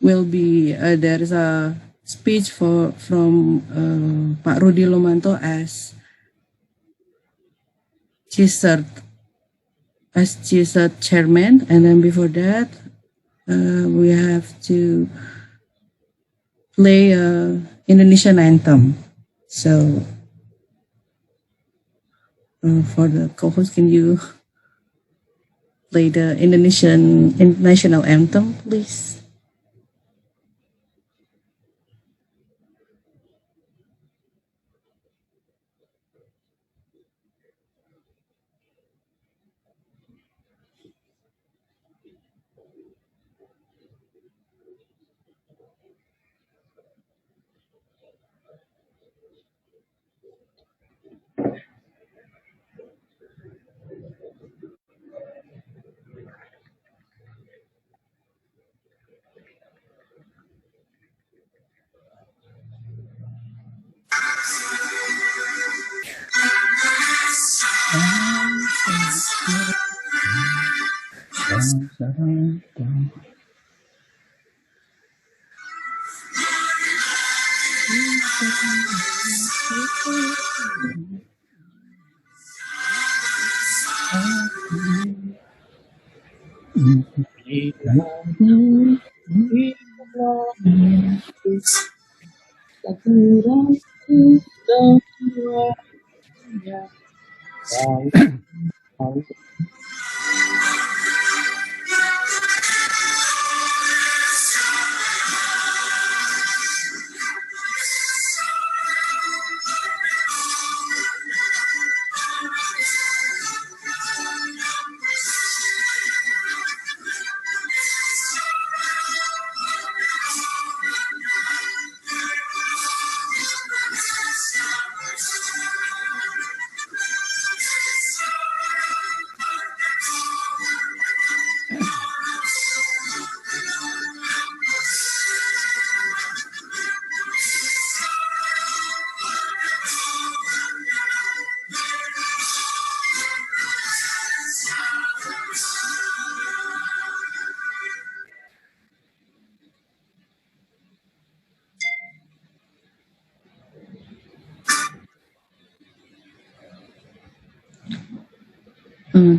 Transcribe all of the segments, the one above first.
will be there is a speech from Pak Rudi Lumanto as CISRT chairman, and then before that we have to play Indonesian anthem. So for the co-host, can you play the Indonesian national anthem, please?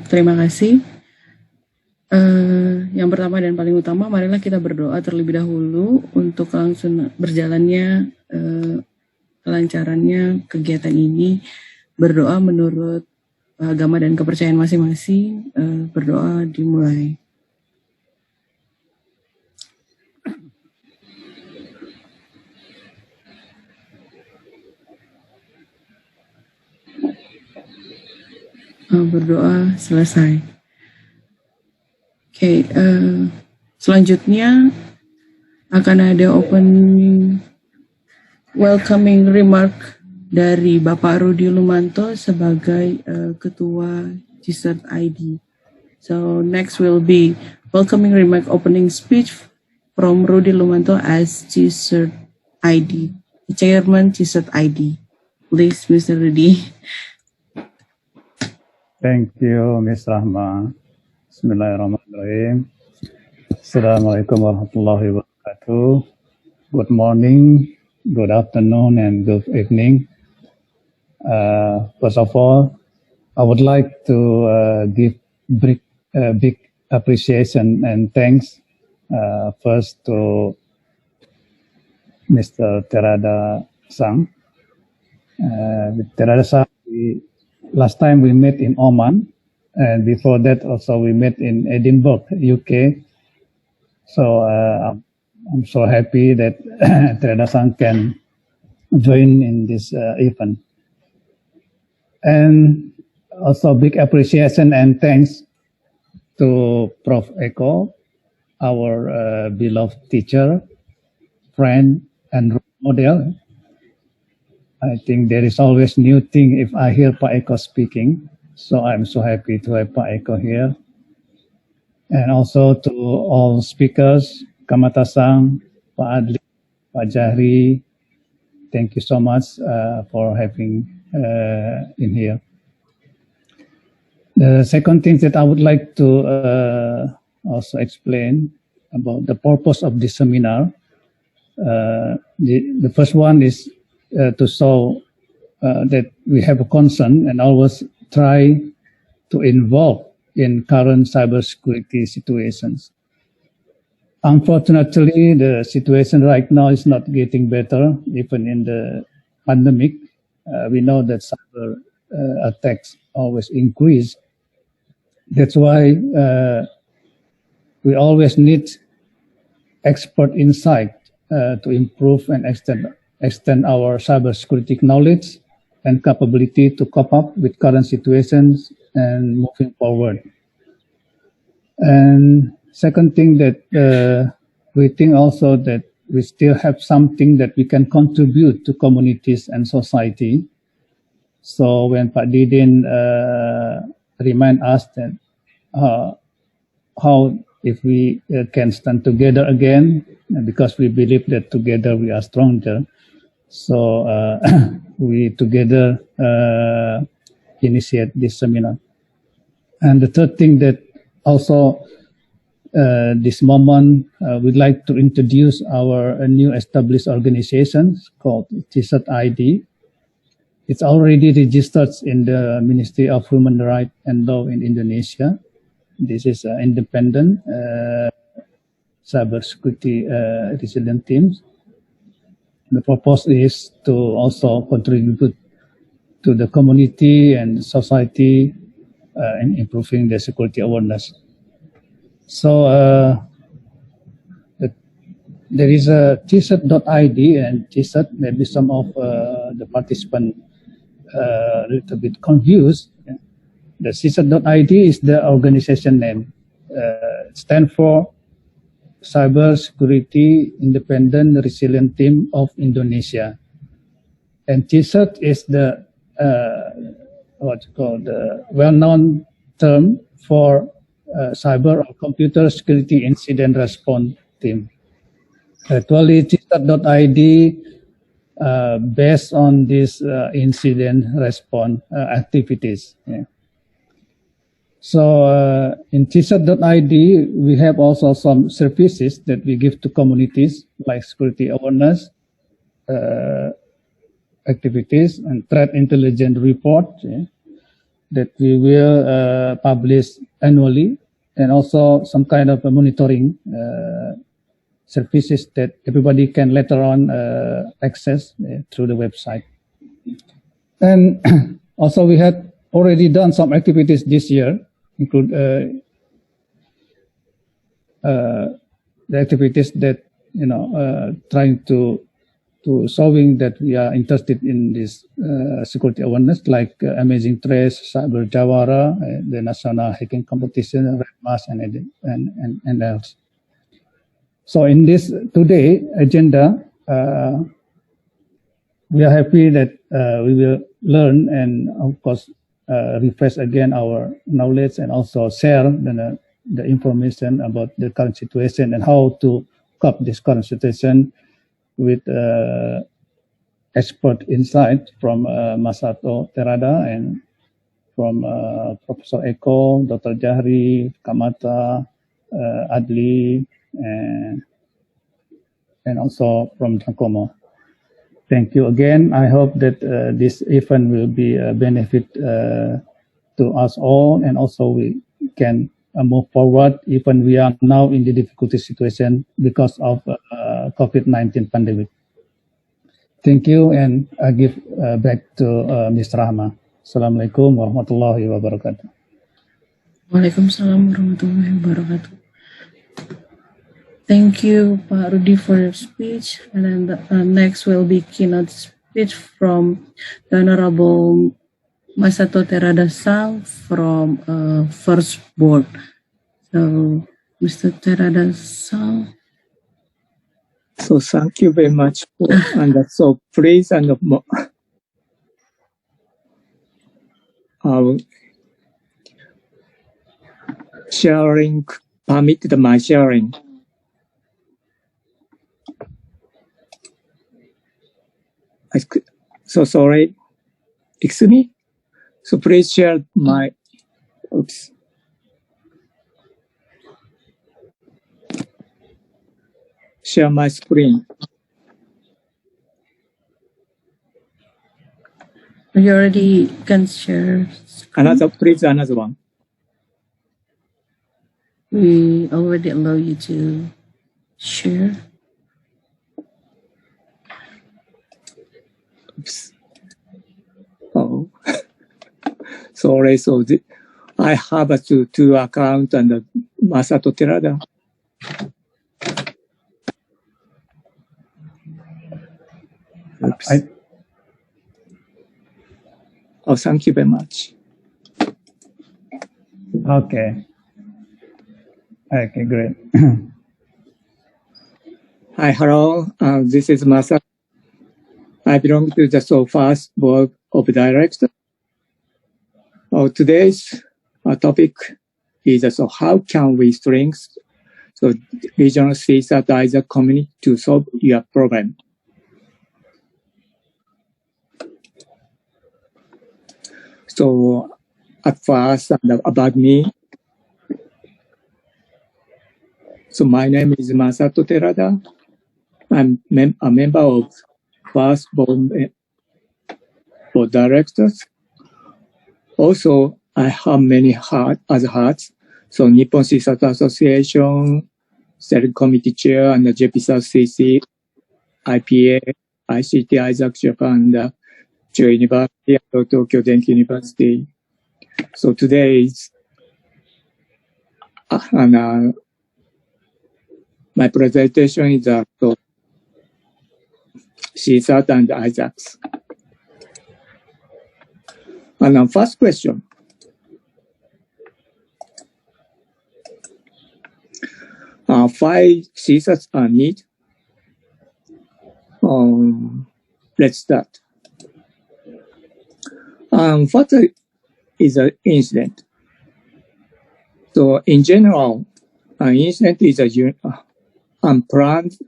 Terima kasih. Yang pertama dan paling utama, marilah kita berdoa terlebih dahulu untuk langsung berjalannya kelancarannya kegiatan ini. Berdoa menurut agama dan kepercayaan masing-masing. Berdoa dimulai. Berdoa selesai. Oke, selanjutnya akan ada opening welcoming remark dari Bapak Rudi Lumanto sebagai Ketua CSIRT.ID. So next will be welcoming remark opening speech from Rudi Lumanto as CSIRT.ID, Chairman CSIRT.ID. Please, Mr. Rudi. Thank you, Ms. Rahma. Bismillahirrahmanirrahim. Assalamualaikum warahmatullahi wabarakatuh. Good morning, good afternoon, and good evening. First of all, I would like to give big appreciation and thanks first to Mr. Terada Sang. With Terada Sang, last time we met in Oman, and before that also we met in Edinburgh, UK. So I'm so happy that Terada-san can join in this event. And also big appreciation and thanks to Prof. Eko, our beloved teacher, friend, and role model. I think there is always new thing if I hear Pak Eko speaking. So I'm so happy to have Pak Eko here. And also to all speakers, Kamata-san, Pak Adli, Pak Zahri, thank you so much for having in here. The second thing that I would like to also explain, about the purpose of this seminar. The first one is to show that we have a concern and always try to involve in current cybersecurity situations. Unfortunately, the situation right now is not getting better, even in the pandemic. We know that cyber attacks always increase. That's why we always need expert insight to improve and extend our cybersecurity knowledge and capability to cope up with current situations and moving forward. And second thing that we think also that we still have something that we can contribute to communities and society. So when Pak Didin remind us that how if we can stand together again, because we believe that together we are stronger. So we together initiate this seminar. And the third thing that also this moment we'd like to introduce our new established organization called CSIRT.ID. It's already registered in the Ministry of Human Rights and Law in Indonesia. This is an independent cybersecurity resilient teams. The purpose is to also contribute to the community and society in improving the security awareness. So there is a CSIRT.ID and CSIRT. Maybe some of the participants a little bit confused. The CSIRT.ID is the organization name. It stands for Cybersecurity Independent Resilient Team of Indonesia. And CSIRT is the what's called the well-known term for cyber or computer security incident response team. Actually, CSIRT.ID based on this incident response activities. Yeah. So in CSIRT.ID, we have also some services that we give to communities like security awareness activities and threat intelligence report that we will publish annually, and also some kind of a monitoring services that everybody can later on access through the website. And also we had already done some activities this year, include the activities that, you know, trying to showing that we are interested in this security awareness, like Amazing Trace, Cyber Jawara, the National Hacking Competition, Red Mask, and else. So in this today agenda, we are happy that we will learn and of course refresh again our knowledge and also share the information about the current situation and how to cope this current situation with expert insight from Masato, Terada, and from Professor Eko, Dr. Zahri, Kamata, Adli, and also from Jacomo. Thank you again. I hope that this event will be a benefit to us all, and also we can move forward even we are now in the difficult situation because of COVID-19 pandemic. Thank you, and I give back to Ms. Rahma. Assalamualaikum warahmatullahi wabarakatuh. Waalaikumsalam warahmatullahi wabarakatuh. Thank you, Pak Rudi, for your speech. And then the next will be keynote speech from the Honorable Masato Terada-san from First Board. So, Mr. Terada-san. So thank you very much for and so please and sharing permitted my sharing. So sorry, excuse me. So please share my. Oops. share my screen. You already can share. Please, another one. We already allow you to share. Oops. Oh, sorry. So I have a two account and Masato Terada. Oops. Oh, thank you very much. Okay. Okay, great. Hi, hello. This is Masato. I belong to the first board of directors. Today's topic is how can we strengthen regional CSIRT.ID community to solve your problem. So at first, about me. So my name is Masato Terada. I'm a member of first board of directors. Also, I have many other hats. So Nippon CSIRT Association, Select Committee Chair, and the JP South CC, IPA, ICT ISAC Japan, and Chuo University, and Tokyo Denki University. So today is, my presentation is CSIRT and ISACs. And first question. Why CSIRTs are needed? Let's start. What is an incident? So in general, an incident is a unplanned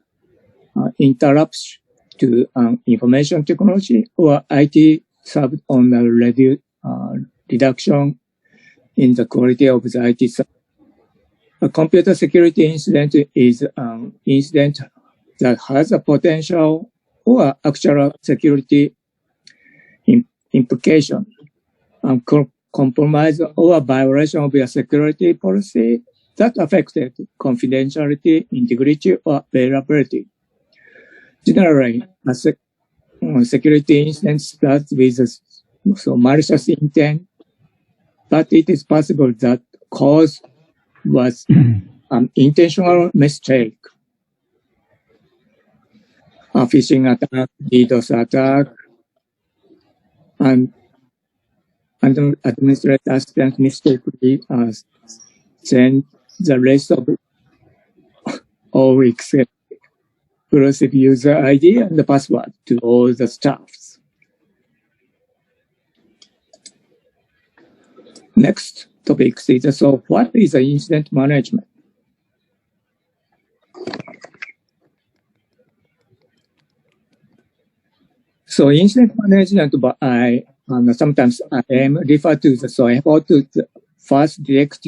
interruption to information technology or IT served on a reduction in the quality of the IT service. A computer security incident is an incident that has a potential or actual security implication, compromise or violation of your security policy that affected confidentiality, integrity, or availability. Generally, a security incident starts with malicious intent, but it is possible that cause was an intentional mistake. A phishing attack, DDoS attack, and administrator assistant mistakenly send the rest of all except exclusive user ID and the password to all the staffs. Next topic is what is incident management? So incident management, sometimes I am referred to effort to the first detect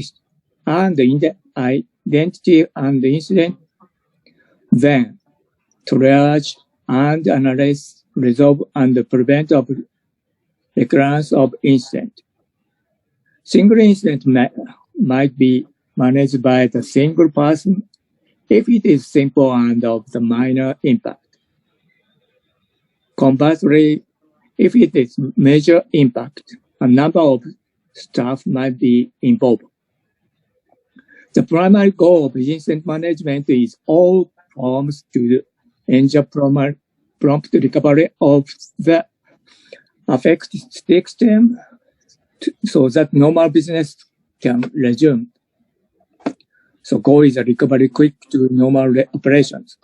and the identity and the incident, then triage and analyze, resolve, and prevent of recurrence of incident. Single incident might be managed by the single person if it is simple and of the minor impact. Conversely, if it is major impact, a number of staff might be involved. The primary goal of incident management is all forms to ensure prompt recovery of the affected system so that normal business can resume. So goal is a recovery quick to normal operations.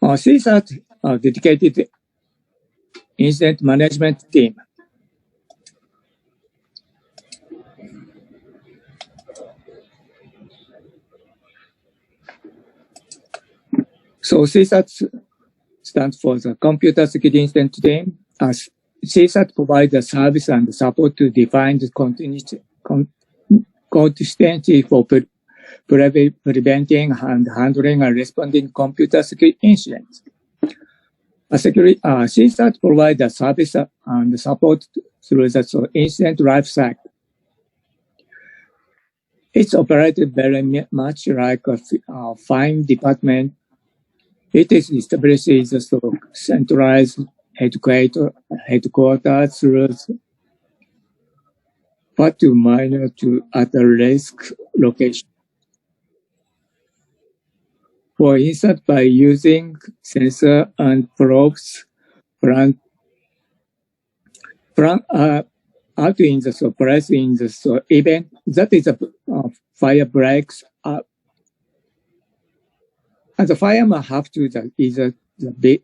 CSIRT dedicated incident management team. So CSIRT stands for the Computer Security Incident Team. CSIRT provides the service and support to define the consistency for preventing and handling and responding computer security incidents. CSIRT provides a service and support through the incident life cycle. It's operated very much like a fine department. It is established as a centralized headquarters through but to minor to at-risk location. For instance, by using sensor and probes out in the press in the event, that is a fire breaks up. And the fireman have to either the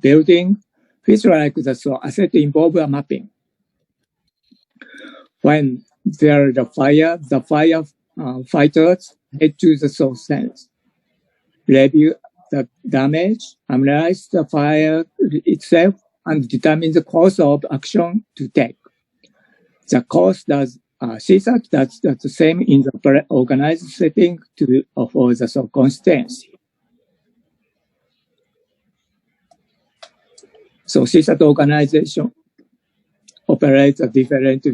building, which like the asset involve a mapping. When there is a fire, the fighters head to the source sense, review the damage, analyze the fire itself, and determine the course of action to take. The course does CSIRT does the same in the organized setting to offer the consistency. So CSIRT organization operates different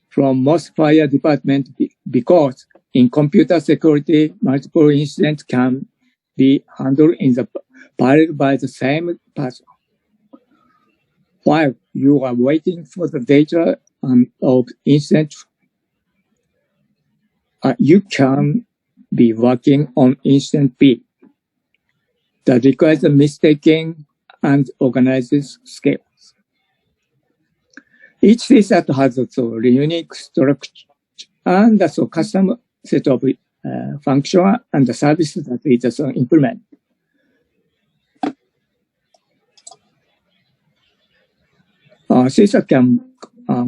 from most fire departments because in computer security, multiple incidents can be handled in the parallel by the same person. While you are waiting for the data of incident, you can be working on incident B that requires the mistaking and organizes skills. Each CSIRT has a unique structure and a custom set of function and the services that it is implement. CSIRT can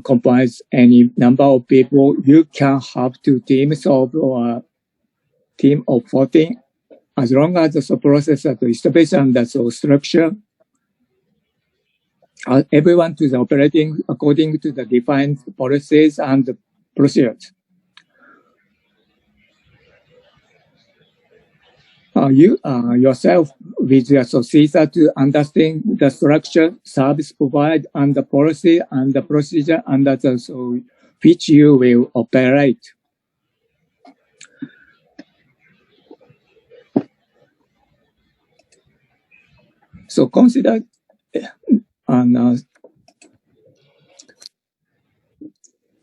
comprise any number of people. You can have two teams of or team of 14, as long as the process is established and the structure. Everyone to the operating according to the defined policies and procedures. You yourself with your CSIRT to understand the structure, service provide, and the policy and the procedure under the which you will operate. So consider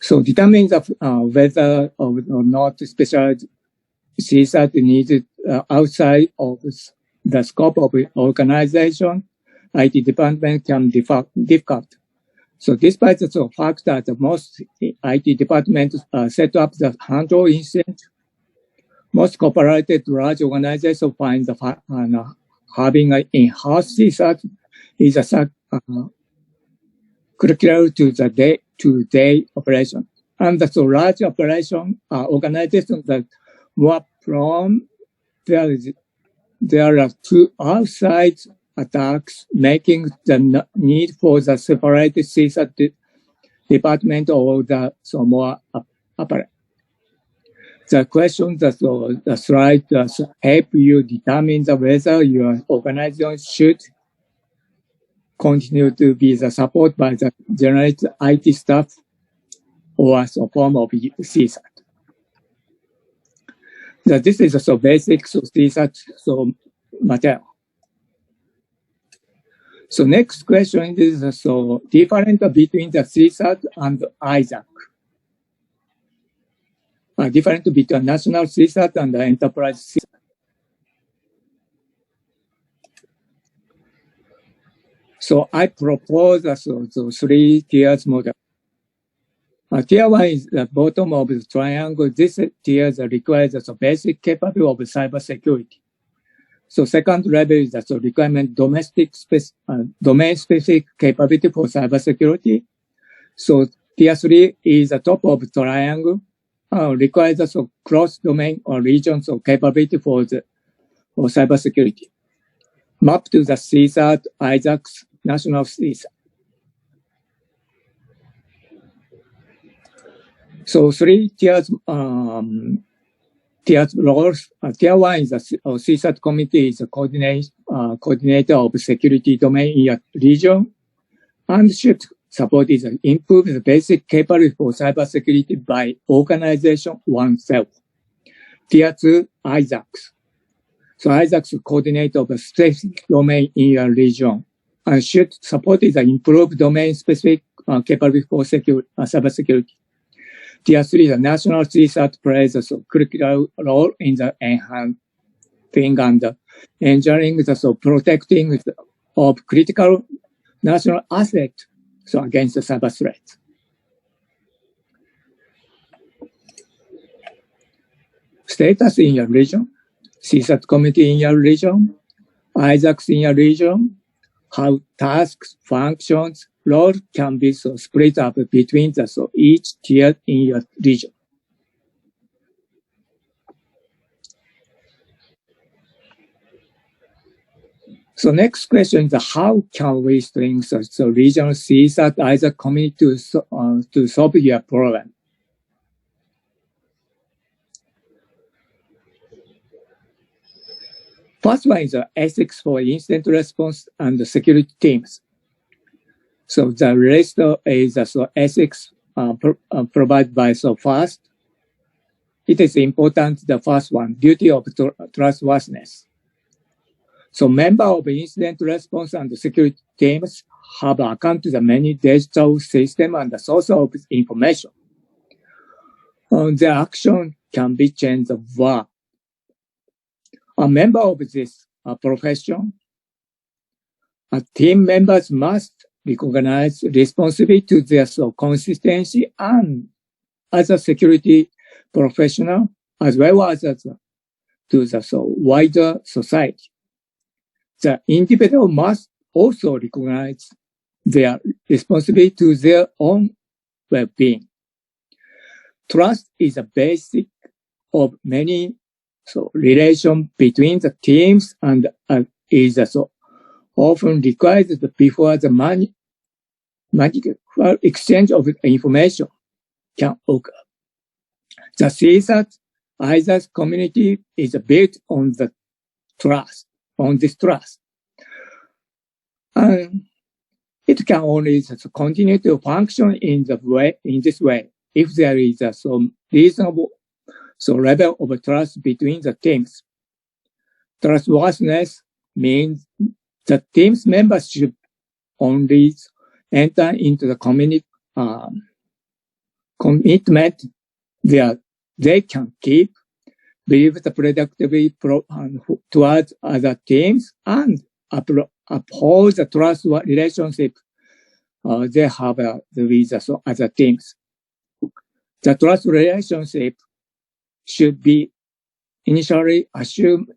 so determine the whether or not special CSIRT needed outside of the scope of organization. IT department can be difficult. So despite the fact that most IT departments set up the handle incident, most cooperated large organizations find the having an in-house CSIRT is a critical to the day-to-day operation. And so large operation organizations that more prone, there are two outside attacks, making the need for the separate CSIRT department or more apparent. The question that the slide help you determine whether your organization should continue to be the support by the general IT staff or some form of CSIRT. This is so basic CSIRT material. So next question is different between the CSIRT and ISAC. Different between national CSIRT and the enterprise CSIRT. So I propose the 3 tiers model. Tier 1 is the bottom of the triangle. This tier requires the basic capability of cybersecurity. So second level is the requirement domain-specific capability for cybersecurity. So tier 3 is the top of the triangle, requires the cross-domain or regions of capability for cybersecurity. Map to the CSIRT, ISAC's national CSIRT. So 3 tiers Tier roles, Tier 1 is a CSIRT committee is a coordinator of security domain in a region and should support is improve the basic capability for cybersecurity by organization oneself. Tier 2, ISACs. So ISACs coordinator of a specific domain in a region and should support is improve domain-specific capability for cybersecurity. Tier 3, the national CSIRT plays a critical role in the enhancing and ensuring the protecting of critical national assets against the cyber threats. Status in your region, CSIRT committee in your region, ISACs in your region, how tasks, functions, roles can be split up between each tier in your region. So next question is how can we strengthen the regional CSIRT ISAC community to solve your problem? First one is ethics for incident response and the security teams. So the rest is ethics provided by first. It is important, the first one, duty of trustworthiness. So members of incident response and security teams have account to the many digital systems and the source of information. Their action can be changed over. A member of this profession, team members must recognize responsibility to their consistency and as a security professional, as well as to the wider society. The individual must also recognize their responsibility to their own well-being. Trust is a basic of many relation between the teams and is often required before the magical exchange of information can occur. The CSIRT ISAC community is built on the trust, on this trust. And it can only continue to function in this way if there is some reasonable level of trust between the teams. Trustworthiness means the team's members should only enter into the commitment that they can keep, believe the productivity towards other teams, and uphold the trust relationship they have with other teams. The trust relationship should be initially assumed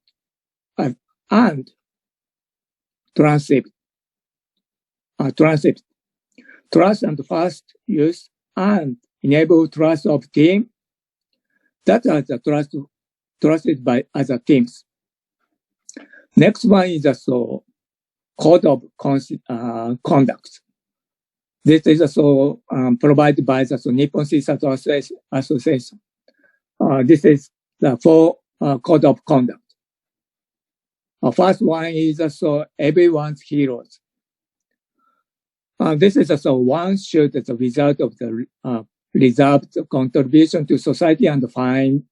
and transit. Trust and fast use and enable trust of team that are trusted by other teams. Next one is code of conduct. This is provided by the Nippon CSIRT Association. This is the four code of conduct. First one is everyone's heroes. This is one should as a result of the reserved contribution to society and find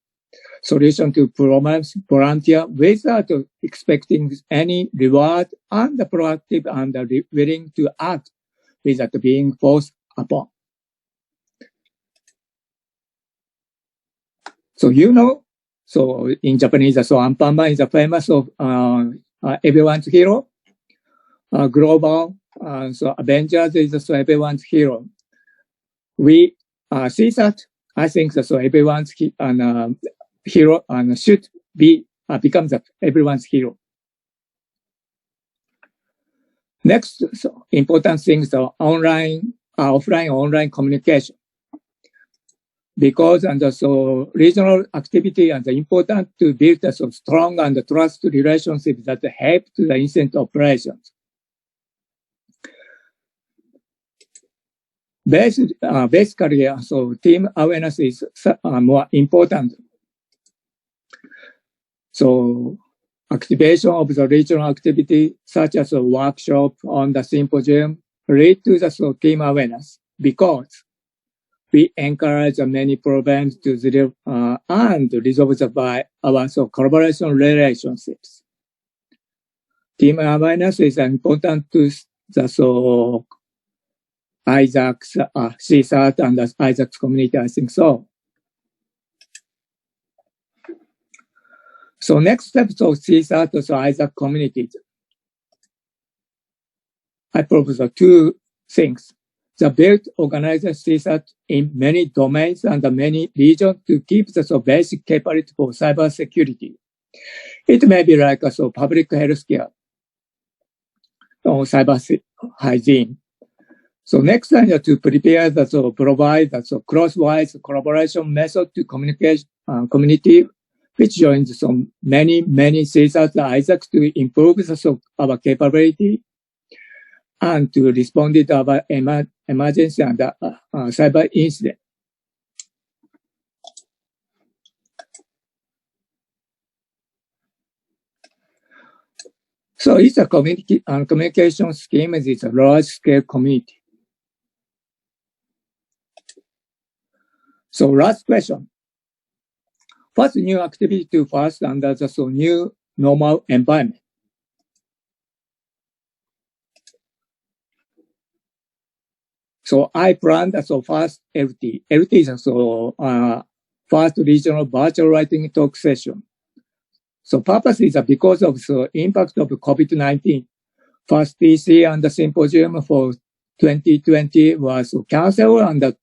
solution to problems, volunteer without expecting any reward, and proactive and willing to act without being forced upon. So in Japanese, Anpanman is a famous of everyone's hero. Global, Avengers is everyone's hero. We see that. I think that everyone's hero and should be become everyone's hero. Next, important things are offline, online communication. Because regional activity is important to build a strong and trust relationship that help to the incident operations. Basically, team awareness is more important. So activation of the regional activity, such as a workshop on the symposium, lead to the team awareness because we encourage many problems to and resolve by our collaboration relationships. Team awareness is important to the ISAC's, CSIRT and the ISAC's community, I think so. So next steps of CSIRT, so ISAC communities. I propose two things. The build organizes CSIRT in many domains and many regions to keep the basic capability for cybersecurity. It may be like public healthcare or cyber hygiene. So next time to prepare provide cross-wise collaboration method to community, which joins many CSIRT ISACs to improve our capability and to respond to our emergency and cyber incident. So it's a communication scheme. It's a large-scale community. So last question. What's new activity to first under the new normal environment? So I planned first LT. LT is first regional virtual writing talk session. So purpose is because of the impact of COVID-19. First PC and the symposium for 2020 was canceled, and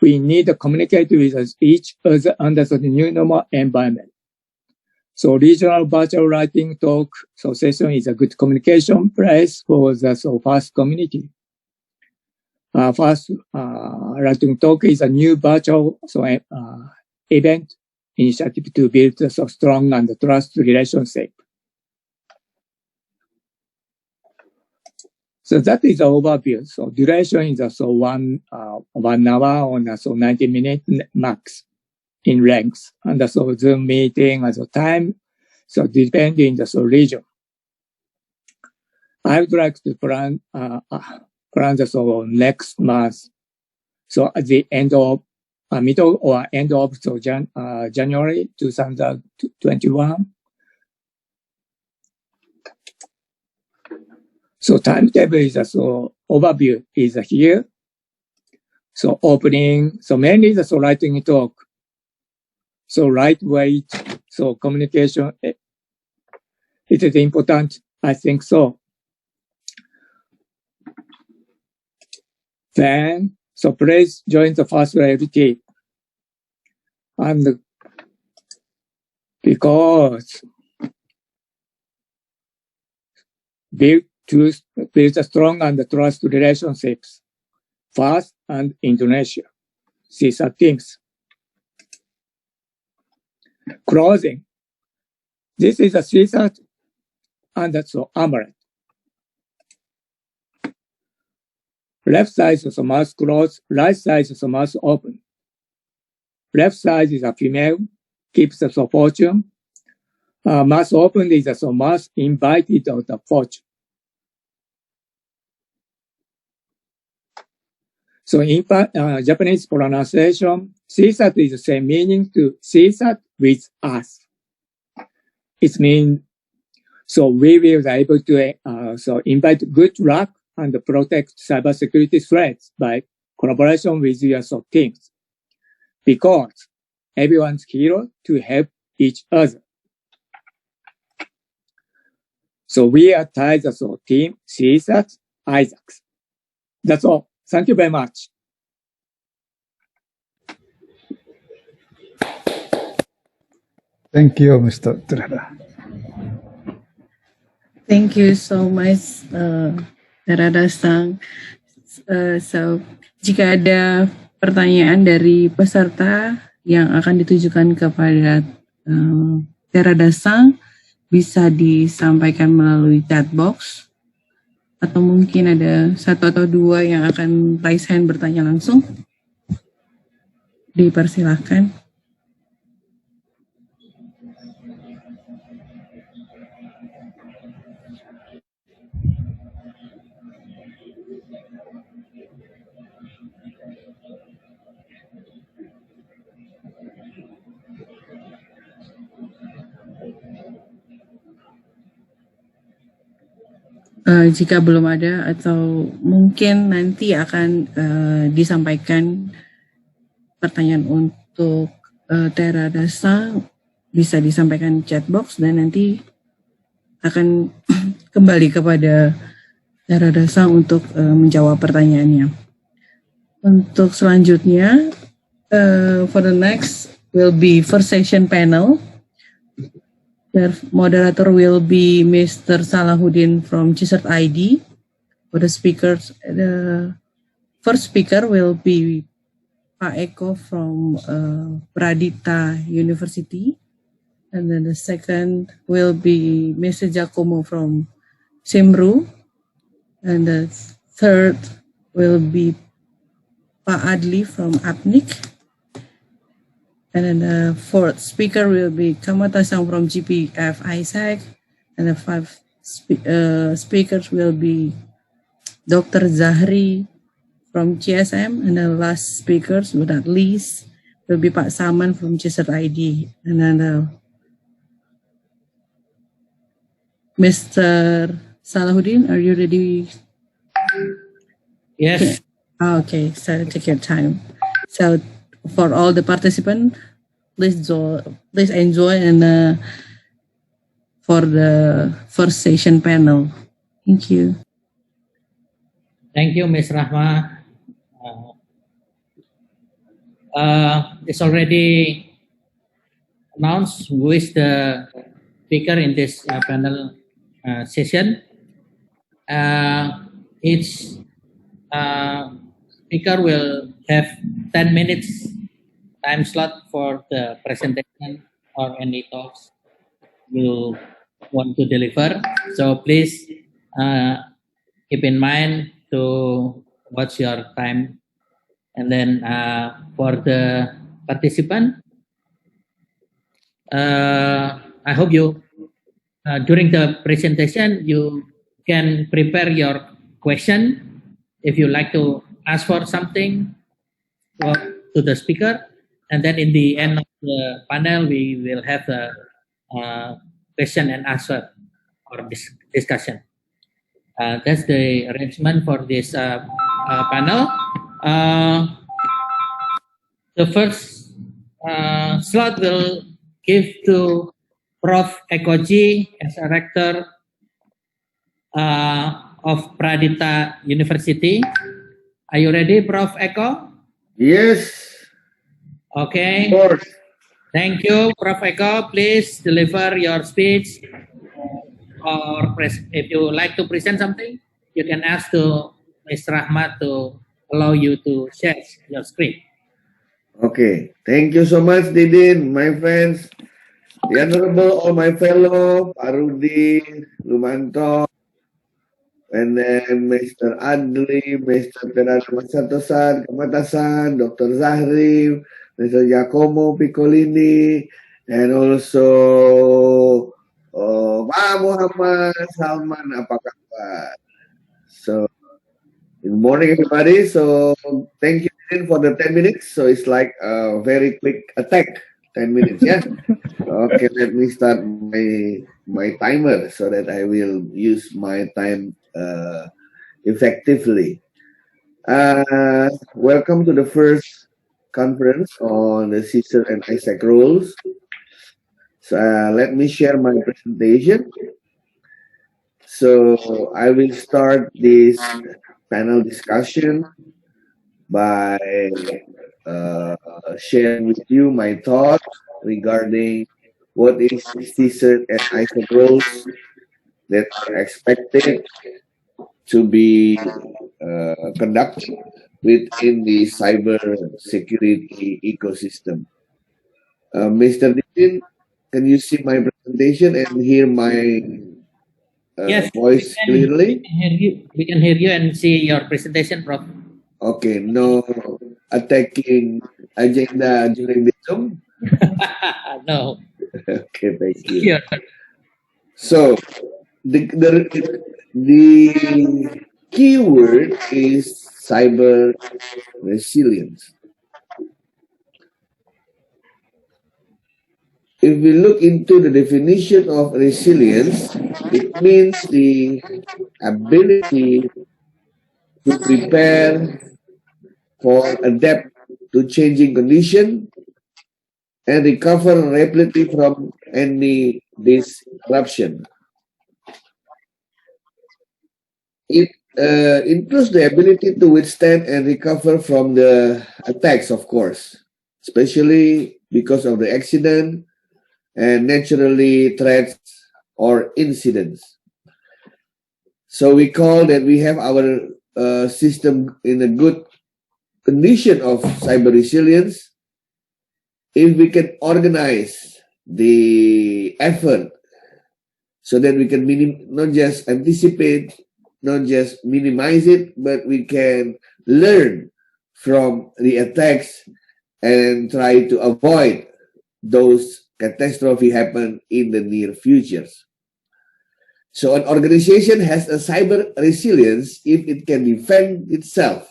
we need to communicate with each other under the new normal environment. So regional virtual writing talk session is a good communication place for the first community. First writing talk is a new virtual event initiative to build a strong and trust relationship. So that is the overview. So duration is 1 hour or 90 minutes max in length. And Zoom meeting as a time. So depending the region. I would like to plan the next month. So at the end of middle or end of January 2021. So timetable is overview is here. So opening, so mainly the writing talk. So lightweight, so communication, it is important, I think so. Then, so please join the first LT. And because build a strong and trust relationships, first and Indonesia. These are things. Closing. This is a CSIRT and that's amulet. Left side is a mouth closed, right side is a mouth open. Left side is a female, keeps the fortune. Mouth open is a mouth invited of the fortune. So in Japanese pronunciation, CSIRT is the same meaning to CSIRT with us. It means, so we will be able to invite good luck and protect cybersecurity threats by collaboration with your teams. Because everyone's hero to help each other. So we are tied as a team, CSIRT, ISACs. That's all. Thank you very much. Thank you, Mr. Terada. Thank you so much, Terada-san. So, jika ada pertanyaan dari peserta yang akan ditujukan kepada Terada-san, bisa disampaikan melalui chat box. Atau mungkin ada satu atau dua yang akan raise hand bertanya langsung. Dipersilahkan. Jika belum ada atau mungkin nanti akan disampaikan pertanyaan untuk Terada bisa disampaikan chat box dan nanti akan kembali kepada Terada untuk menjawab pertanyaannya. Untuk selanjutnya, for the next will be first session panel. The moderator will be Mr. Solahuddin from CSIRT.ID. For the speakers, the first speaker will be Pak Eko from Pradita University. And then the second will be Mr. Jacomo from CYMRU. And the third will be Pak Adli from APNIC. And then the fourth speaker will be Kamata from GP F-ISac. And the five speakers will be Dr. Zahri from GSM. And the last speakers, but not least, will be Pak Salman from CSIRT.ID. And then Mr. Solahuddin, are you ready? Yes. Okay, so take your time. So for all the participants, please enjoy and for the first session panel. Thank you. Thank you, Ms. Rahma. It's already announced who is the speaker in this panel session. Each speaker will have 10 minutes time slot for the presentation or any talks you want to deliver. So please keep in mind to watch your time. And then for the participant, I hope you, during the presentation, you can prepare your question. If you like to ask for something to the speaker, and then in the end of the panel, we will have the question and answer or discussion. That's the arrangement for this panel. The first slot will give to Prof. Ekoji as a rector of Pradita University. Are you ready, Prof. Eko? Yes. Okay. Of course. Thank you, Prof. Eko. Please deliver your speech. Or if you like to present something, you can ask to Ms. Rahmat to allow you to share your screen. Okay. Thank you so much, Didin, my friends. The Honorable, all my fellow, Rudi, Lumanto, and then Mr. Adli, Mr. Terada Masato-san, Kamata-san, Dr. Zahri, Mr. Jacomo, Piccolini, and also Pak Muhammad, Salman, apa kabar? So, good morning, everybody. So, thank you for the 10 minutes. So, it's like a very quick attack, 10 minutes, yeah? Okay, let me start my timer so that I will use my time effectively. Welcome to the first conference on the CISRT and ISAC rules. So let me share my presentation. So I will start this panel discussion by sharing with you my thoughts regarding what is CSIRT and ISAC rules that are expected to be conducted within the cyber security ecosystem. Mr. Didin, can you see my presentation and hear my yes, voice clearly? We can hear you and see your presentation, Prof. Okay, no attacking agenda during the Zoom? No. Okay, thank you. Here. So, the keyword is cyber resilience. If we look into the definition of resilience, it means the ability to prepare for adapt to changing condition and recover rapidly from any disruption. It includes the ability to withstand and recover from the attacks, of course, especially because of the accident and naturally threats or incidents. So we call that we have our system in a good condition of cyber resilience if we can organize the effort so that we can not just anticipate, not just minimize it, but we can learn from the attacks and try to avoid those catastrophe happen in the near futures. So an organization has a cyber resilience if it can defend itself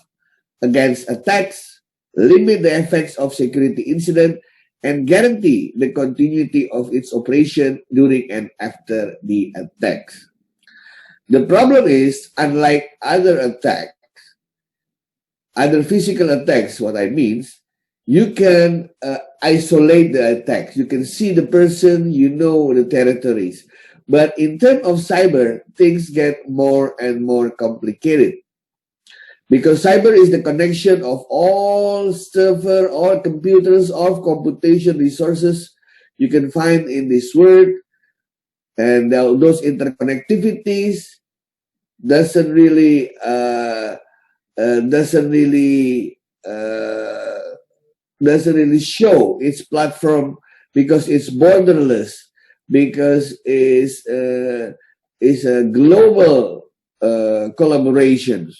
against attacks, limit the effects of security incident, and guarantee the continuity of its operation during and after the attacks. The problem is, unlike other attacks, other physical attacks, what I mean, you can isolate the attacks. You can see the person, you know the territories. But in terms of cyber, things get more and more complicated. Because cyber is the connection of all server, all computers, all computation resources you can find in this world. And those interconnectivities doesn't really show its platform because it's borderless, because it's a global collaboration.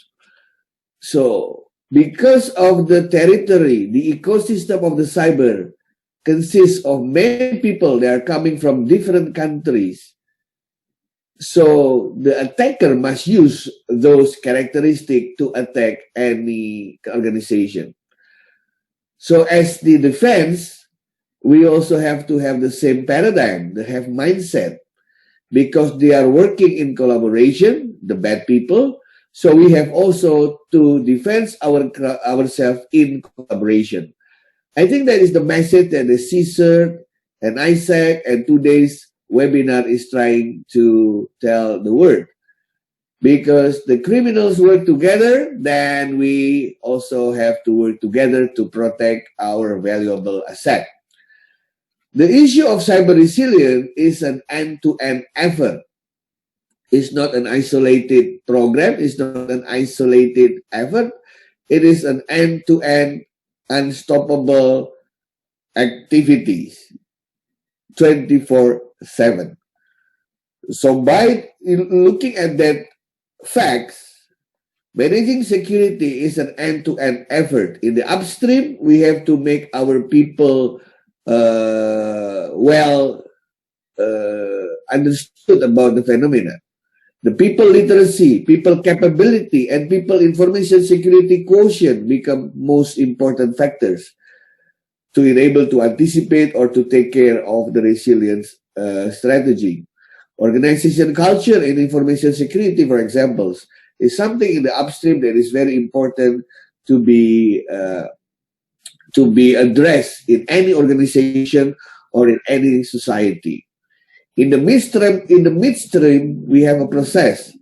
So because of the territory, the ecosystem of the cyber consists of many people that are coming from different countries. So the attacker must use those characteristics to attack any organization. So as the defense, we also have to have the same paradigm, they have mindset, because they are working in collaboration, the bad people. So we have also to defend ourselves in collaboration. I think that is the message that the CSIRT and ISAC and today's webinar is trying to tell the world. Because the criminals work together, then we also have to work together to protect our valuable asset. The issue of cyber resilience is an end-to-end effort. It's not an isolated program. It's not an isolated effort. It is an end-to-end unstoppable activities 24/7. So by looking at that facts, managing security is an end-to-end effort. In the upstream, we have to make our people understood about the phenomena. The people literacy, people capability, and people information security quotient become most important factors to enable to anticipate or to take care of the resilience strategy. Organization culture in information security, for example, is something in the upstream that is very important to be addressed in any organization or in any society. In the midstream, we have a process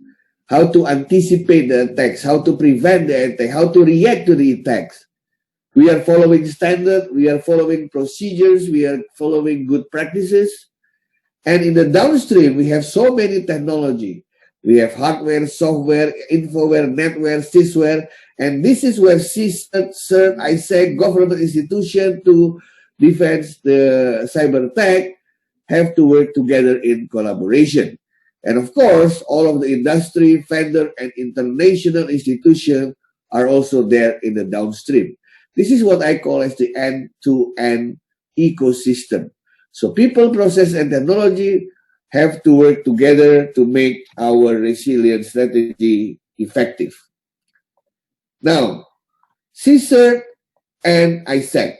how to anticipate the attacks, how to prevent the attack, how to react to the attacks. We are following standard, we are following procedures, we are following good practices. And in the downstream, we have so many technology. We have hardware, software, infoware, netware, sysware, and this is where CSIRT, CERT, ISAC, government institution to defend the cyber attack have to work together in collaboration. And of course, all of the industry, vendor, and international institutions are also there in the downstream. This is what I call as the end-to-end ecosystem. So people, process, and technology have to work together to make our resilience strategy effective. Now, CSIRT and ISAC.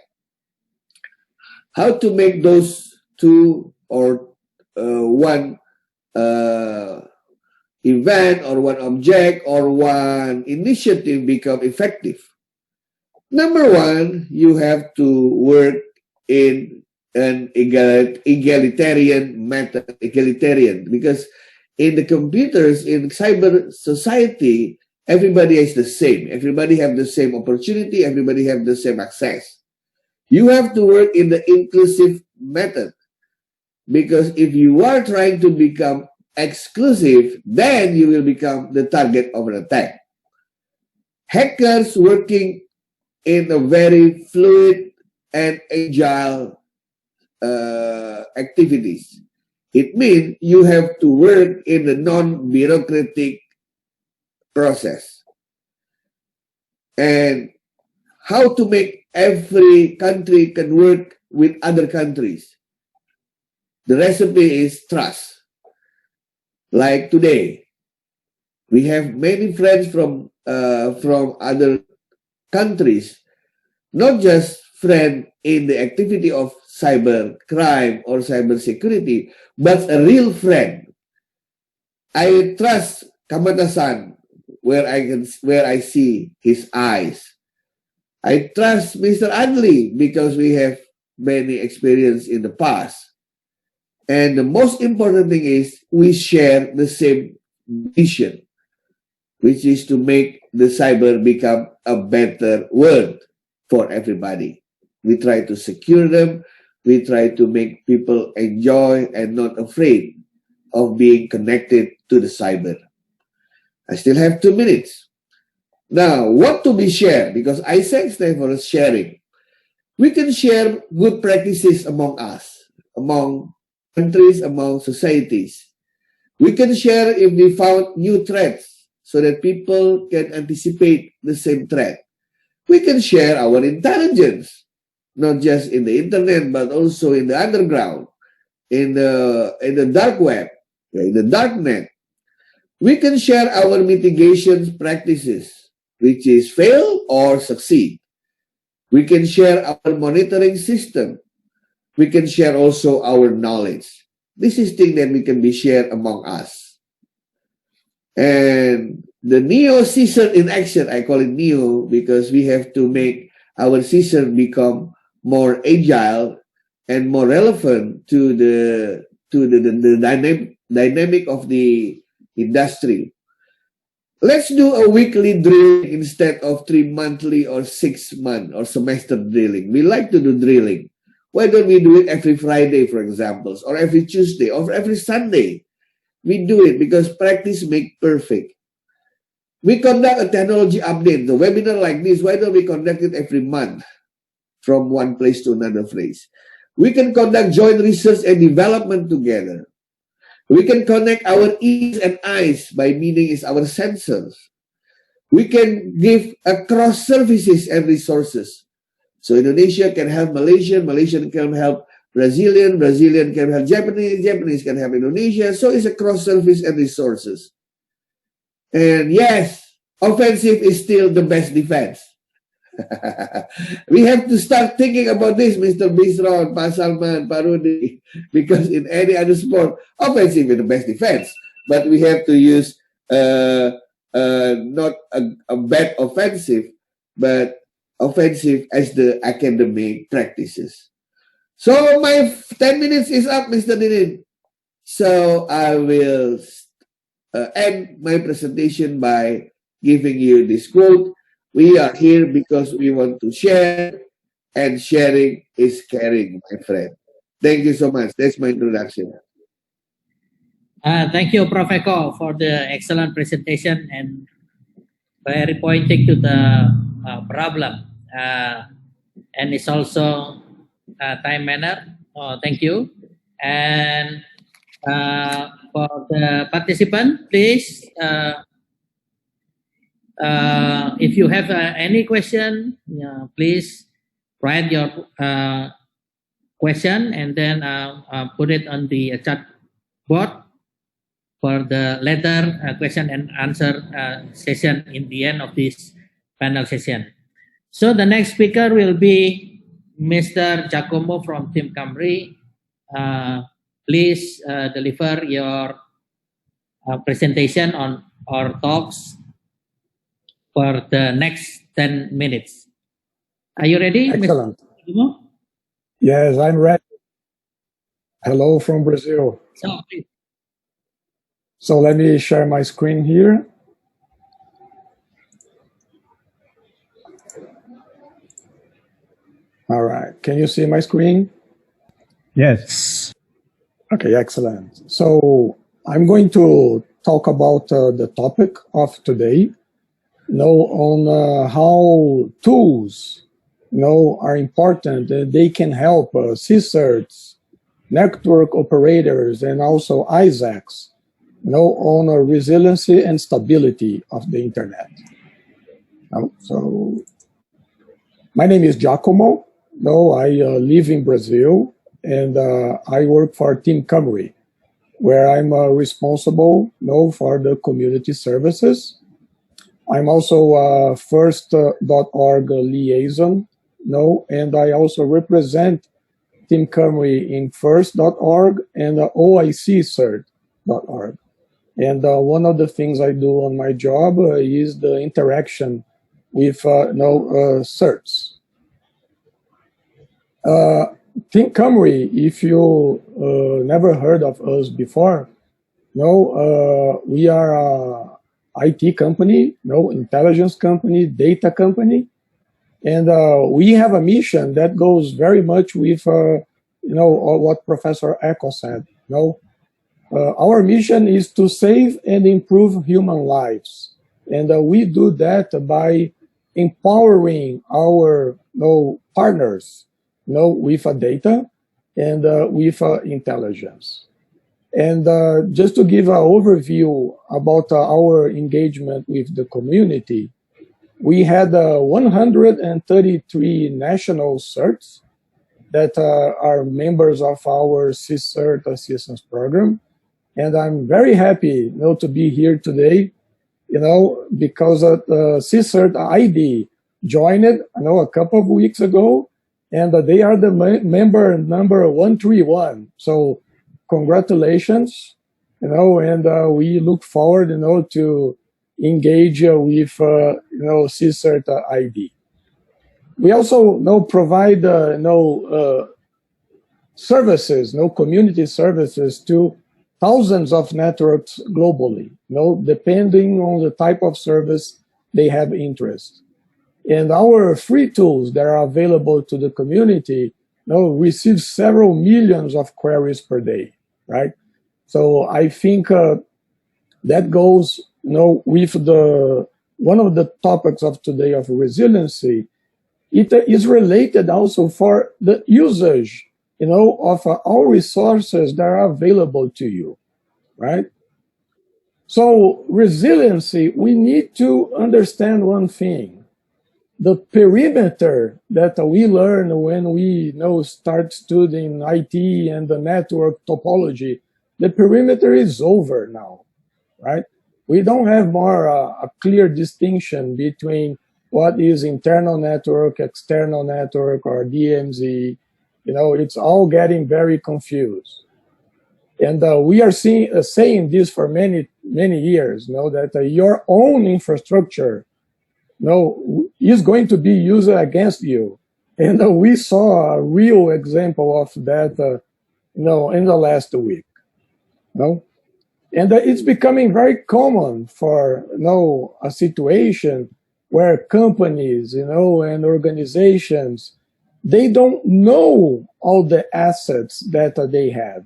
How to make those two or one event or one object or one initiative become effective? Number one, you have to work in an egalitarian method, because in the computers, in cyber society, everybody is the same. Everybody have the same opportunity. Everybody have the same access. You have to work in the inclusive method, because if you are trying to become exclusive, then you will become the target of an attack. Hackers working in a very fluid and agile activities. It means you have to work in a non-bureaucratic process. And how to make every country can work with other countries. The recipe is trust. Like today, we have many friends from other countries, not just friend in the activity of cyber crime or cyber security, but a real friend. I trust Kamata-san where I see his eyes. I trust Mr. Adli because we have many experience in the past. And the most important thing is we share the same vision, which is to make the cyber become a better world for everybody. We try to secure them. We try to make people enjoy and not afraid of being connected to the cyber. I still have 2 minutes. Now, what to be shared? Because ISAC stands for sharing. We can share good practices among us, among countries, among societies. We can share if we found new threats so that people can anticipate the same threat. We can share our intelligence, not just in the internet, but also in the underground, in the dark web, in the dark net. We can share our mitigation practices, which is fail or succeed. We can share our monitoring system. We can share also our knowledge. This is thing that we can be shared among us. And the Neo CISRT in action, I call it Neo because we have to make our CISRT become more agile and more relevant to the dynamic of the industry. Let's do a weekly drilling instead of 3 monthly or 6 month or semester drilling. We like to do drilling. Why don't we do it every Friday, for example, or every Tuesday, or every Sunday? We do it because practice makes perfect. We conduct a technology update, the webinar like this. Why don't we conduct it every month from one place to another place? We can conduct joint research and development together. We can connect our ears and eyes, by meaning is our sensors. We can give across services and resources. So Indonesia can help Malaysia, Malaysian can help Brazilian, Brazilian can help Japanese, Japanese can help Indonesia. So it's a cross service and resources. And yes, offensive is still the best defense. We have to start thinking about this, Mr. Bisyron, Pak Salman, Pak Rudi, because in any other sport, offensive is the best defense. But we have to use not a bad offensive, but offensive as the academic practices. So my 10 minutes is up, Mr. Dinin. So I will end my presentation by giving you this quote. We are here because we want to share, and sharing is caring, my friend. Thank you so much. That's my introduction. Thank you, Prof. Eko, for the excellent presentation and very pointing to the problem. And it's also time manner. Thank you. And for the participant, please, if you have any question, please write your question and then put it on the chat board for the later question and answer session in the end of this panel session. So the next speaker will be Mr. Jacomo from Team CYMRU. Please deliver your presentation on or talks for the next 10 minutes. Are you ready, Excellent. Mr. Jacomo? Yes, I'm ready. Hello from Brazil. So, please. So let me share my screen here. All right. Can you see my screen? Yes. Okay, excellent. So I'm going to talk about the topic of today, on how tools, are important and they can help CSIRTs, network operators, and also ISACs, on resiliency and stability of the internet. So my name is Jacomo. I live in Brazil, and I work for Team CYMRU, where I'm responsible for the community services. I'm also a First.org liaison, and I also represent Team CYMRU in First.org and CISRT.org. And one of the things I do on my job is the interaction with certs. Team CYMRU, if you never heard of us before, we are a IT company, intelligence company, data company, and we have a mission that goes very much with, what Professor Echo said. Our mission is to save and improve human lives, and we do that by empowering our partners, with data and with intelligence. And just to give an overview about our engagement with the community, we had 133 national CERTs that are members of our CISRT assistance program. And I'm very happy to be here today, because CSIRT.ID joined it, a couple of weeks ago, and they are the member number 131. So congratulations, and we look forward, to engage with, CSIRT.ID. We also provide, services, community services to thousands of networks globally, depending on the type of service they have interest. And our free tools that are available to the community receive several millions of queries per day, right? So I think that goes with one of the topics of today of resiliency. It is related also for the usage of all resources that are available to you, right? So resiliency, we need to understand one thing. The perimeter that we learn when we start studying IT and the network topology, the perimeter is over now, right? We don't have more a clear distinction between what is internal network, external network, or DMZ. It's all getting very confused. And we are saying this for many, many years, that your own infrastructure is going to be used against you. And we saw a real example of that, in the last week. And it's becoming very common for, a situation where companies, and organizations, they don't know all the assets that they have.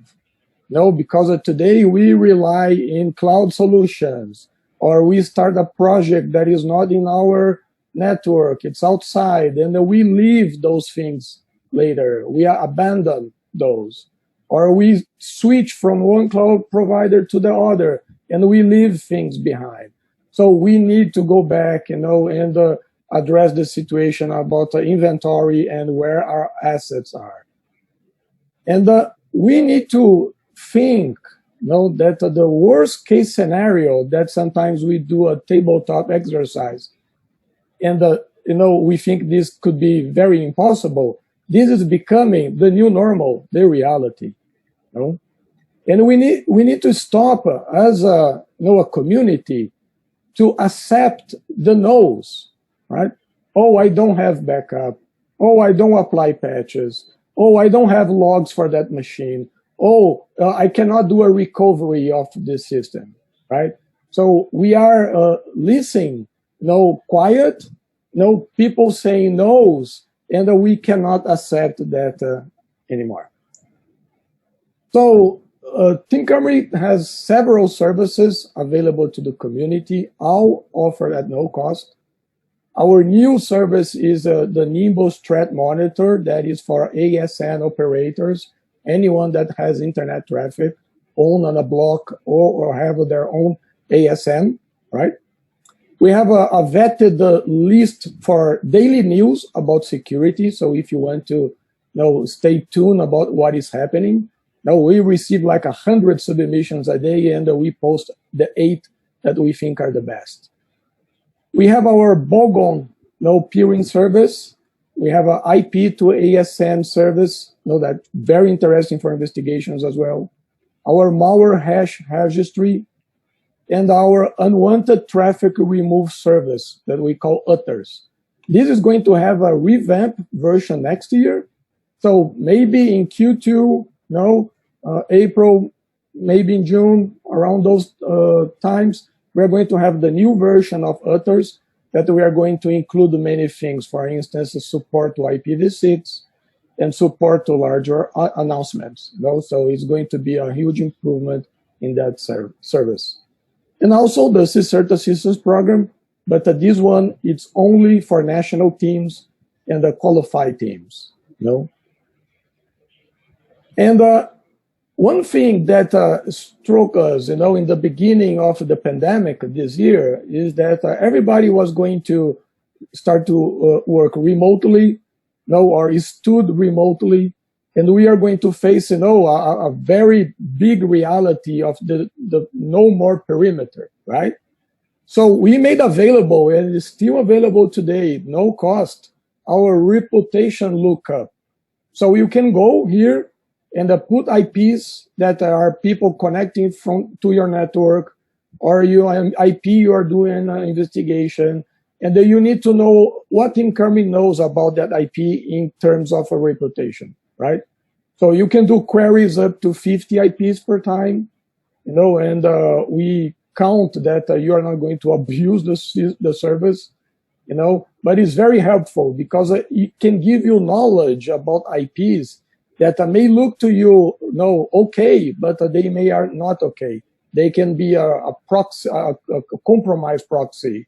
Because today we rely in cloud solutions, or we start a project that is not in our network, it's outside, and we leave those things later. We abandon those. Or we switch from one cloud provider to the other, and we leave things behind. So we need to go back, and address the situation about the inventory and where our assets are. And we need to think, that the worst case scenario that sometimes we do a tabletop exercise, and we think this could be very impossible. This is becoming the new normal, the reality. And we need to stop as a community to accept the no's, right? Oh, I don't have backup. Oh, I don't apply patches. Oh, I don't have logs for that machine. Oh, I cannot do a recovery of the system, right? So we are listening, quiet, people saying no's, and we cannot accept that anymore. So Team CYMRU has several services available to the community, all offered at no cost. Our new service is the Nimbus Threat Monitor that is for ASN operators, anyone that has internet traffic, own on a block or have their own ASN, right? We have a vetted list for daily news about security. So if you want to stay tuned about what is happening. Now we receive like 100 submissions a day, and we post the 8 that we think are the best. We have our Bogon peering service. We have an IP to ASN service, that's very interesting for investigations as well. Our malware hash registry, and our unwanted traffic remove service that we call UTERS. This is going to have a revamped version next year. So maybe in Q2, April, maybe in June, around those times, we're going to have the new version of UTERS that we are going to include many things. For instance, support to IPv6 and support to larger announcements. So it's going to be a huge improvement in that service. And also the CISRT assistance program, but this one, it's only for national teams and the qualified teams. And one thing that struck us, in the beginning of the pandemic this year is that everybody was going to start to work remotely, or stood remotely, and we are going to face, a very big reality of the no more perimeter, right? So we made available, and it's still available today, no cost, our reputation lookup. So you can go here and put IPs that are people connecting to your network, or IP you are doing an investigation, and then you need to know what Team CYMRU knows about that IP in terms of a reputation, right? So you can do queries up to 50 IPs per time, and we count that you are not going to abuse the service, but it's very helpful because it can give you knowledge about IPs that may look to you, okay, but they may are not okay. They can be a proxy, a compromised proxy,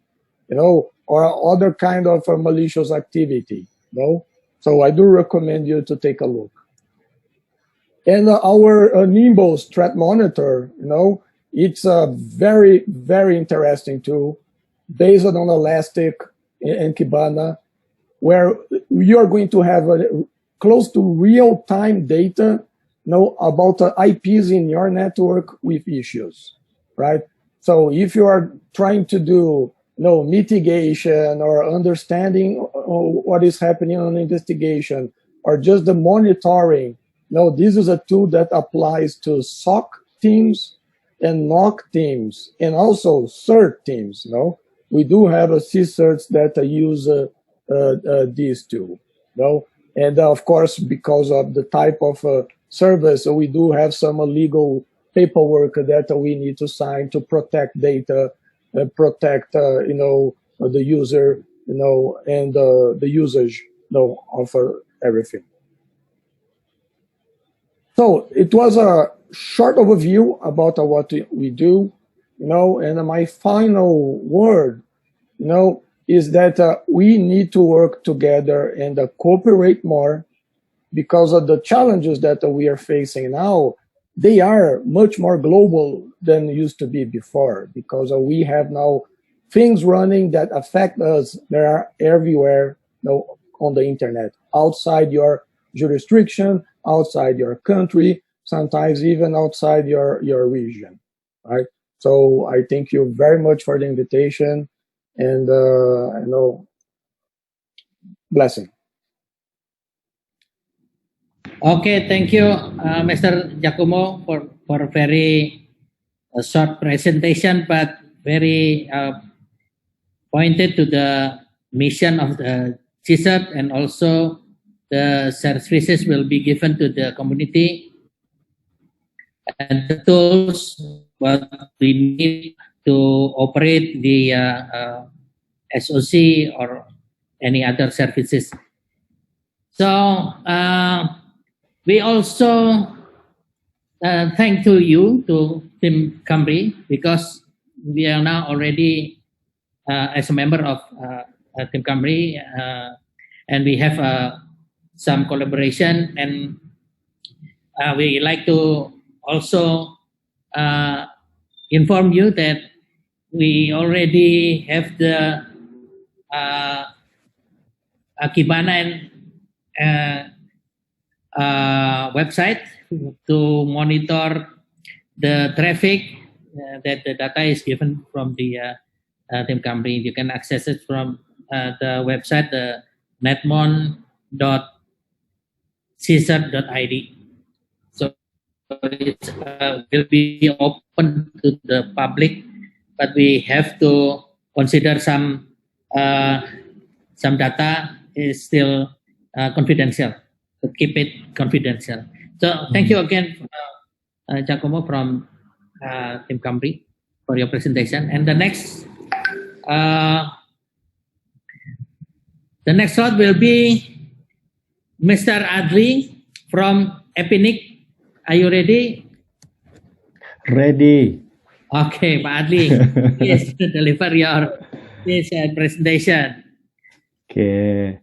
or other kind of malicious activity, So I do recommend you to take a look. And our Nimbus Threat Monitor, it's a very, very interesting tool based on Elastic and Kibana, where you're going to have close to real-time data, about IPs in your network with issues, right? So if you are trying to do, mitigation or understanding what is happening on investigation, or just the monitoring, this is a tool that applies to SOC teams and NOC teams, and also CERT teams. We do have a CSIRTs that use these two. And of course, because of the type of service, we do have some legal paperwork that we need to sign to protect data, protect the user, and the usage, of everything. So it was a short overview about what we do, and my final word, is that we need to work together and cooperate more, because of the challenges that we are facing now. They are much more global than used to be before, because we have now things running that affect us. They are everywhere, on the internet, outside your jurisdiction, outside your country, sometimes even outside your region, right? So I thank you very much for the invitation, and blessing. Okay, thank you, Mr. Jacomo, for very a short presentation, but very pointed to the mission of the CISRT, and also the services will be given to the community and the tools what we need to operate the SOC or any other services. So we also thank to you, to Team Camry, because we are now already as a member of Team Camry, and we have some collaboration, and we like to also inform you that we already have the Kibana website to monitor the traffic that the data is given from the Team Camry. You can access it from the website, the netmon.CSIRT.ID. So it will be open to the public, but we have to consider some data is still confidential, to keep it confidential. So thank you again, Jacomo from Team Camry, for your presentation. And the next slot will be Mr. Adli from APNIC. Are you ready? Ready. Okay, Pak Adli, please deliver your presentation. Okay.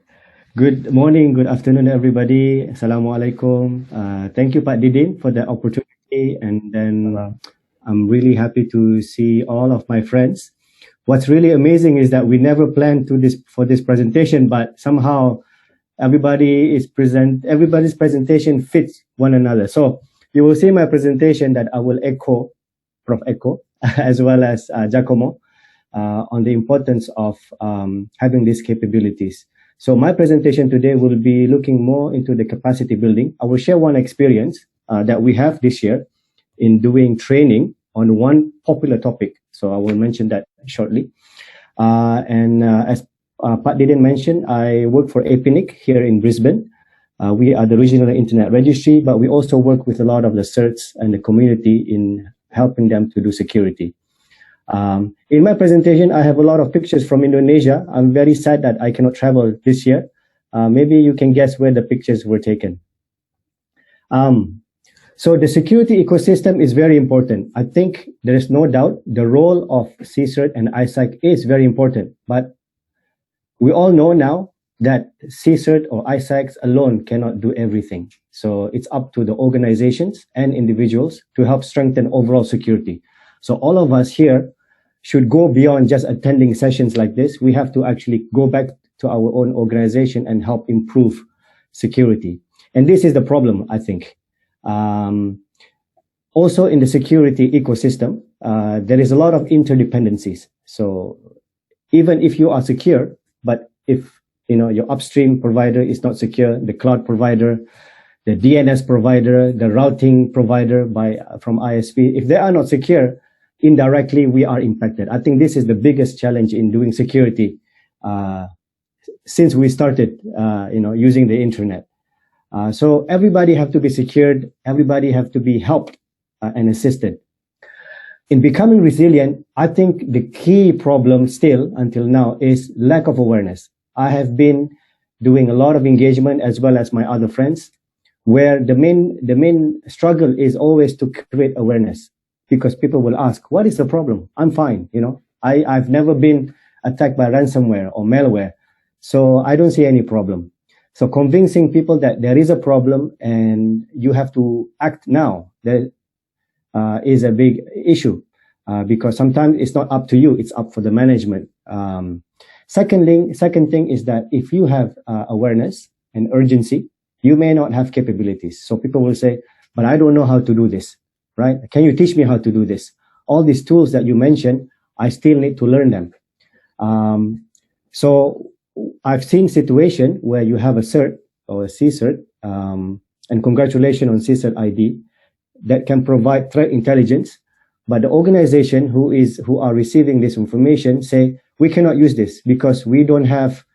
Good morning, good afternoon, everybody. Assalamualaikum. Thank you, Pak Didin, for the opportunity. And then I'm really happy to see all of my friends. What's really amazing is that we never planned for this presentation, but somehow everybody's presentation fits one another. So you will see my presentation that I will echo Prof. Echo as well as Jacomo on the importance of having these capabilities. So my presentation today will be looking more into the capacity building. I will share one experience that we have this year in doing training on one popular topic. So I will mention that shortly. As Pak Didin mentioned, I work for APNIC here in Brisbane. We are the regional internet registry, but we also work with a lot of the CERTs and the community in helping them to do security. In my presentation, I have a lot of pictures from Indonesia. I'm very sad that I cannot travel this year. Maybe you can guess where the pictures were taken. So the security ecosystem is very important. I think there is no doubt the role of CSIRT and ISAC is very important, but we all know now that CSIRT or ISACs alone cannot do everything. So it's up to the organizations and individuals to help strengthen overall security. So all of us here should go beyond just attending sessions like this. We have to actually go back to our own organization and help improve security. And this is the problem, I think. Also in the security ecosystem, there is a lot of interdependencies. So even if you are secure, but if your upstream provider is not secure, the cloud provider, the DNS provider, the routing provider from ISP, if they are not secure, indirectly we are impacted. I think this is the biggest challenge in doing security since we started using the internet. So everybody have to be secured, everybody have to be helped and assisted. In becoming resilient, I think the key problem still until now is lack of awareness. I have been doing a lot of engagement as well as my other friends, where the main struggle is always to create awareness, because people will ask, what is the problem? I'm fine. I've never been attacked by ransomware or malware, so I don't see any problem. So convincing people that there is a problem and you have to act now, that is a big issue, because sometimes it's not up to you, it's up for the management. Second thing is that if you have awareness and urgency, you may not have capabilities. So people will say, but I don't know how to do this, right? Can you teach me how to do this? All these tools that you mentioned, I still need to learn them. So I've seen situation where you have a CERT or a CSIRT, and congratulations on CSIRT.ID, that can provide threat intelligence, but the organization who are receiving this information say, we cannot use this because we don't have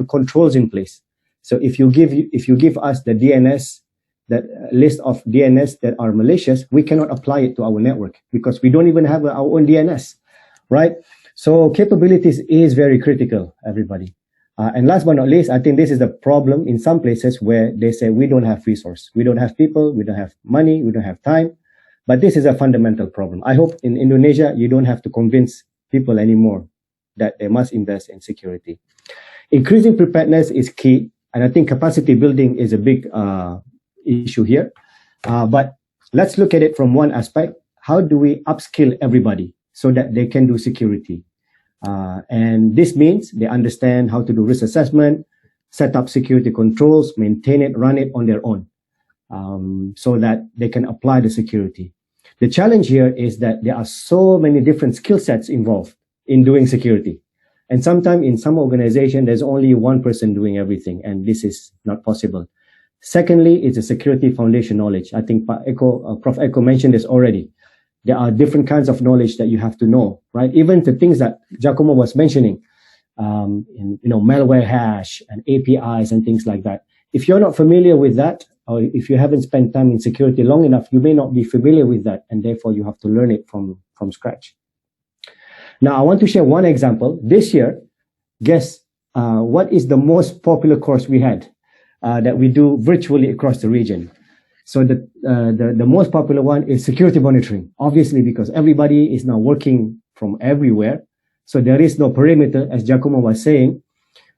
controls in place. So if you give us the DNS, that list of DNS that are malicious, we cannot apply it to our network because we don't even have our own DNS, right? So capabilities is very critical, everybody. And last but not least, I think this is the problem in some places where they say we don't have resource, we don't have people, we don't have money, we don't have time. But this is a fundamental problem. I hope in Indonesia, you don't have to convince people anymore that they must invest in security. Increasing preparedness is key. And I think capacity building is a big issue here. But let's look at it from one aspect. How do we upskill everybody so that they can do security? And this means they understand how to do risk assessment, set up security controls, maintain it, run it on their own, so that they can apply the security. The challenge here is that there are so many different skill sets involved in doing security. And sometimes in some organization, there's only one person doing everything, and this is not possible. Secondly, it's a security foundation knowledge. I think Prof. Eko mentioned this already. There are different kinds of knowledge that you have to know, right? Even the things that Jacomo was mentioning, malware hash and APIs and things like that. If you're not familiar with that, or if you haven't spent time in security long enough, you may not be familiar with that, and therefore you have to learn it from scratch. Now, I want to share one example. This year, guess what is the most popular course we had that we do virtually across the region? So the most popular one is security monitoring, obviously, because everybody is now working from everywhere. So there is no perimeter, as Jacomo was saying.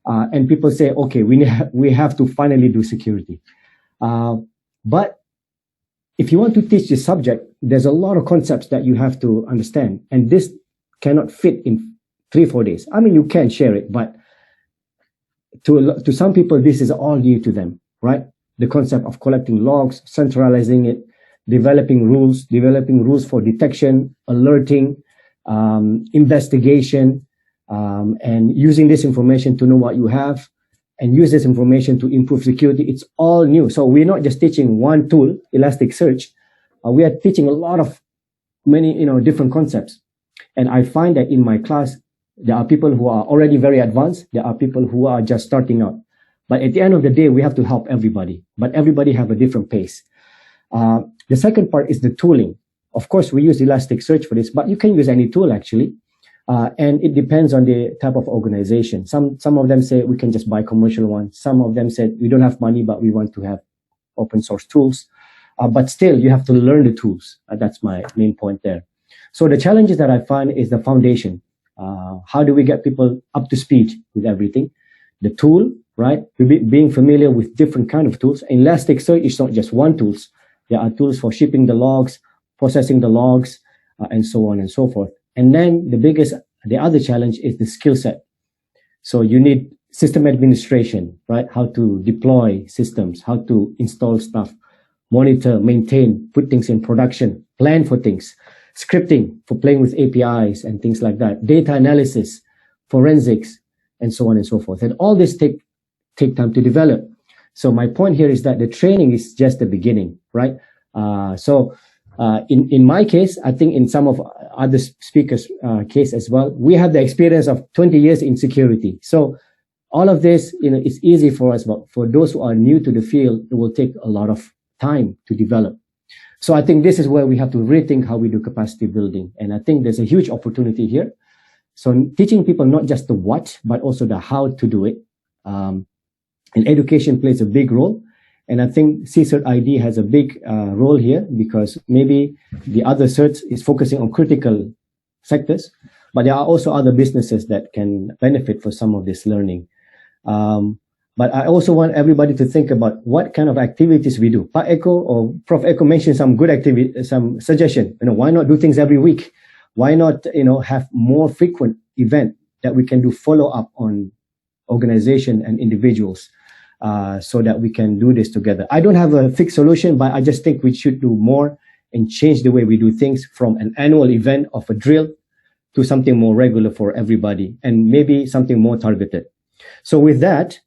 And people say, okay, we have to finally do security. But if you want to teach this subject, there's a lot of concepts that you have to understand. And this cannot fit in 3-4 days. I mean, you can share it, but to some people, this is all new to them, right? The concept of collecting logs, centralizing it, developing rules for detection, alerting, investigation, and using this information to know what you have and use this information to improve security. It's all new. So we're not just teaching one tool, Elasticsearch. We are teaching a lot of many, different concepts. And I find that in my class, there are people who are already very advanced. There are people who are just starting out. But at the end of the day, we have to help everybody. But everybody have a different pace. The second part is the tooling. Of course, we use Elasticsearch for this, but you can use any tool actually. And it depends on the type of organization. Some of them say we can just buy commercial ones. Some of them said we don't have money, but we want to have open source tools. But still, you have to learn the tools. That's my main point there. So the challenges that I find is the foundation. How do we get people up to speed with everything? The tool, right? Being familiar with different kind of tools. Elasticsearch is not just one tools. There are tools for shipping the logs, processing the logs, and so on and so forth. And then the other challenge is the skill set. So you need system administration, right? How to deploy systems, how to install stuff, monitor, maintain, put things in production, plan for things, scripting for playing with APIs and things like that, data analysis, forensics, and so on and so forth. And all this take time to develop. So my point here is that the training is just the beginning, right? In my case, I think in some of other speakers' case as well, we have the experience of 20 years in security. So all of this, is easy for us, but for those who are new to the field, it will take a lot of time to develop. So I think this is where we have to rethink how we do capacity building. And I think there's a huge opportunity here. So teaching people not just the what, but also the how to do it. And education plays a big role. And I think CSIRT.ID has a big role here because maybe the other certs is focusing on critical sectors, but there are also other businesses that can benefit for some of this learning. But I also want everybody to think about what kind of activities we do. Pak Eko or Prof. Eko mentioned some good activity, some suggestion. Why not do things every week? Why not, have more frequent event that we can do follow up on organization and individuals, so that we can do this together. I don't have a fixed solution, but I just think we should do more and change the way we do things from an annual event of a drill to something more regular for everybody and maybe something more targeted. So with that,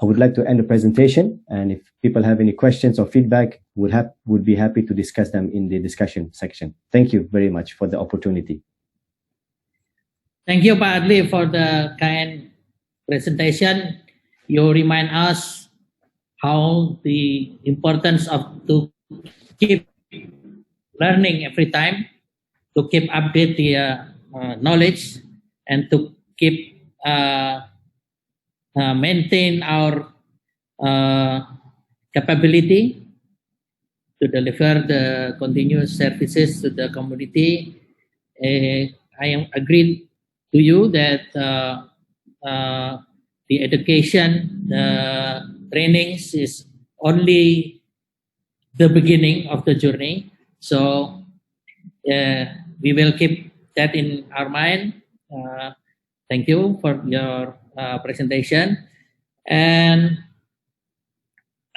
I would like to end the presentation. And if people have any questions or feedback, would be happy to discuss them in the discussion section. Thank you very much for the opportunity. Thank you, Pak Adli, for the kind presentation. You remind us how the importance of to keep learning every time, to keep update the knowledge, and to keep maintain our capability to deliver the continuous services to the community. I am agreed to you that the education, the trainings is only the beginning of the journey. So we will keep that in our mind. Thank you for your presentation. And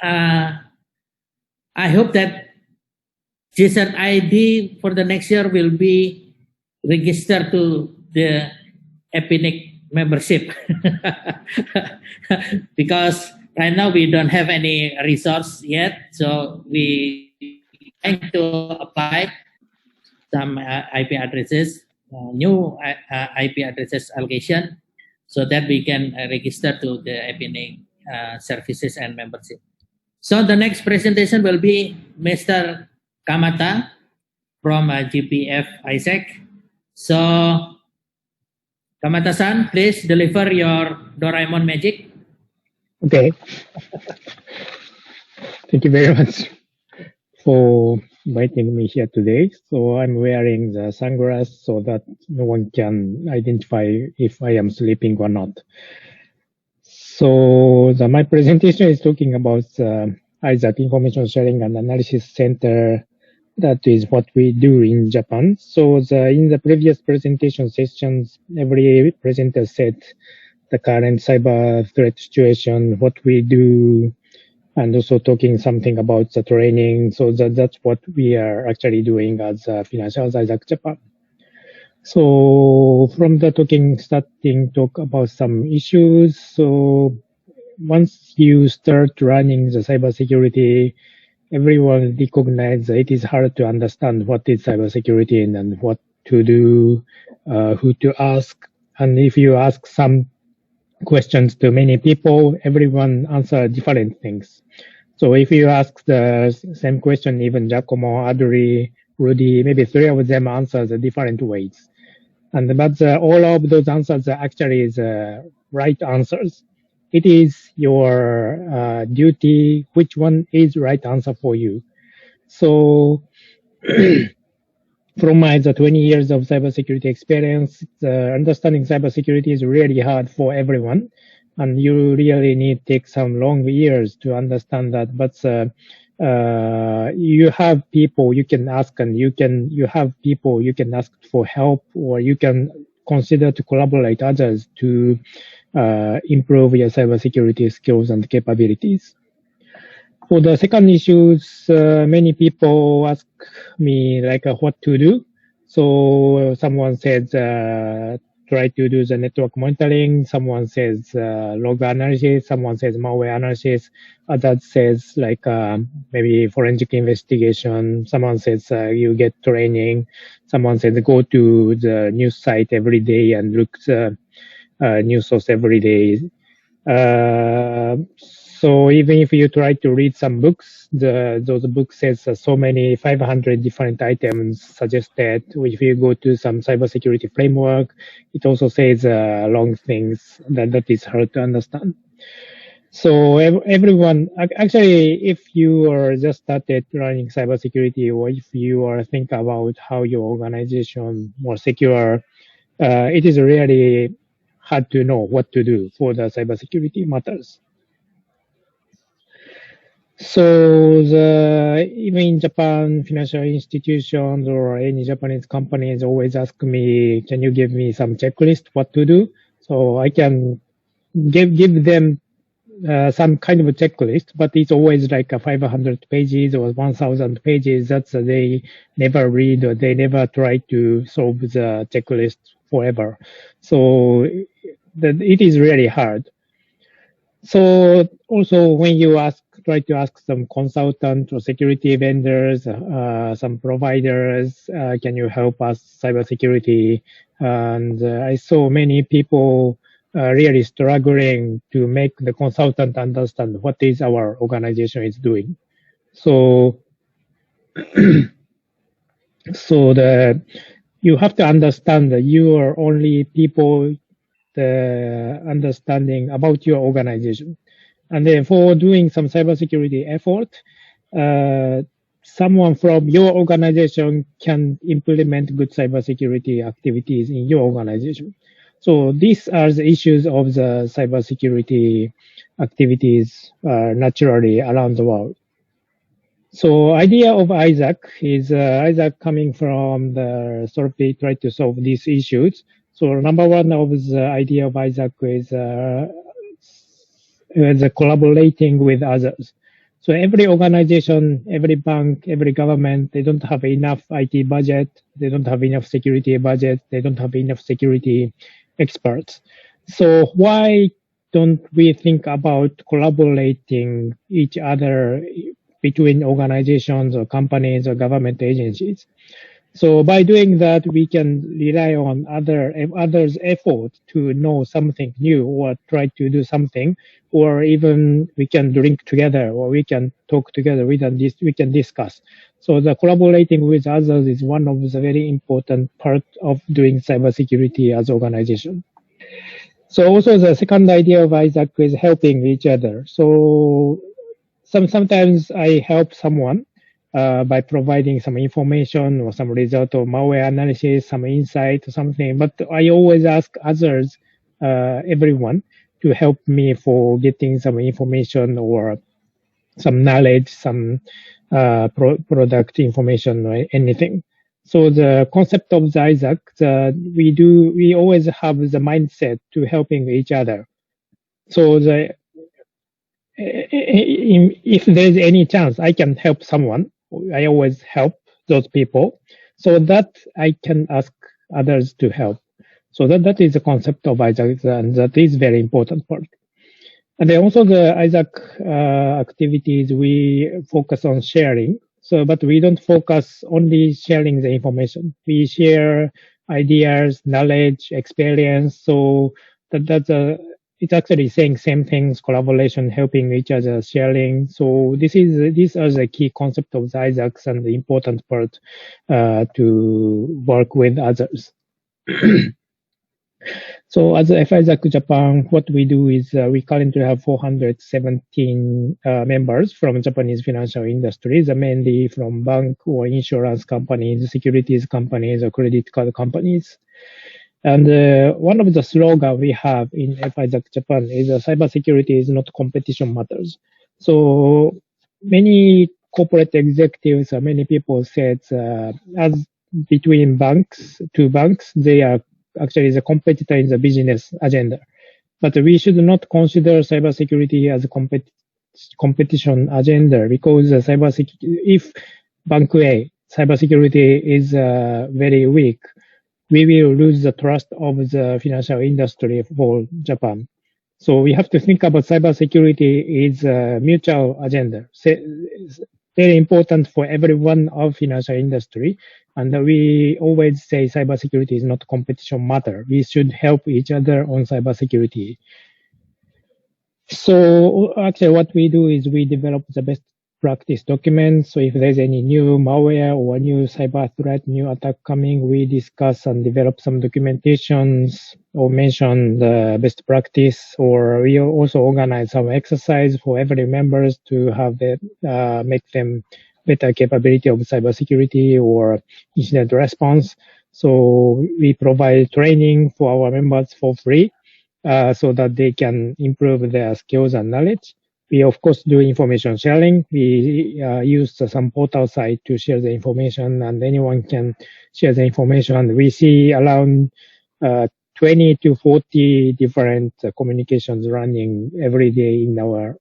I hope that CSIRT.ID for the next year will be registered to the APNIC membership. Because right now we don't have any resource yet, so we trying to apply some IP addresses, new IP addresses allocation, so that we can register to the APNIC services and membership. So the next presentation will be Mr. Kamata from GPF ISAC. So Kamata-san, please deliver your Doraemon magic. Okay. Thank you very much for inviting me here today. So I'm wearing the sunglasses so that no one can identify if I am sleeping or not. So my presentation is talking about ISAC Information Sharing and Analysis Center. That is what we do in Japan. So in the previous presentation sessions, every presenter said the current cyber threat situation, what we do, and also talking something about the training. So that's what we are actually doing as Financial ISAC Japan. So from the talk about some issues. So once you start running the cybersecurity, everyone recognizes that it is hard to understand what is cybersecurity and what to do, who to ask. And if you ask some questions to many people, everyone answers different things. So if you ask the same question, even Jacomo, Adli, Rudi, maybe three of them answer the different ways. But all of those answers are actually the right answers. It is your duty, which one is the right answer for you. So from my 20 years of cybersecurity experience, understanding cybersecurity is really hard for everyone. And you really need to take some long years to understand that. But you have people you can ask, and you have people you can ask for help, or you can consider to collaborate others to improve your cybersecurity skills and capabilities. For the second issues, many people ask me what to do. So someone says try to do the network monitoring. Someone says log analysis. Someone says malware analysis. Others says maybe forensic investigation. Someone says you get training. Someone says go to the news site every day and look the news source every day. So even if you try to read some books, those books says so many 500 different items suggested. If you go to some cybersecurity framework, it also says long things that is hard to understand. So everyone, actually, if you are just started running cybersecurity, or if you are thinking about how your organization more secure, it is really hard to know what to do for the cybersecurity matters. So even in Japan, financial institutions or any Japanese companies always ask me, can you give me some checklist what to do? So I can give them some kind of a checklist, but it's always like 500 pages or 1,000 pages that they never read, or they never try to solve the checklist forever. So it is really hard. So also when you ask try to ask some consultant or security vendors, some providers, can you help us cybersecurity? And I saw many people really struggling to make the consultant understand what is our organization is doing. So, you have to understand that you are only people the understanding about your organization. And therefore, doing some cybersecurity effort, someone from your organization can implement good cybersecurity activities in your organization. So these are the issues of the cybersecurity activities naturally around the world. So idea of ISAC is ISAC coming from the sort of they try to solve these issues. So number one of the idea of ISAC is collaborating with others. So every organization, every bank, every government, they don't have enough IT budget. They don't have enough security budget. They don't have enough security experts. So why don't we think about collaborating each other between organizations or companies or government agencies? So by doing that, we can rely on others' effort to know something new or try to do something, or even we can drink together or we can talk together. We can discuss. So the collaborating with others is one of the very important part of doing cybersecurity as organization. So also the second idea of ISAC is helping each other. So sometimes I help someone by providing some information or some result of malware analysis, some insight or something. But I always ask others, everyone, to help me for getting some information or some knowledge, some product information or anything. So the concept of the ISAC, we always have the mindset to helping each other. So if there's any chance I can help someone, I always help those people so that I can ask others to help. So that is the concept of ISAC, and that is very important part. And then also the ISAC activities, we focus on sharing. So, but we don't focus only sharing the information. We share ideas, knowledge, experience. So it's actually saying same things, collaboration, helping each other, sharing. So these are the key concept of the ISACs and the important part to work with others. So as F-ISac Japan, what we do is we currently have 417 members from Japanese financial industries, mainly from bank or insurance companies, securities companies, or credit card companies. And one of the slogans we have in F-ISac Japan is cybersecurity is not competition matters. So many corporate executives, many people said as between two banks, they are actually the competitor in the business agenda. But we should not consider cybersecurity as a competition agenda, because if Bank A cybersecurity is very weak, we will lose the trust of the financial industry for Japan. So we have to think about cybersecurity is a mutual agenda. Very important for everyone of financial industry. And we always say cybersecurity is not competition matter. We should help each other on cybersecurity. So actually what we do is we develop the best practice documents. So if there's any new malware or new cyber threat, new attack coming, we discuss and develop some documentations or mention the best practice, or we also organize some exercise for every members to have make them better capability of cybersecurity or incident response. So we provide training for our members for free, so that they can improve their skills and knowledge. We, of course, do information sharing. We use some portal site to share the information, and anyone can share the information. We see around 20 to 40 different communications running every day in our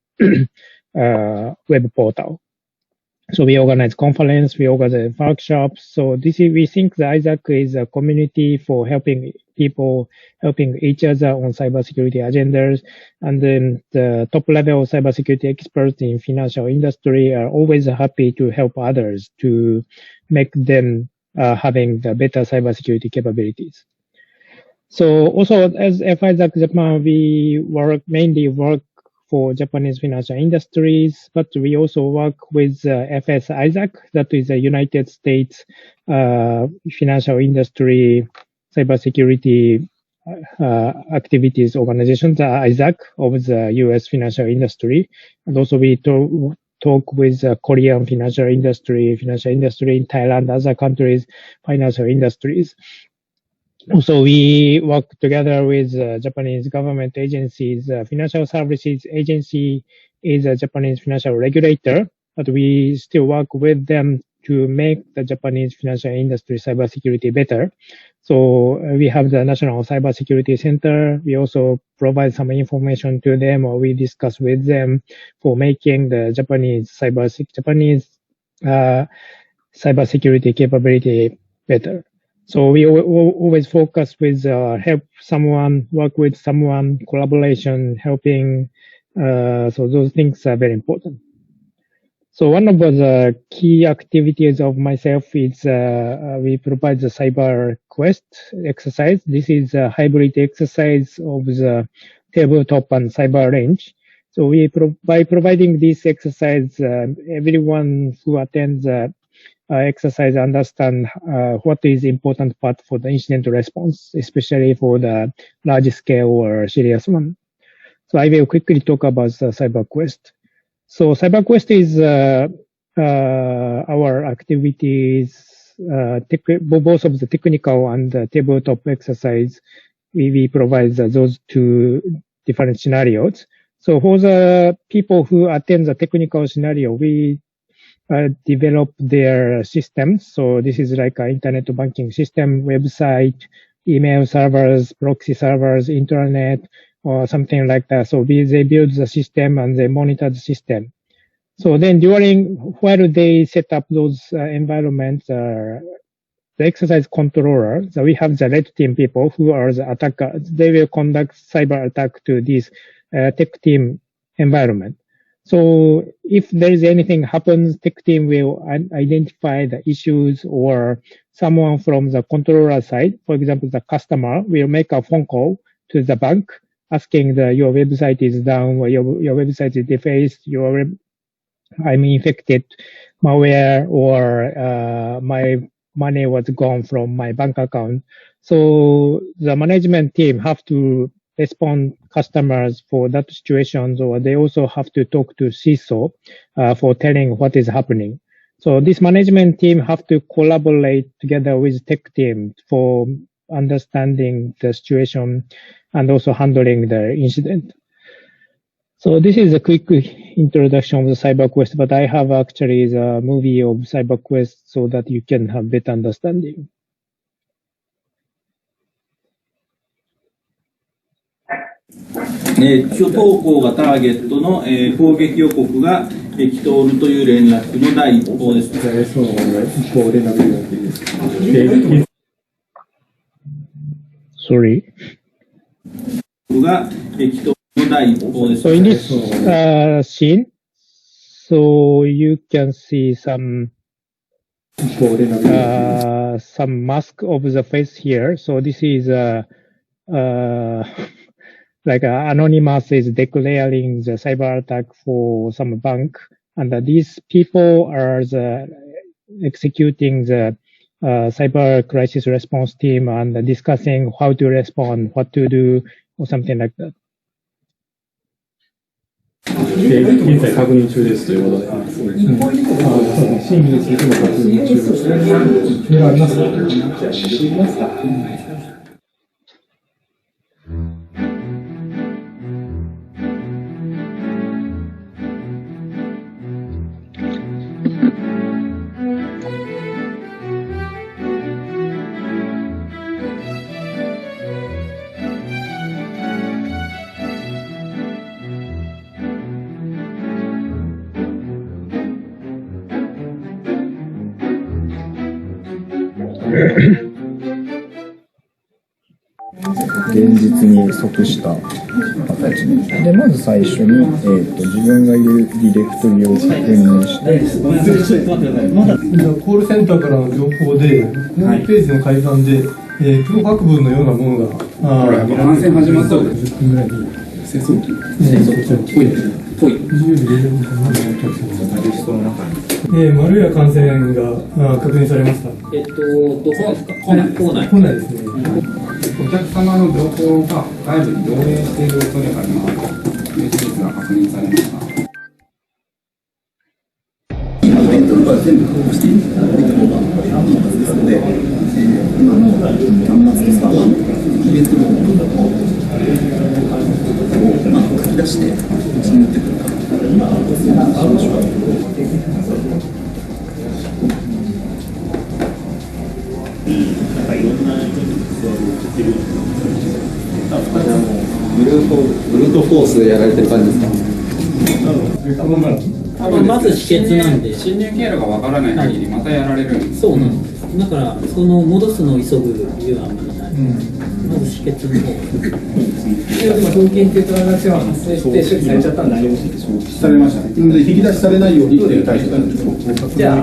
web portal. So we organize conference, we organize workshops. So we think the ISAC is a community for helping people, helping each other on cybersecurity agendas. And then the top level cybersecurity experts in financial industry are always happy to help others to make them having the better cybersecurity capabilities. So also as F-ISac Japan, we mainly work for Japanese financial industries, but we also work with F-ISac, that is a United States financial industry cybersecurity activities organization, the ISAC of the US financial industry. And also we talk with Korean financial industry in Thailand, other countries, financial industries. Also, we work together with Japanese government agencies. Financial Services Agency is a Japanese financial regulator, but we still work with them to make the Japanese financial industry cybersecurity better. So we have the National Cybersecurity Center. We also provide some information to them, or we discuss with them for making the Japanese cybersecurity capability better. So we always focus with help someone, work with someone, collaboration, helping. So those things are very important. So one of the key activities of myself is we provide the Cyber Quest exercise. This is a hybrid exercise of the tabletop and cyber range. So by providing this exercise, everyone who attends exercise understand what is important part for the incident response, especially for the large scale or serious one. So I will quickly talk about the Cyber Quest. So Cyber Quest is our activities, both of the technical and the tabletop exercise. We provide those two different scenarios. So for the people who attend the technical scenario, we develop their systems. So this is like an internet banking system, website, email servers, proxy servers, internet, or something like that. So they build the system and they monitor the system. So then while they set up those environments, the exercise controller, so we have the red team people who are the attackers. They will conduct cyber attack to this tech team environment. So if there is anything happens, tech team will identify the issues, or someone from the controller side, for example, the customer will make a phone call to the bank asking your website is down, or your website is defaced, I'm infected malware, or my money was gone from my bank account. So the management team have to respond customers for that situations, or they also have to talk to CISO for telling what is happening. So this management team have to collaborate together with tech team for understanding the situation and also handling the incident. So this is a quick introduction of the Cyber Quest, but I have actually the movie of Cyber Quest so that you can have better understanding. 基礎投稿がターゲットの、攻撃予告が来ておるという連絡の第一報です。Sorry. So in this scene, so you can see some mask of the face here. So this is like anonymous is declaring the cyber attack for some bank, and these people are executing the cyber crisis response team and discussing how to respond, what to do, or something like that. 現在確認中ですということで、真偽についても確認中です。メールありますか？じゃあ入れてみますか。現実に即した形で、まず最初に、自分がいるディレクトリを確認して、コールセンターからの情報で、ホームページの改ざんで、脅迫文のようなものが、感染始まったので、10分ぐらいに清掃機ぽいですね。ぽい。マルウェア感染が確認されました。どこですか？来ないですね。お客様の情報が外部に漏洩している恐れがありますという事実が確認されました。今のベントルは全部統合していただいた方がいいはずですので、今の端末とサーバーのイベントログを書き出してうちに持ってくるかしましょう。ブルートフォースでやられてる感じですか？多分まず止血なんで侵入経路がわからない限りまたやられるんです。そうなんです。だからその戻すのを急ぐ理由はあんまりない。まず止血の方。今封金っていうトランザクションが発生して処理されちゃったんで大丈夫です。されました。引き出しされないようにという対処なんです。じゃあ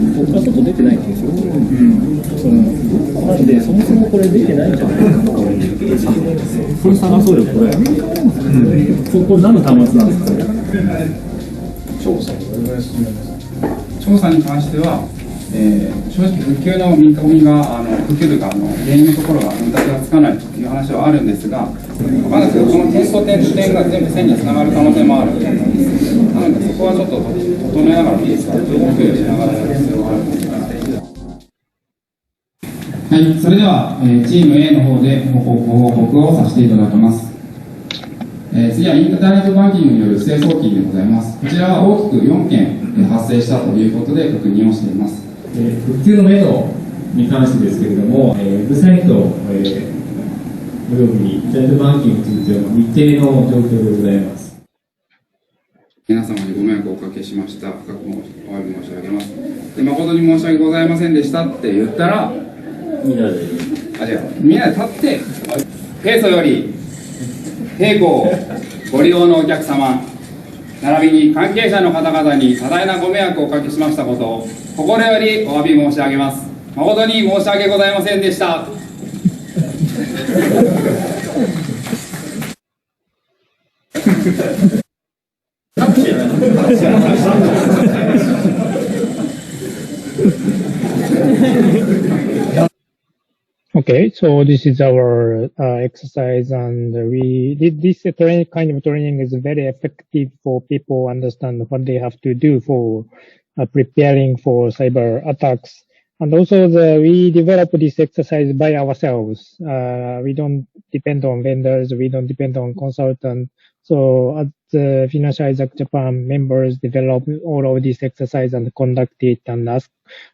僕は外出てないんですよ。なんで、そもそもこれ出てないんじゃないかな。これ探そうよ、これ。これ何の端末なんですか？調査に関しては、正直復旧の見込みが復旧というか原因のところが見立てがつかないという話はあるんですが、まだこの点と点と点が全部線につながる可能性もあるので、なのでそこはちょっと整えながらいいですか、情報共有しながらやる必要があると思います。はい、それでは、チーム A の方でご報告をさせていただきます。次はインターネットバンキングによる不正送金でございます。こちらは大きく4件発生したということで確認をしています。復旧のめどに関してですけれども、ウェブサイト、およびインターネットバンキングについては未定の状況でございます。皆様にご迷惑をおかけしました。深くお詫び申し上げます。で、誠に申し訳ございませんでしたって言ったら、みんなで立って、平素より、並行ご利用のお客様、並びに関係者の方々に多大なご迷惑をおかけしましたことを、心よりお詫び申し上げます。誠に申し訳ございませんでした。Okay, so this is our exercise, and we did this kind of training is very effective for people understand what they have to do for preparing for cyber attacks. And also we develop this exercise by ourselves. We don't depend on vendors. We don't depend on consultants. So as the Financial ISAC Japan members develop all of this exercise and conduct it and ask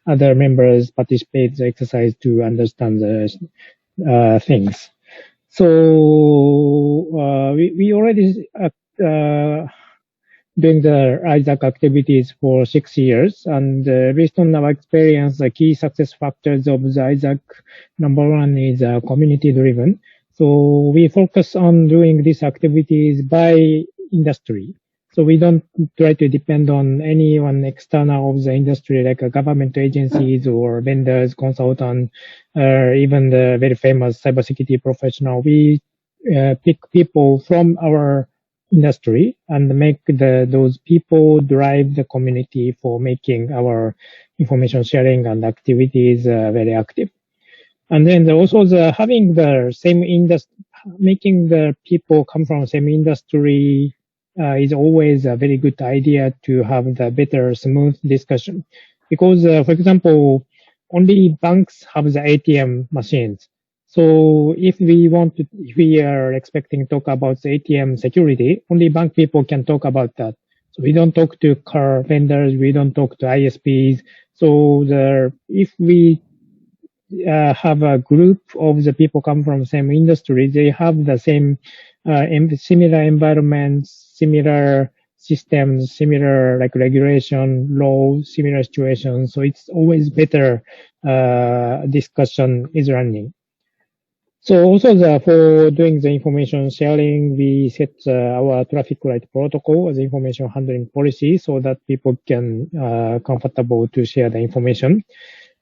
other members participate in the exercise to understand the things. So we already doing the ISAC activities for 6 years, and based on our experience, the key success factors of the ISAC, number one is community driven. So we focus on doing these activities by industry. So we don't try to depend on anyone external of the industry, like government agencies or vendors, consultants, or even the very famous cybersecurity professional. We pick people from our industry and make those people drive the community for making our information sharing and activities very active. And then also having the same industry, making the people come from the same industry is always a very good idea to have the better, smooth discussion. Because, for example, only banks have the ATM machines. So if we are expecting to talk about the ATM security, only bank people can talk about that. So we don't talk to car vendors, we don't talk to ISPs. So if we have a group of the people come from the same industry, they have the same similar environments, similar systems, similar like regulation, law, similar situations. So it's always better discussion is running. So also for doing the information sharing, we set our traffic light protocol as information handling policy so that people can comfortable to share the information.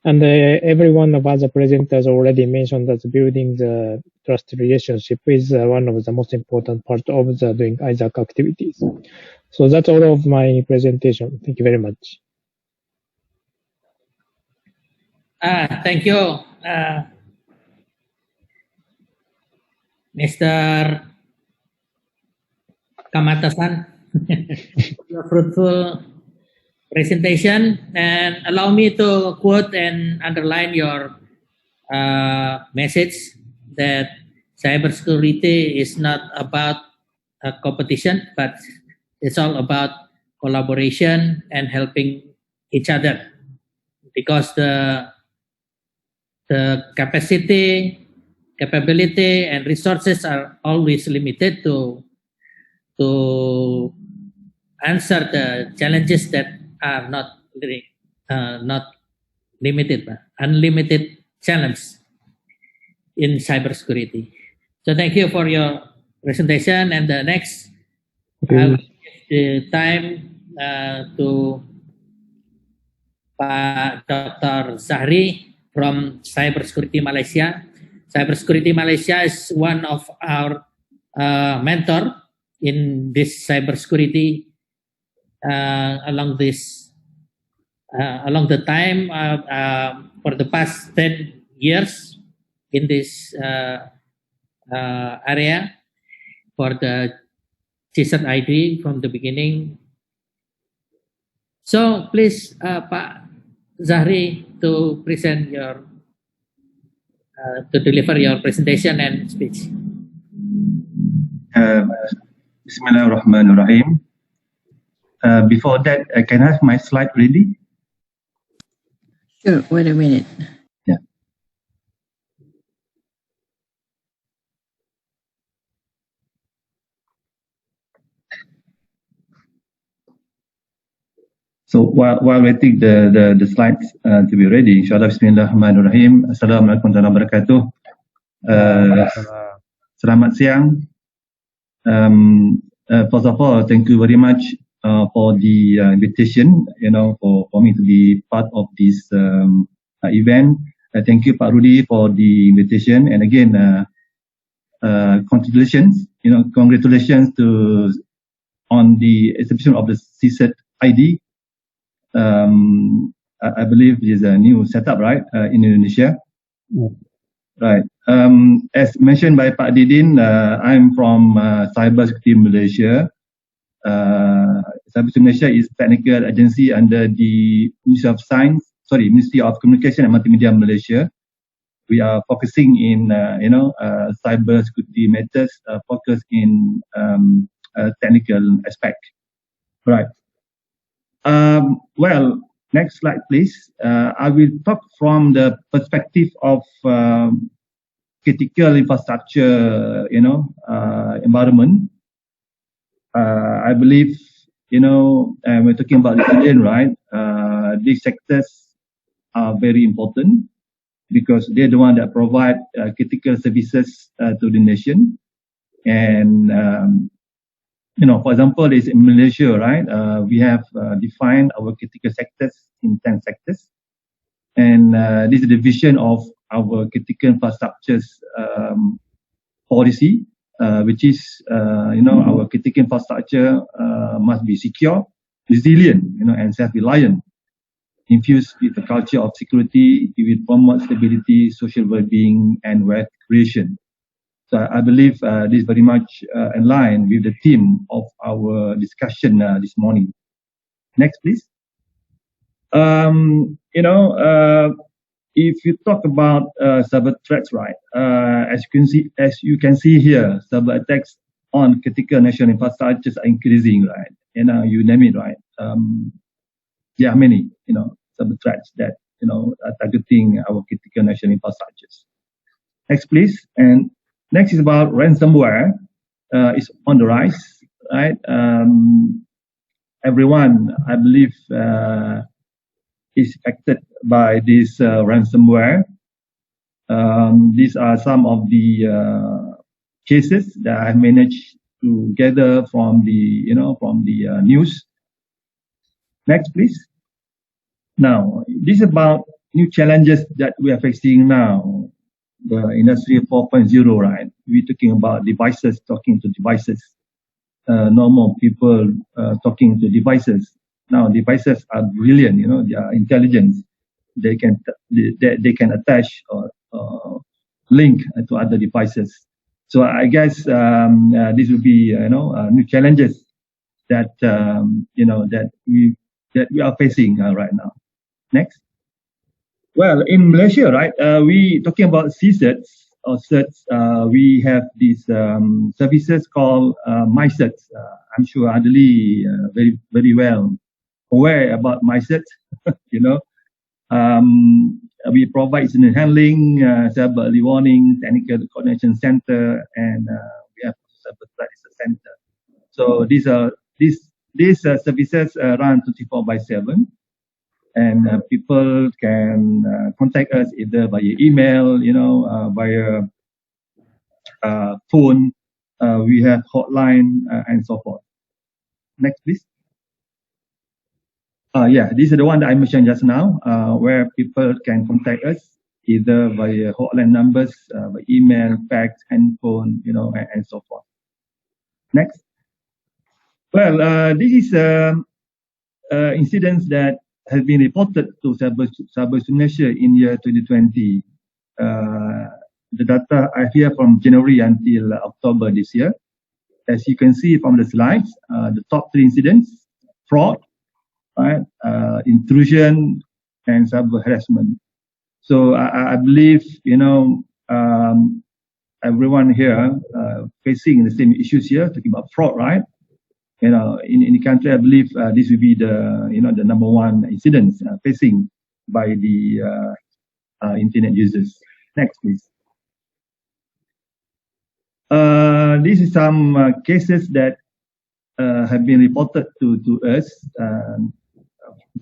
And every one of us presenters already mentioned that building the trust relationship is one of the most important part of the doing ISAC activities. So that's all of my presentation. Thank you very much. Thank you, Mr. Kamata-san, your fruitful presentation, and allow me to quote and underline your message that cybersecurity is not about a competition, but it's all about collaboration and helping each other, because the capability and resources are always limited to answer the challenges that are not limited, but unlimited challenge in cybersecurity. So thank you for your presentation. And the next, I will give the time to Dr. Zahri from Cybersecurity Malaysia. Cybersecurity Malaysia is one of our mentor in this cybersecurity along the time for the past 10 years in this area for the CSIRT.ID from the beginning. So please, Pak Zahri, to present your to deliver your presentation and speech. Bismillahirrahmanirrahim. Before that, can I have my slide ready? Sure, wait a minute. Yeah. So while waiting the slides to be ready, inshallah, Bismillahirrahmanirrahim. Assalamualaikum warahmatullahi wabarakatuh. Selamat siang. First of all, thank you very much for the invitation, for me to be part of this event. Thank you, Pak Rudi, for the invitation. And again, congratulations, on the establishment of the CSIRT.ID. I believe it is a new setup, right, in Indonesia. Yeah. Right. As mentioned by Pak Didin, I'm from Cybersecurity Malaysia. Cybersecurity Malaysia is a technical agency under the Ministry of Communication and Multimedia Malaysia. We are focusing in, cybersecurity matters, focus in technical aspect. Right. Well, next slide, please. I will talk from the perspective of critical infrastructure, environment. I believe, we're talking about resilience, right? These sectors are very important because they're the one that provide critical services to the nation. And for example, is in Malaysia, right? We have defined our critical sectors in 10 sectors. And this is the vision of our critical infrastructures policy, which is, our critical infrastructure must be secure, resilient, and self-reliant, infused with a culture of security, it will promote stability, social well-being, and wealth creation. So I believe this is very much in line with the theme of our discussion this morning. Next, please. If you talk about cyber threats, right? As you can see here, cyber attacks on critical national infrastructures are increasing, right? You name it, right? There are many, cyber threats that are targeting our critical national infrastructures. Next, please. And next is about ransomware. It's on the rise, right? everyone, I believe, is affected by this ransomware. These are some of the cases that I managed to gather from the, news. Next, please. Now, this is about new challenges that we are facing now. The industry 4.0, right? We're talking about devices talking to devices. Normal people talking to devices. Now, devices are brilliant, they are intelligent. They can attach or link to other devices. So I guess this will be, new challenges that that we are facing right now. Next. Well, in Malaysia, right, we talking about CSIRT or certs. We have these services called MyCert. I'm sure Adli very well aware about MyCert. We provide incident handling, cyber early warning, technical coordination center, and we have cyber threat center. So these services run 24/7. And people can contact us either via email, via phone. We have hotline and so forth. Next, please. Yeah, this is the one that I mentioned just now, where people can contact us either via hotline numbers, by email, fax, handphone, and so forth. Next. Well, this is incidents that has been reported to Cyber Indonesia in year 2020. The data are here from January until October this year. As you can see from the slides, the top 3 incidents: fraud, right, intrusion, and cyber harassment. So I believe everyone here facing the same issues here, talking about fraud, right? In the country, I believe this will be the the number 1 incidents facing by the internet users. Next, please. This is some cases that have been reported to us.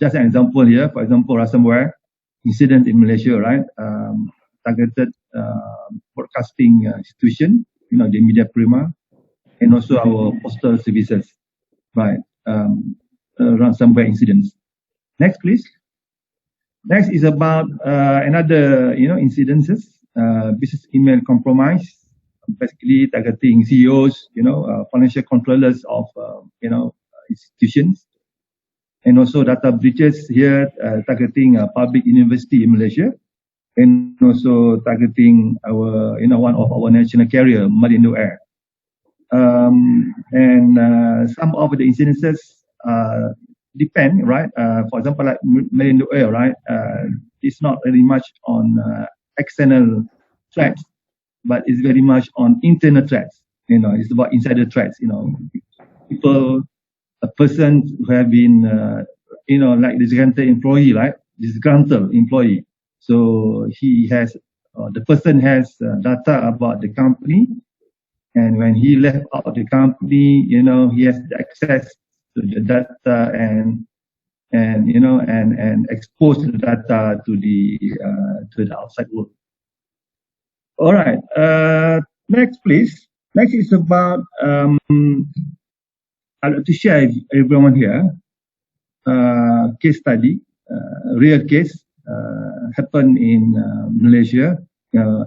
Just an example here. For example, ransomware incident in Malaysia, right? Targeted broadcasting institution, the media prima, and also our postal services. Right, ransomware incidents. Next, please. Next is about another, incidences, business email compromise, basically targeting CEOs, financial controllers of, institutions, and also data breaches here, targeting a public university in Malaysia, and also targeting our, one of our national carrier, Malindo Air. And some of the incidences depend, right? For example, like Malindo Air, right? It's not very much on external threats, but it's very much on internal threats. It's about insider threats. People, a person who have been, like disgruntled employee, right? Disgruntled employee. So he has, the person has data about the company. And when he left out the company, he has access to the data and expose the data to the outside world. All right. Next, please. Next is about I'd like to share with everyone here case study, real case happened in Malaysia.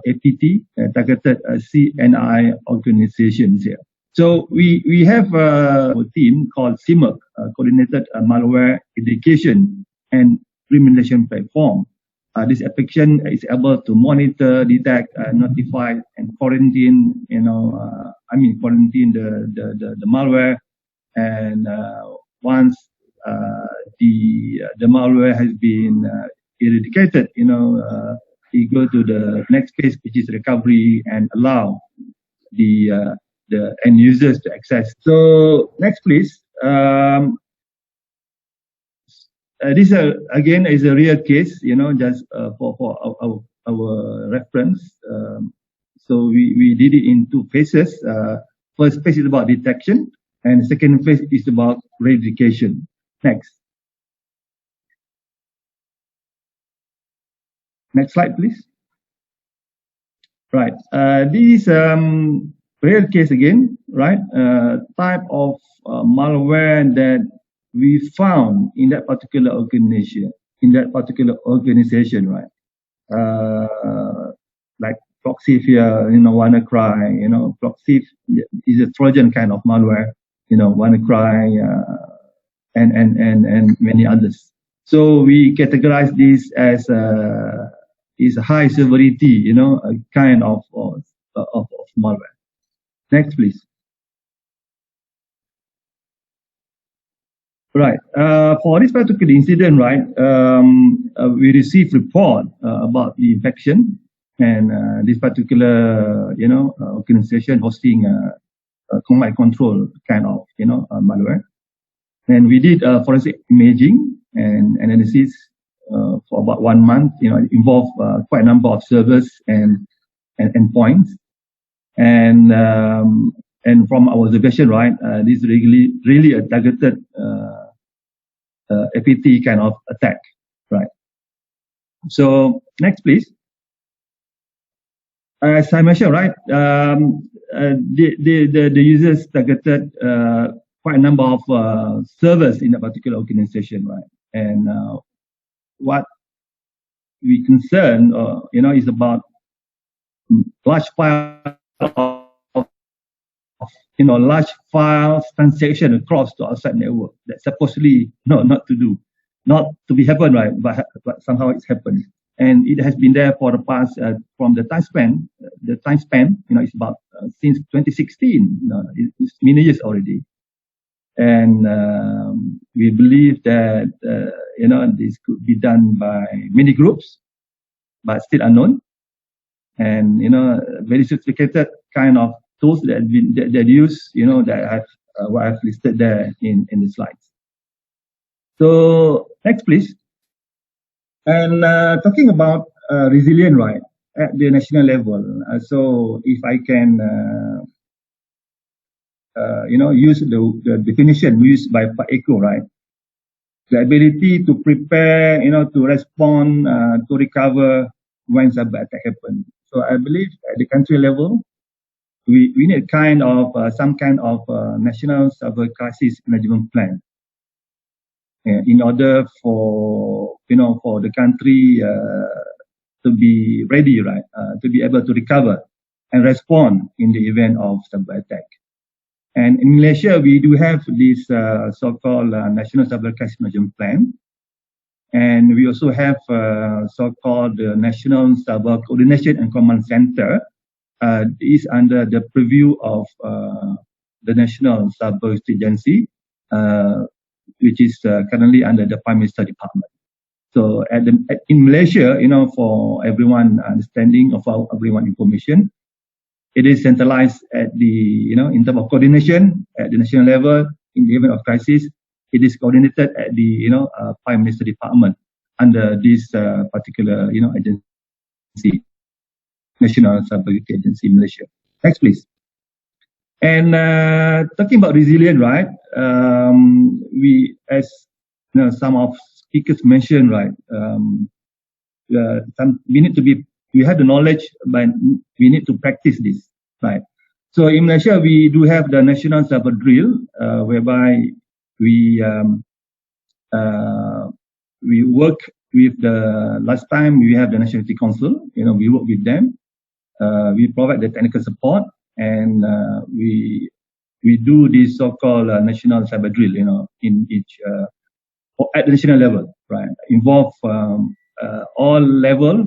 APT, targeted CNI organizations here. So we have a team called CYMRU, Coordinated Malware Education and Remediation Platform. This application is able to monitor, detect, notify, and quarantine. Quarantine the malware. And once the malware has been eradicated, you go to the next phase, which is recovery, and allow the end users to access. So next, please. This again is a real case, just for our reference. So we did it in 2 phases. First phase is about detection, And the second phase is about eradication. Next. Next slide, please. Right. This is real case again, right? Type of malware that we found in that particular organization, right? Like Proxifia, WannaCry, Proxif is a Trojan kind of malware, WannaCry, and many others. So we categorize this as is high severity, a kind of malware. Next, please. Right. For this particular incident, right, we received report about the infection, and this particular, organization hosting a command control kind of, malware. And we did forensic imaging and analysis for about 1 month. It involved quite a number of servers and endpoints. And from our observation, right, this is really a targeted APT kind of attack, right? So next, please. As I mentioned, right, the users targeted quite a number of servers in a particular organization, right? And what we concern, is about large file large files transaction across the outside network that supposedly not to be happen, right? But somehow it's happened, and it has been there for the past from the time span. It's about since 2016. It's many years already, and we believe that this could be done by many groups, but still unknown, and very sophisticated kind of tools that use, that have what I've listed there in the slides. So next, please. And talking about resilient, right, at the national level. So if I can, use the definition used by Pak Eko, right, the ability to prepare, to respond, to recover when cyber attack happen. So I believe at the country level, we need kind of some kind of national cyber crisis management plan in order for for the country to be ready, right, to be able to recover and respond in the event of cyber attack. And in Malaysia, we do have this so-called national cyber crisis management plan, and we also have so-called National Cyber Coordination and Command Center. Is under the purview of the National Cyber Agency, which is currently under the Prime Minister Department. So in Malaysia, for everyone understanding of everyone information, it is centralized at the, in terms of coordination at the national level. In the event of crisis, it is coordinated at the, Prime Minister Department under this particular, agency. National Cybersecurity Agency in Malaysia. Next, please. And talking about resilient, right? We, as some of speakers mentioned, right? We have the knowledge, but we need to practice this, right? So in Malaysia, we do have the National Cyber Drill, whereby we work with the last time we have the National Security Council. We work with them. We provide the technical support, and we do this so-called national cyber drill, in each at the national level, right? Involve all level,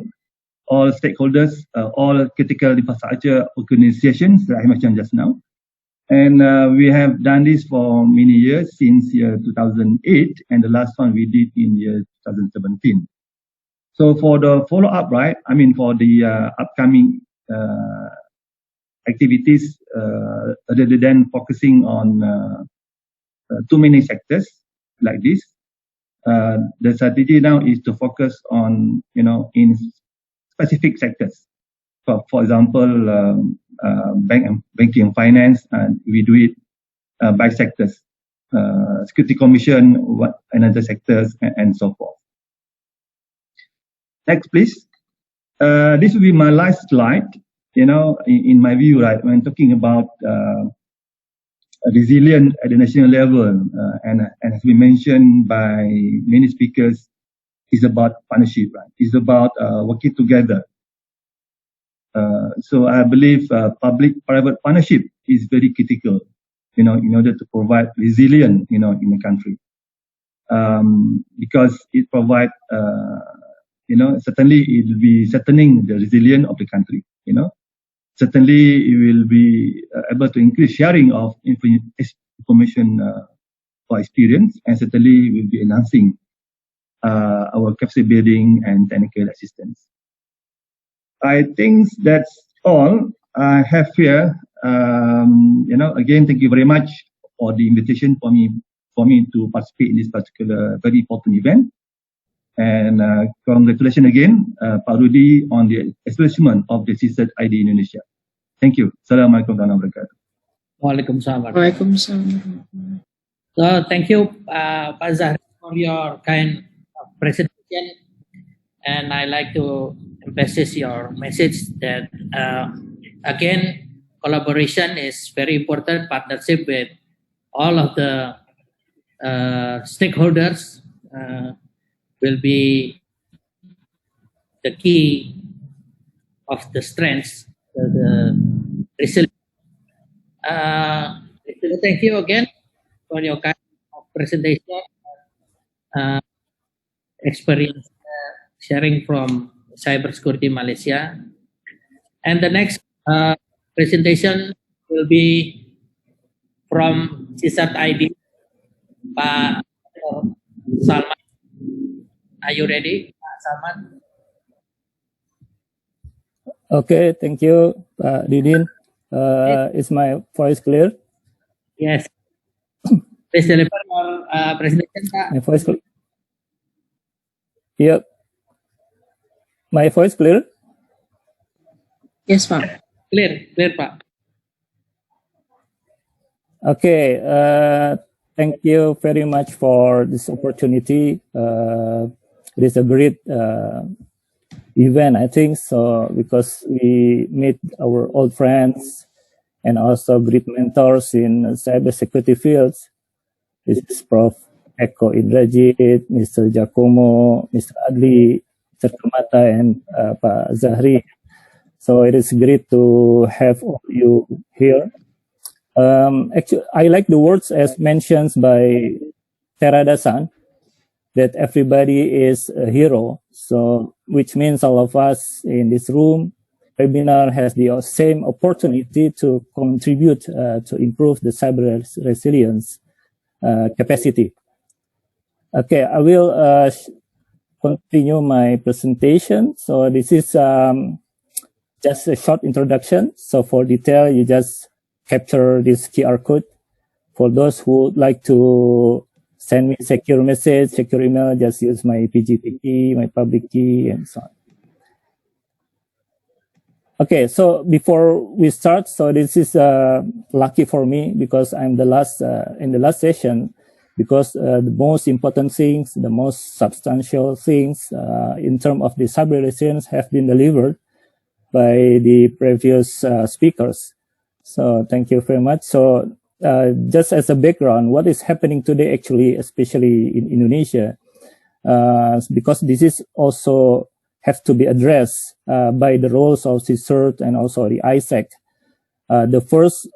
all stakeholders, all critical infrastructure organizations that I mentioned just now, and we have done this for many years since year 2008, and the last one we did in year 2017. So for the follow-up, right? I mean, for the upcoming activities, rather than focusing on too many sectors like this, the strategy now is to focus on, in specific sectors. For example, banking and finance, we do it by sectors, Security Commission, another sectors, and so forth. Next, please. This will be my last slide. In my view, right, when talking about resilient at the national level, and as we mentioned by many speakers, is about partnership, right? It's about working together. So I believe public-private partnership is very critical, in order to provide resilience, in the country, because it provides, certainly it will be strengthening the resilience of the country. Certainly it will be able to increase sharing of information for experience, and certainly will be enhancing our capacity building and technical assistance. I think that's all I have here. Again, thank you very much for the invitation for me to participate in this particular very important event. And congratulations again, Pak Rudi, on the establishment of the CSIRT.ID Indonesia. Thank you. Assalamualaikum warahmatullahi wabarakatuh. Waalaikumsalam. Waalaikumsalam. So thank you, Pak Zahri, for your kind presentation. And I like to emphasize your message that, again, collaboration is very important, partnership with all of the stakeholders will be the key of the strengths, the resilience. Thank you again for your kind of presentation, experience sharing from Cybersecurity Malaysia. And the next presentation will be from CSIRT.ID, Pak Salman. Are you ready, Salman? Okay, thank you, Pak Didin. Is my voice clear? Yes. Please deliver your presentation, Pak. My voice clear? Yep. My voice clear? Yes, Pak. Clear, Pak. Okay, thank you very much for this opportunity. It is a great event, I think, so because we meet our old friends and also great mentors in cybersecurity fields. This is Prof. Indrajit, Mr. Jacomo, Mr. Adli, Mr. Kamata, and Pak Zahri. So it is great to have all of you here. Actually, I like the words as mentioned by Terada-san, that everybody is a hero. So, which means all of us in this room, webinar has the same opportunity to contribute to improve the cyber resilience capacity. Okay, I will continue my presentation. So this is just a short introduction. So for detail, you just capture this QR code. For those who would like to send me secure message, secure email, just use my PGP key, my public key, and so on. Okay, so before we start, so this is lucky for me because I'm the last in the last session, because the most important things, the most substantial things in terms of the cyber resilience have been delivered by the previous speakers. So thank you very much. So just as a background, what is happening today actually, especially in Indonesia, because this is also have to be addressed by the roles of CSIRT and also the APNIC. The first,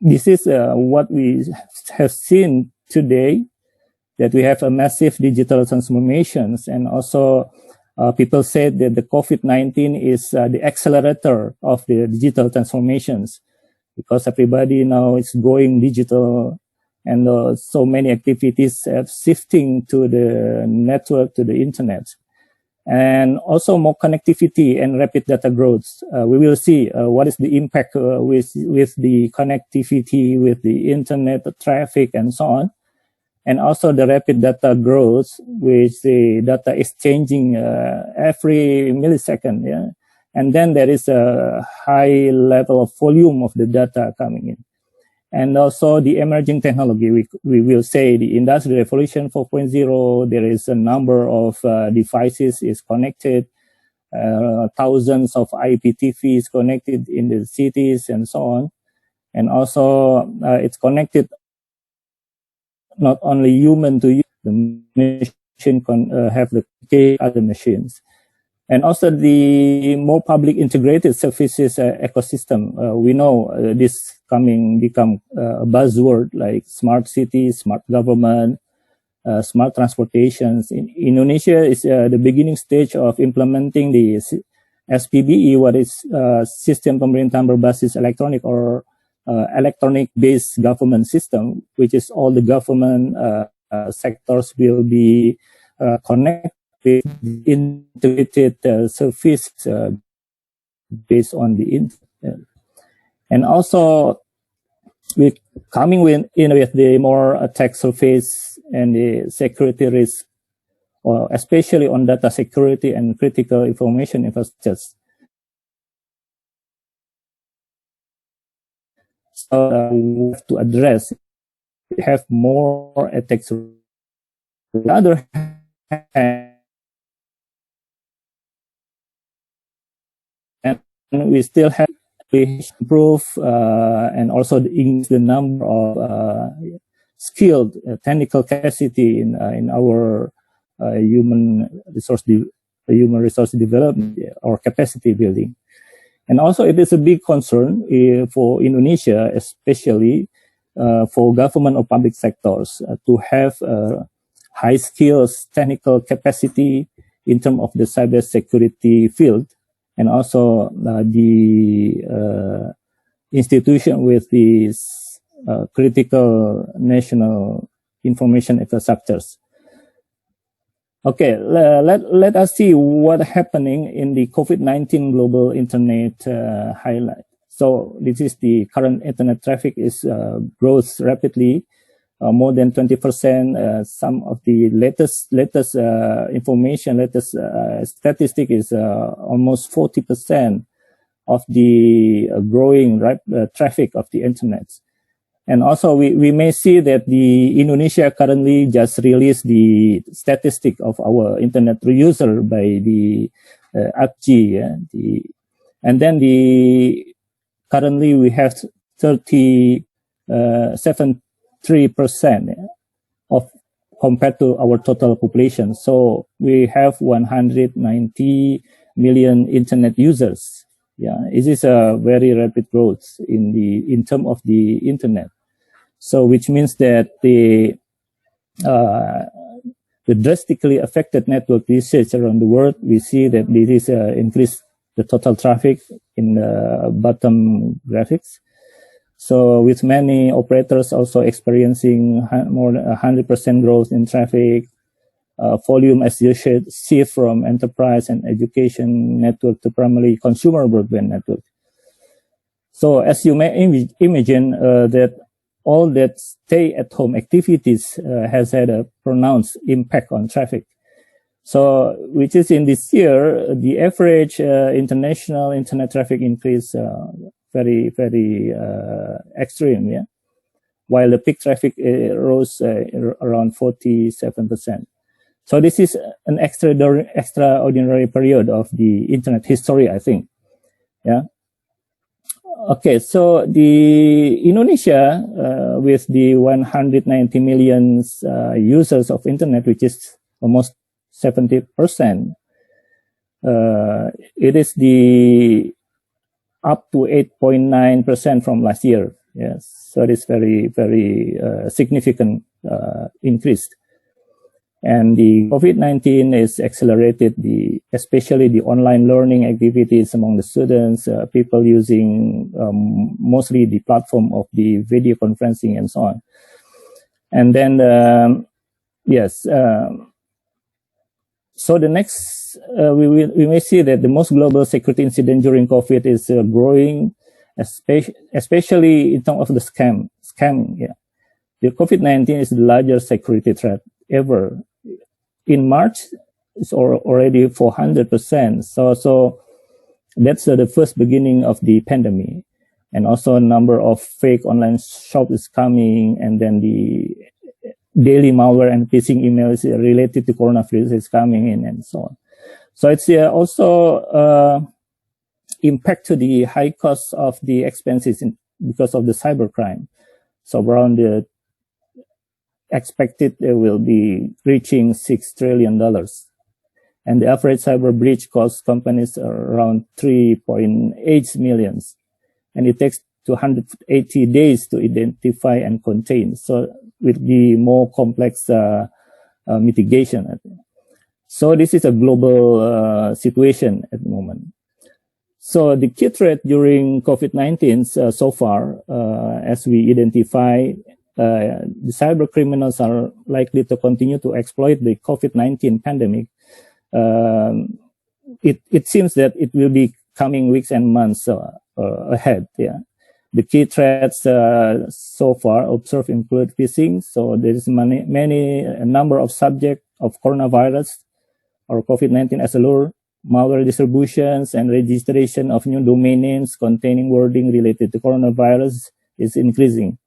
this is what we have seen today, that we have a massive digital transformations, and also people said that the COVID-19 is the accelerator of the digital transformations, because everybody now is going digital, and so many activities are shifting to the network, to the internet. And also more connectivity and rapid data growth. We will see what is the impact with the connectivity, with the internet traffic, and so on. And also the rapid data growth, which the data is changing every millisecond. Yeah? And then there is a high level of volume of the data coming in. And also the emerging technology, we will say the Industry Revolution 4.0, there is a number of devices is connected, thousands of IPTVs connected in the cities and so on. And also it's connected not only human to human, the machine have the other machines. And also the more public integrated services ecosystem. We know this become a buzzword like smart cities, smart government, smart transportations. In Indonesia is the beginning stage of implementing the SPBE, what is Sistem Pemerintahan Berbasis Elektronik, or electronic-based government system, which is all the government sectors will be connected with integrated service based on the internet. And also, we're coming with the more attack surface and the security risk, or especially on data security and critical information infrastructures. So we have to address, we have more attacks. On the other hand, and we still have to improve and also increase the number of skilled technical capacity in our human resource development or capacity building. And also it is a big concern for Indonesia, especially for government or public sectors to have high skills technical capacity in terms of the cybersecurity field, and also the institution with these critical national information infrastructures. Okay, let us see what's happening in the COVID-19 global internet highlight. So this is the current internet traffic is grows rapidly, more than 20%. Some of the latest information, statistic is almost 40% of the growing traffic of the internet. And also we may see that the Indonesia currently just released the statistic of our internet user by the APNIC, and then currently we have 37.3% of compared to our total population. So we have 190 million internet users. Yeah, it is a very rapid growth in terms of the internet. So which means that the drastically affected network usage around the world, we see that this is increased the total traffic in the bottom graphics. So with many operators also experiencing more than 100% growth in traffic, volume as you should see from enterprise and education network to primarily consumer broadband network. So as you may imagine that all that stay-at-home activities has had a pronounced impact on traffic. So, which is in this year, the average international internet traffic increase very, very extreme, yeah. While the peak traffic rose around 47%. So this is an extraordinary period of the internet history, I think, yeah. Okay, so the Indonesia with the 190 million users of internet, which is almost 70%, it is the up to 8.9% from last year. Yes, so it is very, very significant increase. And the COVID-19 is accelerated especially the online learning activities among the students, people using mostly the platform of the video conferencing and so on. And then, yes, so the next, we may see that the most global security incident during COVID is growing, especially in terms of the scam. Yeah. The COVID-19 is the largest security threat ever. In March, it's already 400%. So that's the first beginning of the pandemic. And also a number of fake online shop is coming, and then the daily malware and phishing emails related to coronavirus is coming in, and so on. So it's also impact to the high cost of the expenses because of the cybercrime. So around the expected it will be reaching $6 trillion. And the average cyber breach costs companies around 3.8 million. And it takes 280 days to identify and contain. So with the more complex mitigation, I think. So this is a global situation at the moment. So the key threat during COVID-19 so far, as we identify, the cyber criminals are likely to continue to exploit the COVID-19 pandemic. It seems that it will be coming weeks and months ahead. Yeah, the key threats so far observed include phishing. So there is a number of subjects of coronavirus or COVID-19 as a lure, malware distributions and registration of new domain names containing wording related to coronavirus is increasing.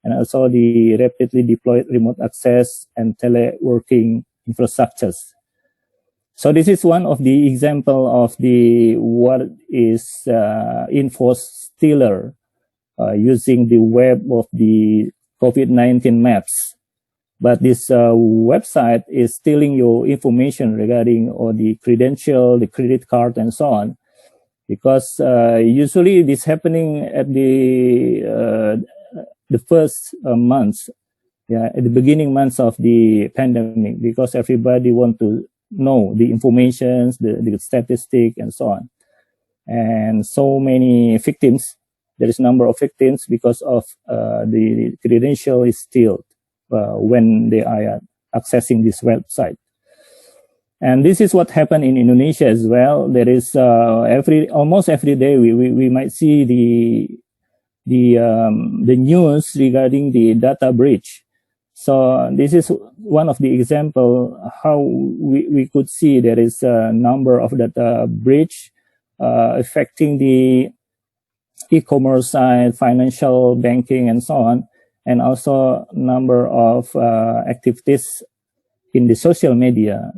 And also the rapidly deployed remote access and teleworking infrastructures. So this is one of the example of the what is info stealer using the web of the COVID-19 maps. But this website is stealing your information regarding or the credential, the credit card, and so on, because usually this happening at the first months, yeah, at the beginning months of the pandemic, because everybody want to know the information, the statistic, and so on. And so many victims, there is a number of victims because of the credential is stealed when they are accessing this website. And this is what happened in Indonesia as well. There is almost every day we might see the news regarding the data breach. So this is one of the example how we could see there is a number of data breach affecting the e-commerce side, financial, banking, and so on, and also number of activities in the social media.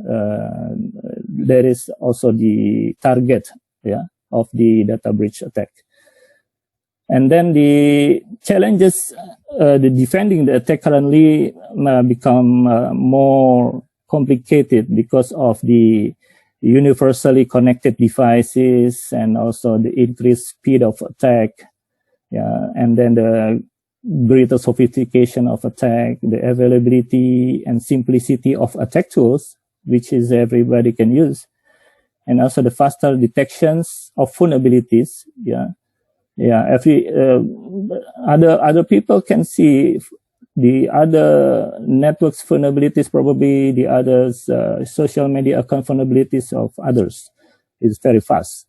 There is also the target, yeah, of the data breach attack. And then the challenges, the defending the attack currently become more complicated because of the universally connected devices and also the increased speed of attack, yeah, and then the greater sophistication of attack, the availability and simplicity of attack tools, which is everybody can use, and also the faster detections of vulnerabilities, yeah. Yeah, every other people can see the other networks vulnerabilities, probably the others social media account vulnerabilities of others is very fast.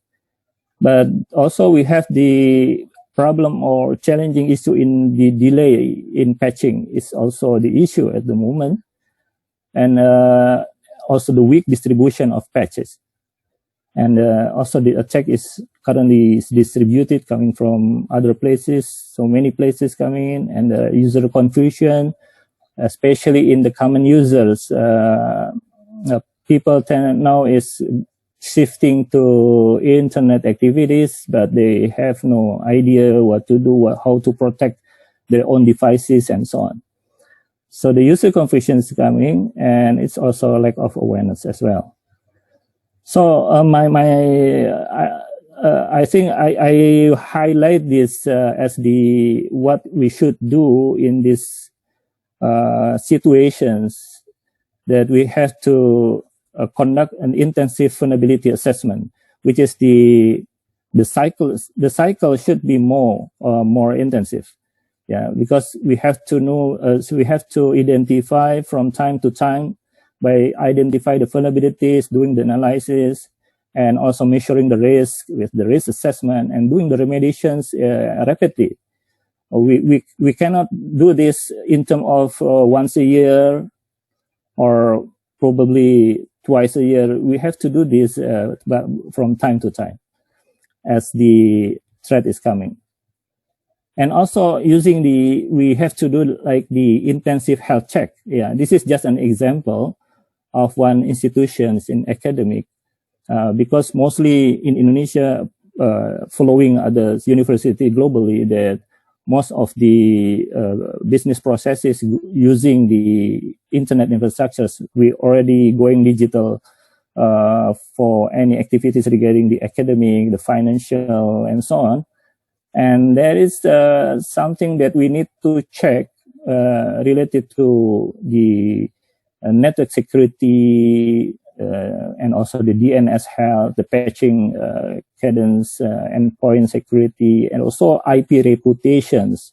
But also we have the problem or challenging issue in the delay in patching is also the issue at the moment, and also the weak distribution of patches. And also the attack is currently distributed coming from other places, so many places coming in, and user confusion, especially in the common users. People now is shifting to internet activities, but they have no idea what to do, how to protect their own devices, and so on. So the user confusion is coming, and it's also a lack of awareness as well. So I think I highlight this as the what we should do in these situations, that we have to conduct an intensive vulnerability assessment, which is the cycle. The cycle should be more intensive, yeah, because we have to know, so we have to identify from time to time by identify the vulnerabilities, doing the analysis, and also measuring the risk with the risk assessment and doing the remediations rapidly. We cannot do this in terms of once a year or probably twice a year. We have to do this from time to time as the threat is coming. And also using we have to do like the intensive health check. Yeah, this is just an example of one institutions in academic, because mostly in Indonesia, following other university globally, that most of the business processes using the internet infrastructures, we already going digital for any activities regarding the academic, the financial, and so on. And there is something that we need to check related to the network security and also the DNS health, the patching cadence, endpoint security, and also IP reputations.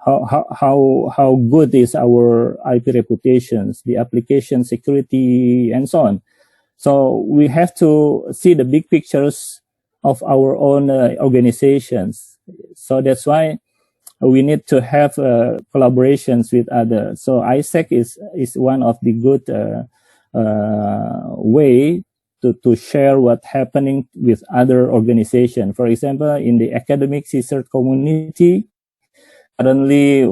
How good is our IP reputations, the application security, and so on. So we have to see the big pictures of our own organizations. So that's why we need to have collaborations with others. So ISAC is one of the good way to share what's happening with other organizations. For example, in the academic CSIRT community, currently,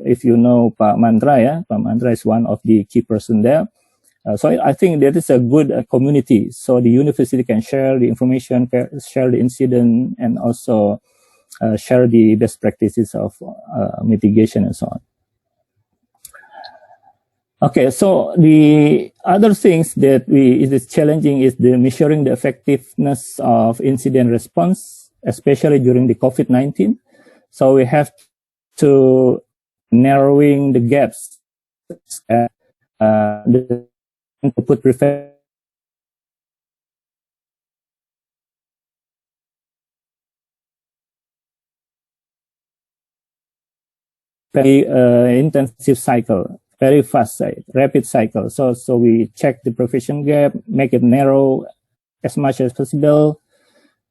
if you know Pak Mandra, Pak Mandra is one of the key person there. So I think that is a good community. So the university can share the information, share the incident, and also share the best practices of mitigation and so on. Okay, so the other things that is challenging is the measuring the effectiveness of incident response, especially during the COVID-19. So we have to narrowing the gaps. To put very intensive cycle, very fast rapid cycle. So we check the provision gap, make it narrow as much as possible,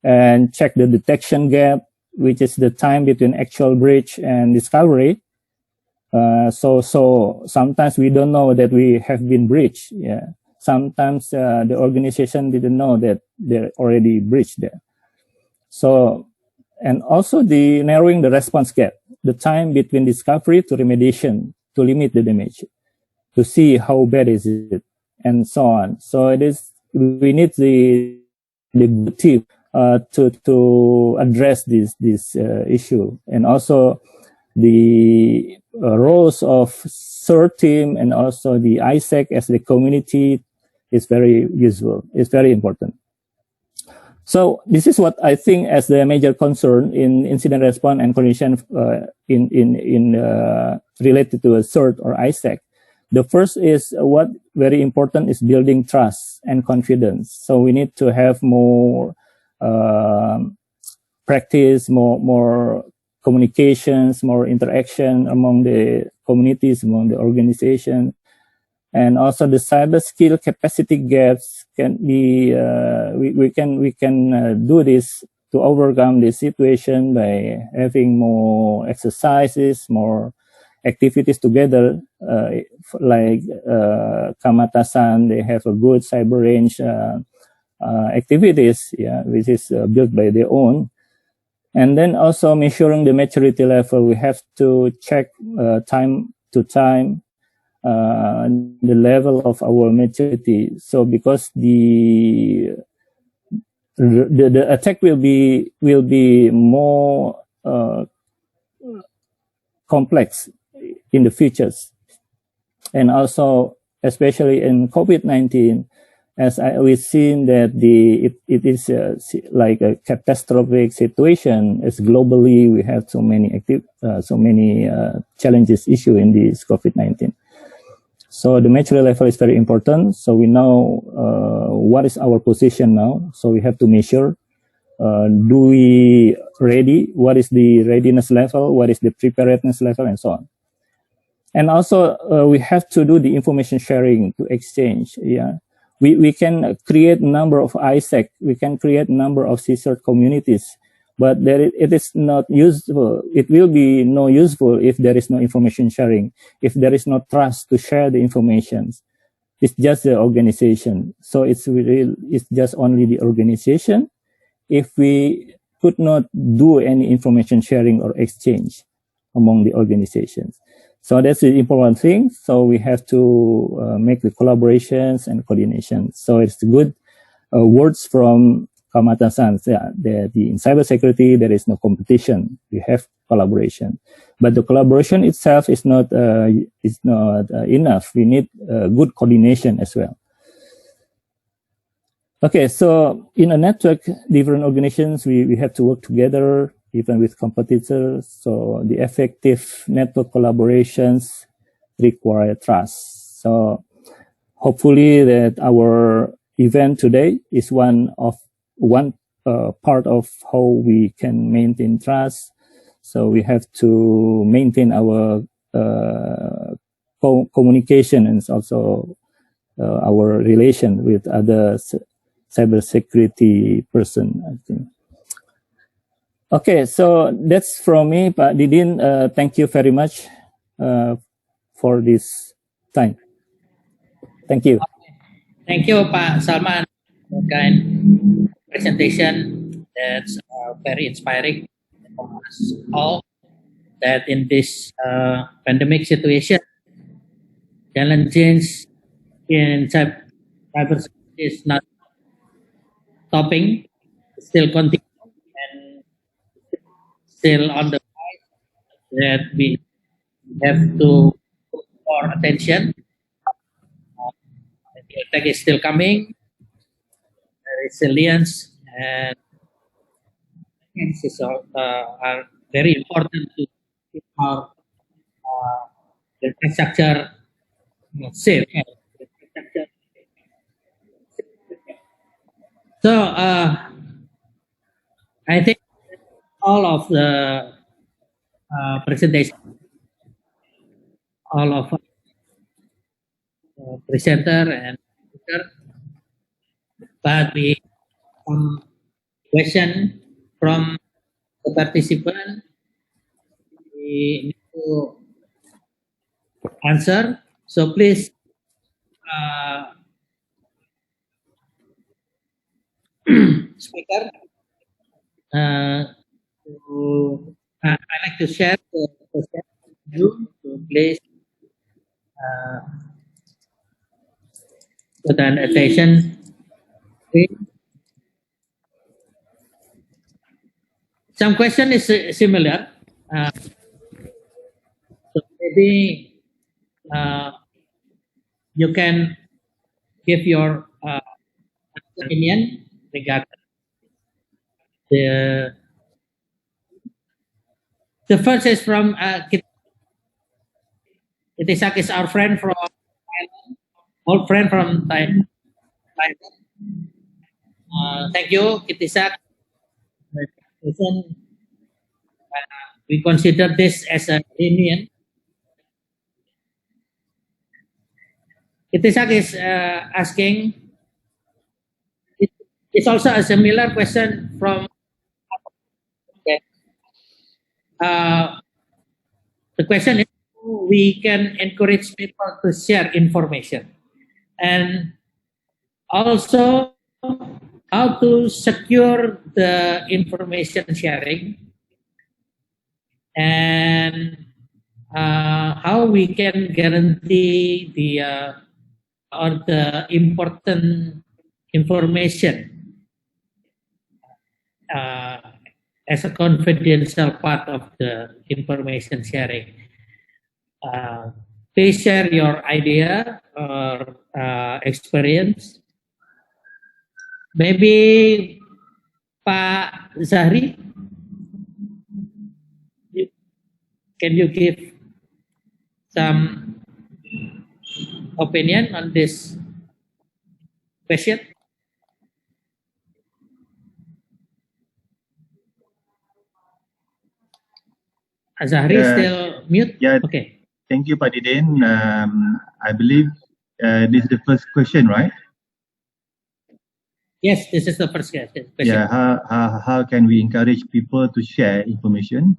and check the detection gap, which is the time between actual breach and discovery. So sometimes we don't know that we have been breached. Yeah. Sometimes the organization didn't know that they're already breached there. So, and also the narrowing the response gap, the time between discovery to remediation, to limit the damage, to see how bad is it, and so on. So we need the team to address this issue, and also the roles of CSIRT team and also the ISAC as the community is very useful. It's very important. So this is what I think as the major concern in incident response and coordination related to a CSIRT or ISAC. The first is what very important is building trust and confidence. So we need to have more practice, more communications, more interaction among the communities, among the organization, and also the cyber skill capacity gaps can be we can do this to overcome this situation by having more exercises, more activities together, like Kamata-san, they have a good cyber range activities, yeah, which is built by their own. And then also measuring the maturity level, we have to check time to time the level of our maturity. So because the attack will be more complex in the futures, and also especially in COVID-19. As we've seen that it is like a catastrophic situation. As globally, we have so many challenges issue in this COVID-19. So the maturity level is very important. So we know what is our position now. So we have to measure: do we ready? What is the readiness level? What is the preparedness level, and so on. And also we have to do the information sharing to exchange. Yeah. We can create a number of ISAC, we can create a number of CSIRT communities, but it is not useful. It will be no useful if there is no information sharing, if there is no trust to share the information. It's just the organization. So it's just only the organization. If we could not do any information sharing or exchange among the organizations. So that's the important thing. So we have to make the collaborations and coordination. So it's good words from Kamata-san. Yeah, in cybersecurity, there is no competition. We have collaboration, but the collaboration itself is not enough. We need good coordination as well. Okay, so in a network, different organizations, we have to work together, even with competitors. So the effective network collaborations require trust. So hopefully that our event today is one part of how we can maintain trust. So we have to maintain our communication and also our relation with other cybersecurity person, I think. Okay, so that's from me, Pak Didin. Thank you very much for this time. Thank you. Thank you, Pak Salman, for kind presentation. That's very inspiring for us all. That in this pandemic situation, challenges in cybersecurity is not stopping, still continue, and still on the rise. That we have to put more attention. The attack is still coming. Resilience and are very important to keep our infrastructure safe. So I think all of the presentation, all of presenter and speaker, but we some question from the participant we need to answer. So please speaker, I'd like to share the question with you. So please put an attention. Some question is similar. So maybe you can give your opinion regarding the first is from IDNSA is our friend from Thailand, old friend from Thailand. Thank you, IDNSA. We consider this as a reunion. IDNSA is asking. It's also a similar question from. The question is, we can encourage people to share information, and also how to secure the information sharing, and how we can guarantee the important information as a confidential part of the information sharing. Please share your idea or experience. Maybe Pak Zahri, can you give some opinion on this question? Zahri still mute? Yeah. Okay. Thank you, Pak Didin. I believe this is the first question, right? Yes, this is the first question. Yeah. How can we encourage people to share information?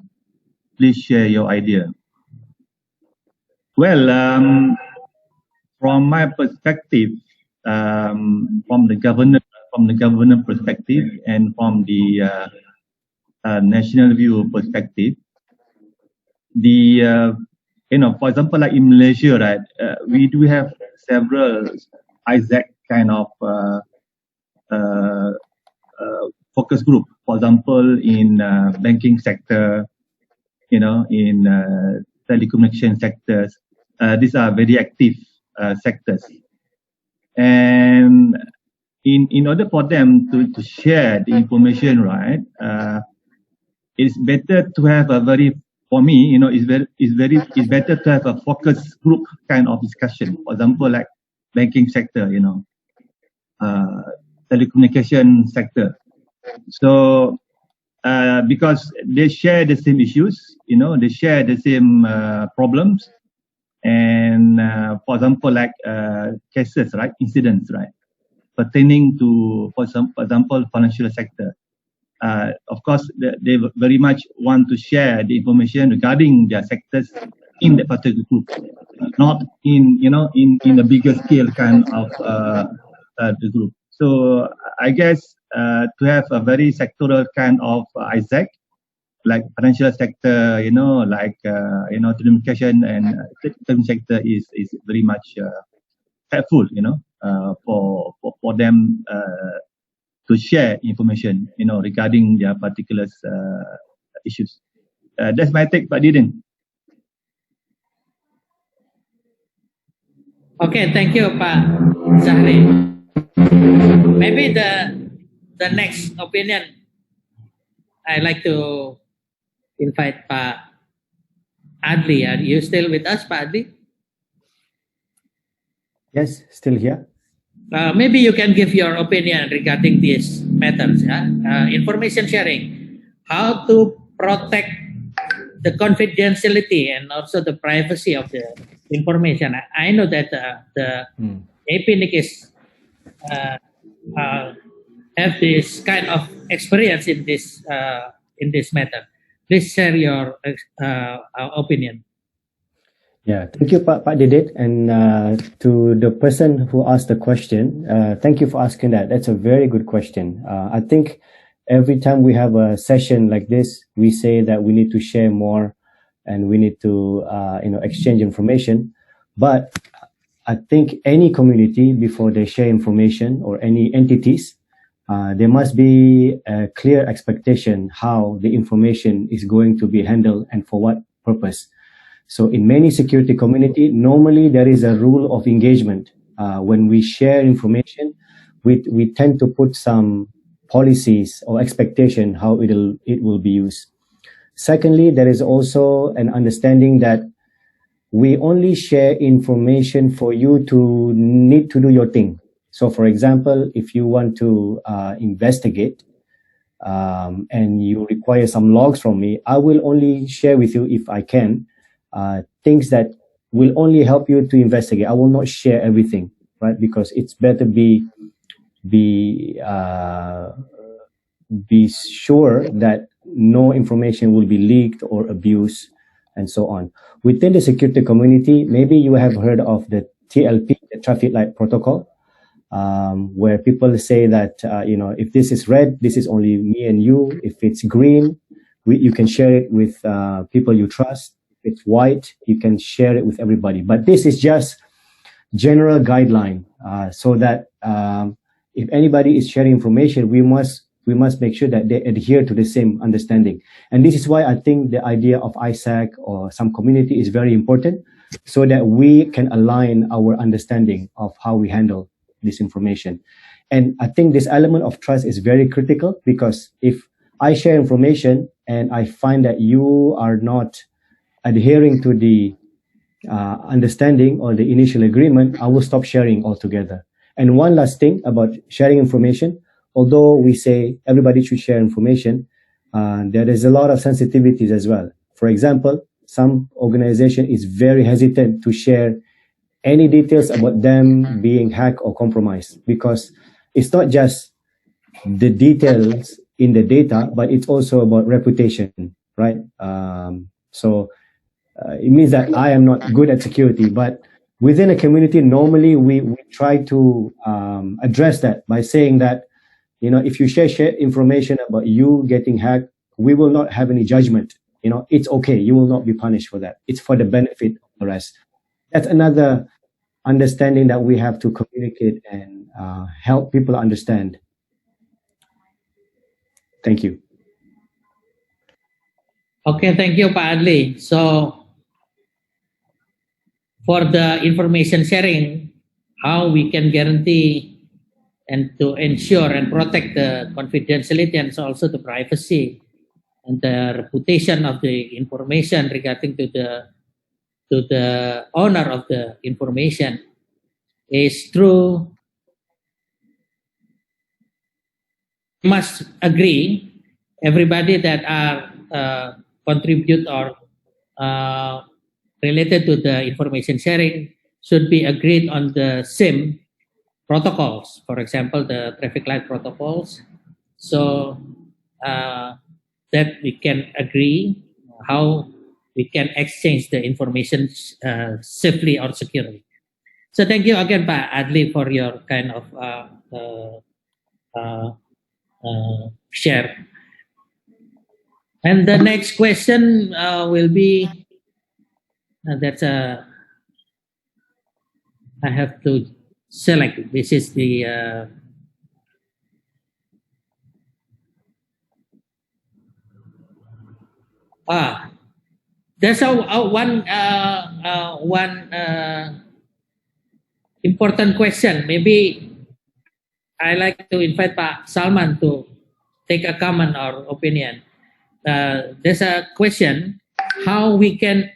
Please share your idea. Well, from my perspective, from the government perspective, and from the national view perspective, the for example, like in Malaysia, right, we do have several ISAC kind of focus group. For example, in banking sector, in telecommunication sectors, these are very active sectors. And in order for them to share the information, right, it's better to have a very, for me, it's better to have a focus group kind of discussion. For example, like banking sector, telecommunication sector. So because they share the same issues, they share the same problems, and for example, like cases, right, incidents, right, pertaining to, for example, financial sector. Of course, they very much want to share the information regarding their sectors in the particular group, not in in a bigger scale kind of the group. So I guess to have a very sectoral kind of ISAC, like financial sector, like telecommunication and telecom sector is very much helpful, for them to share information, regarding their particular issues. That's my take, Pak Didin. Okay, thank you, Pak Zahri. Maybe the next opinion, I'd like to invite Pak Adli. Are you still with us, Pak Adli? Yes, still here. Maybe you can give your opinion regarding these matters, information sharing, how to protect the confidentiality and also the privacy of the information. I know that the APNIC is have this kind of experience in this matter. Please share your opinion. Yeah, thank you, Pak Didit, and to the person who asked the question, thank you for asking that. That's a very good question. I think every time we have a session like this, we say that we need to share more and we need to exchange information. But I think any community, before they share information, or any entities, there must be a clear expectation how the information is going to be handled and for what purpose. So in many security community, normally there is a rule of engagement. When we share information, we tend to put some policies or expectation how it will be used. Secondly, there is also an understanding that we only share information for you to need to do your thing. So for example, if you want to investigate and you require some logs from me, I will only share with you, if I can, things that will only help you to investigate. I will not share everything, right? Because it's better be sure that no information will be leaked or abused and so on. Within the security community, maybe you have heard of the TLP, the traffic light protocol, where people say that, if this is red, this is only me and you. If it's green, you can share it with people you trust. If it's white, you can share it with everybody. But this is just general guideline, so that if anybody is sharing information, we must make sure that they adhere to the same understanding. And this is why I think the idea of ISAC or some community is very important, so that we can align our understanding of how we handle this information. And I think this element of trust is very critical, because if I share information and I find that you are not adhering to the understanding or the initial agreement, I will stop sharing altogether. And one last thing about sharing information, although we say everybody should share information, there is a lot of sensitivities as well. For example, some organization is very hesitant to share any details about them being hacked or compromised, because it's not just the details in the data, but it's also about reputation, right? So it means that I am not good at security, but within a community, normally we try to address that by saying that, if you share information about you getting hacked, we will not have any judgment. You know, it's okay. You will not be punished for that. It's for the benefit of the rest. That's another understanding that we have to communicate and help people understand. Thank you. Okay, thank you, Pak Adli. So, for the information sharing, how we can guarantee and to ensure and protect the confidentiality and also the privacy and the reputation of the information regarding to the owner of the information is through, must agree, everybody that are contribute or related to the information sharing should be agreed on the same protocols. For example, the traffic light protocols. So that we can agree how we can exchange the information safely or securely. So thank you again, Pak Adli, for your kind of share. And the next question will be, I have to select. This is the there's one important question. Maybe I like to invite Pak Salman to take a comment or opinion. There's a question: how we can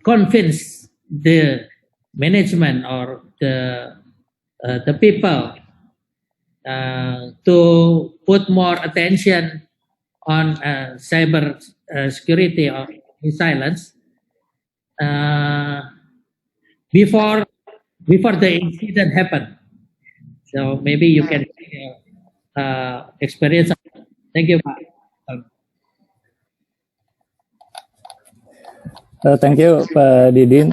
convince the management or the people to put more attention on cyber security or resilience before the incident happened. So maybe you can experience. Thank you, Pak. Thank you, Pak Didin.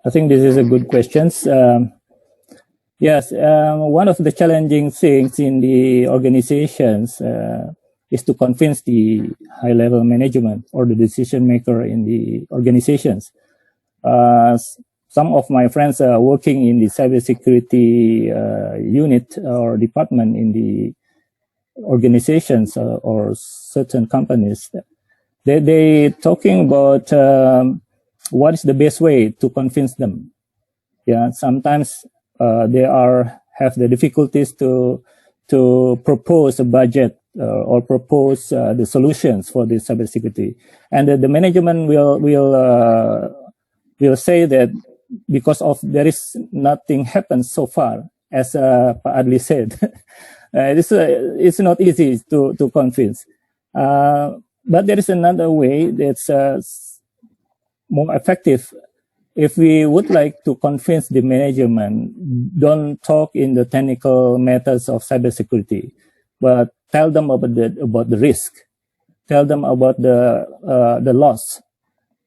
I think this is a good question. Yes, one of the challenging things in the organizations is to convince the high-level management or the decision maker in the organizations. Some of my friends are working in the cybersecurity unit or department in the organizations or certain companies. They talking about what is the best way to convince them. Yeah, sometimes they have the difficulties to propose a budget or propose the solutions for the cybersecurity, and the management will say that because of there is nothing happened so far, as Pak Adli said. It's not easy to convince. But there is another way that's more effective. If we would like to convince the management, don't talk in the technical matters of cybersecurity, but tell them about the risk, tell them about the loss,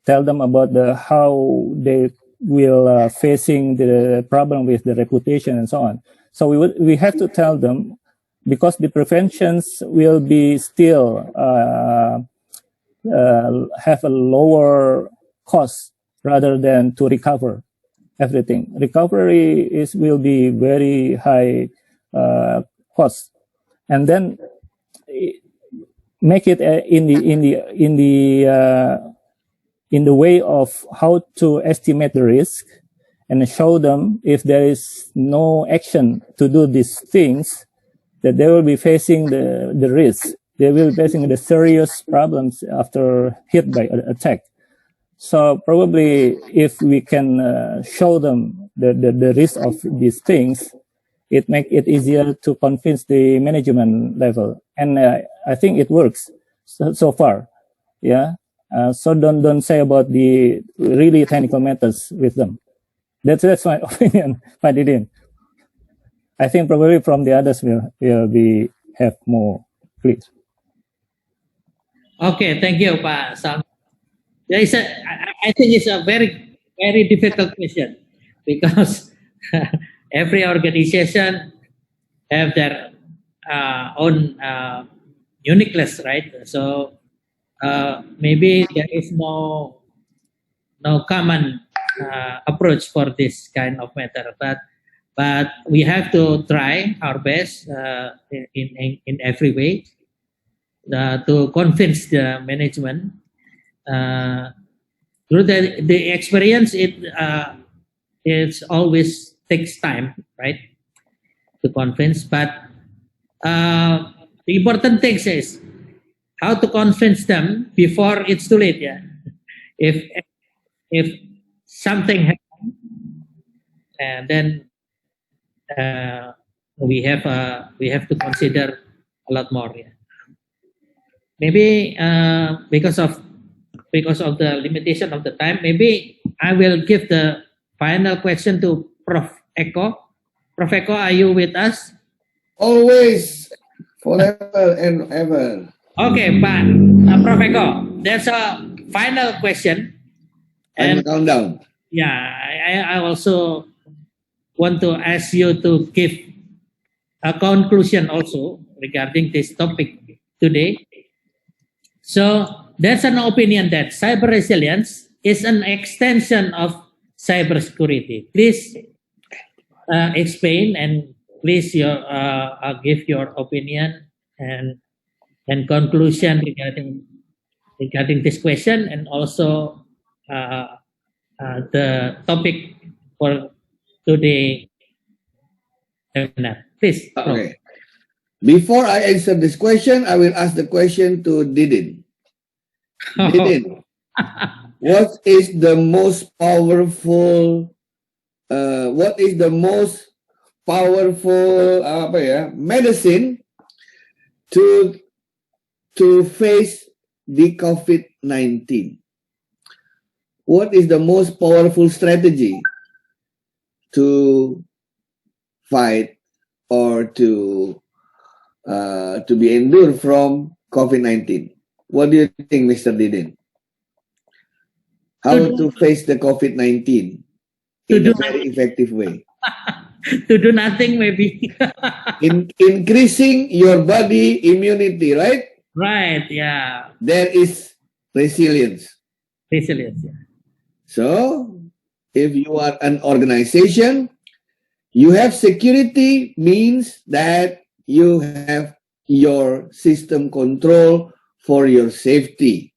tell them about how they will facing the problem with the reputation and so on. So we have to tell them, because the preventions will be still have a lower cost rather than to recover everything. Recovery will be very high cost, and then make it in the way of how to estimate the risk and show them if there is no action to do these things, that they will be facing the risk. They will be facing the serious problems after hit by an attack. So probably if we can show them the risk of these things, it make it easier to convince the management level. And I think it works so far. Yeah. So don't say about the really technical matters with them. That's my opinion, Pak Didin. I think probably from the others will have more clear. Okay, thank you, Pak Salman. I think it's a very, very difficult question, because every organization have their own uniqueness, right? So maybe there is no common approach for this kind of matter, but we have to try our best in every way to convince the management. Through the experience, it's always takes time, right, to convince. But the important thing is how to convince them before it's too late. Yeah, if something happens, and then we have to consider a lot more. Yeah. Maybe because of the limitation of the time, maybe I will give the final question to Prof. Eko. Prof. Eko, are you with us? Always, forever and ever. Okay, but Prof. Eko, there's a final question. And countdown. Yeah, I also want to ask you to give a conclusion also regarding this topic today. So there's an opinion that cyber resilience is an extension of cybersecurity. Please explain and please give your opinion and conclusion regarding this question, and also the topic for today. Please. Okay. Before I answer this question, I will ask the question to Didin. Didin, what is the most powerful? What is the most powerful medicine to face the COVID-19? What is the most powerful strategy to fight or to be endured from COVID-19? What do you think, Mr. Didin? How to face the COVID-19 in a very effective way? To do nothing, maybe. Increasing your body immunity, right? Right, yeah. There is resilience. Resilience, yeah. So, if you are an organization, you have security, means that you have your system control for your safety.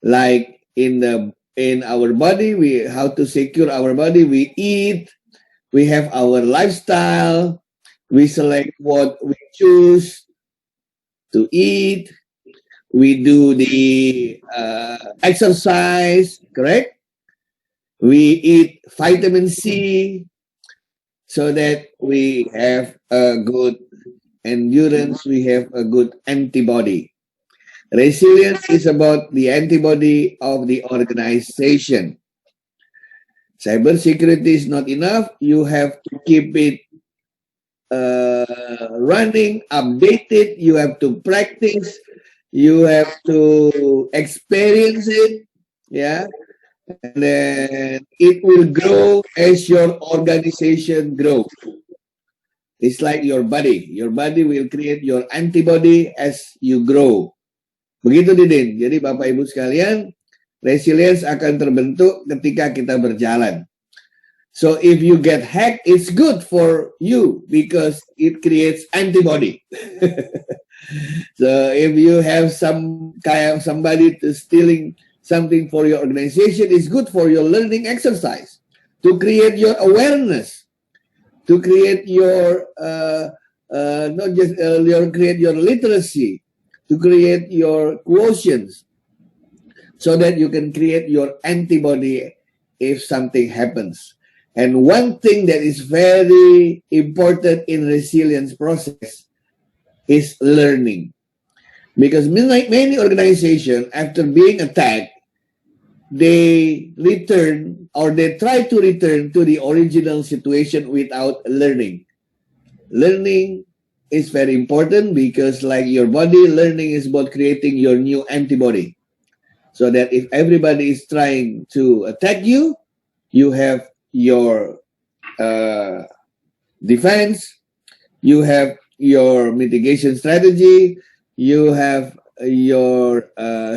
Like in our body, how to secure our body, we eat, we have our lifestyle, we select what we choose to eat, we do the exercise, correct? We eat vitamin C so that we have a good endurance, we have a good antibody. Resilience is about the antibody of the organization. Cybersecurity is not enough. You have to keep it running, updated. You have to practice. You have to experience it. Yeah. And then it will grow as your organization grows. It's like your body. Your body will create your antibody as you grow. Begitu Didin. Jadi Bapak Ibu sekalian, resilience akan terbentuk ketika kita berjalan. So if you get hacked, it's good for you because it creates antibody. So if you have somebody stealing something for your organization, it's good for your learning exercise to create your awareness, to create your create your literacy, to create your quotients, so that you can create your antibody if something happens. And one thing that is very important in resilience process is learning, because many organizations, after being attacked, they return or they try to return to the original situation without learning. Learning is very important because, like your body, learning is about creating your new antibody. So that if everybody is trying to attack you, you have your defense, you have your mitigation strategy, you have your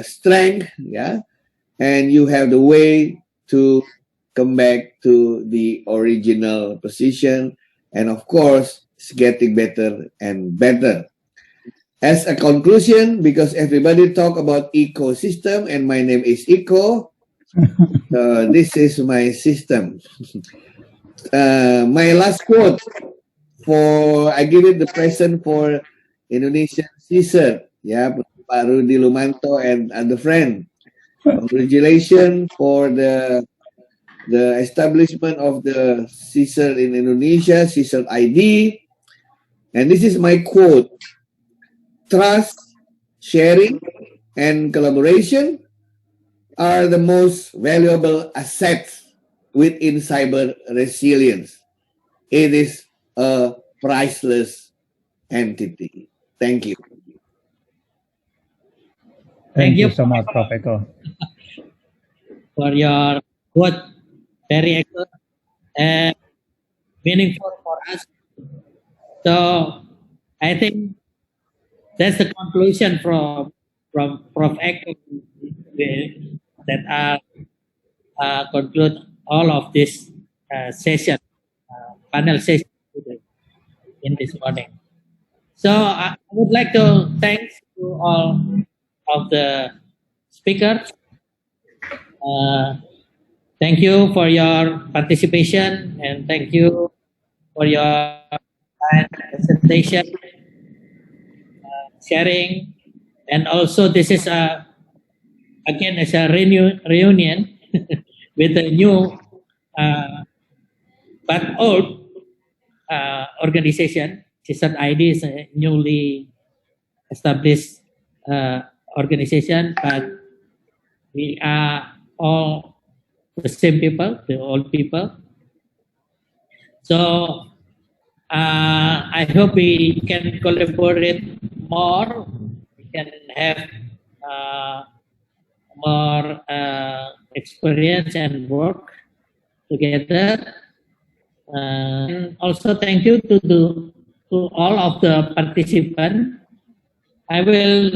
strength, yeah, and you have the way to come back to the original position. And of course, it's getting better and better. As a conclusion, because everybody talk about ecosystem, and my name is Eco, this is my system. My last quote I give it the present for Indonesian CISRT, yeah, Pak Rudi Lumanto and other friend. Congratulations for the establishment of the CISRT in Indonesia, CSIRT.ID. And this is my quote: trust, sharing, and collaboration are the most valuable assets within cyber resilience. It is a priceless entity. Thank you. Thank you so much, Prof. Eko. For your quote, very excellent and meaningful for us. So I think that's the conclusion from Prof. Eko that conclude all of this session, panel session today, in this morning. So I would like to thank to all of the speakers. Thank you for your participation and thank you for your presentation, sharing, and also this is again as a reunion with a new but old organization. CSIRT.ID is a newly established organization, but we are all the same people, the old people. So I hope we can collaborate more. We can have more experience and work together. And also thank you to all of the participants. I will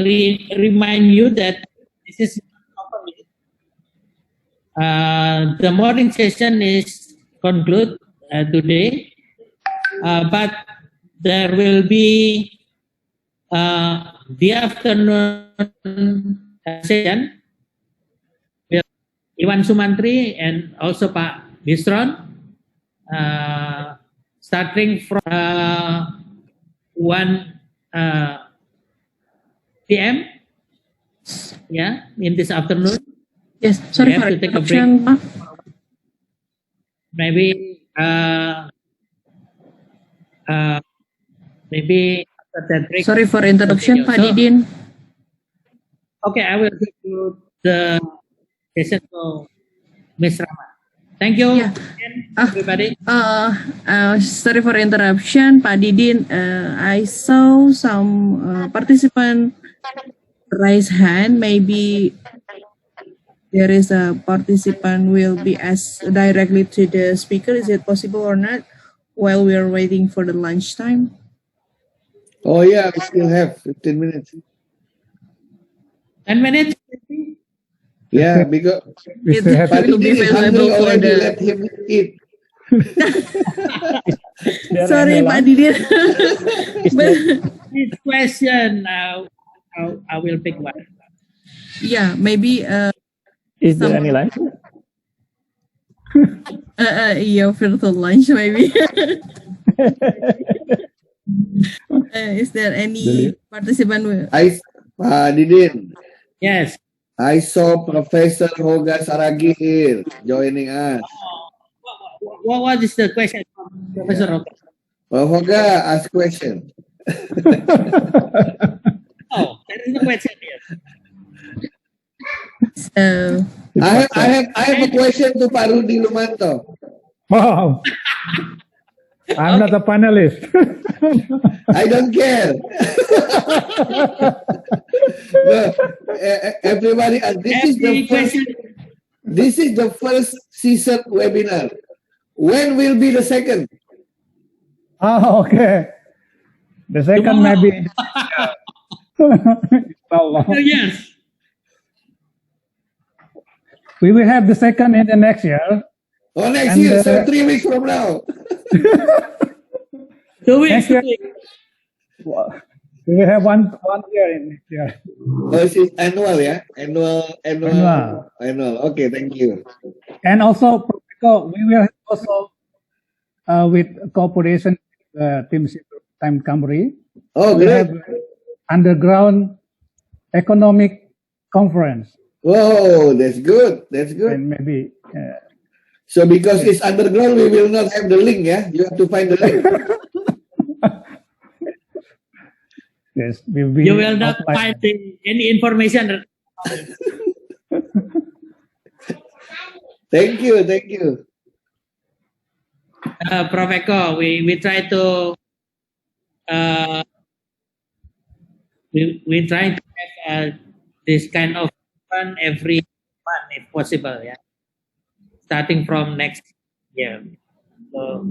remind you that this is the morning session is concluded today, but there will be the afternoon session with Iwan Sumantri and also Pak Bisyron, starting from 1 p.m. Yeah, in this afternoon. Yes, sorry for to take a interruption, break. Maybe maybe after that break. Sorry for interruption, Pak Didin. Okay, I will give you the session to Ms. Rama. Thank you, everybody. Sorry for interruption, Pak Didin. I saw some participant raise hand. Maybe there is a participant will be asked directly to the speaker. Is it possible or not? While we are waiting for the lunchtime. Oh yeah, we still have 15 minutes. 10 minutes? Yeah, because it will be available for the. Let him eat. Sorry, Pak Didin. This question, I will pick one. Yeah, maybe. Is there any lunch? Yeah, virtual lunch maybe. Is there any participant? Didin. Yes. I saw Professor Hoga Saragir joining us. What is the question, Professor Hoga? Hoga, ask question. Oh, that is the question here. I have a question to Pak Rudi Lumanto. Wow. I'm not a panelist. I don't care. No, everybody, this is the first CSIRT webinar. When will be the second? Oh, okay. The second maybe. Inshallah. 2 years. We will have the second in the next year. Oh, next And, year, so 3 weeks from now. 2 weeks. Next year, we will have one year in next year. Oh, it's annual, yeah? Annual. Okay, thank you. And also, we will also with cooperation with Team Time Camry. Oh, we great. have underground economic conference. Whoa, that's good. That's good. And maybe. So because it's underground, we will not have the link, yeah? You have to find the link. Yes, you will not find any information. Thank you. Prof Eko, we try to we try to have this kind of fun every month if possible, yeah. Starting from next year. So,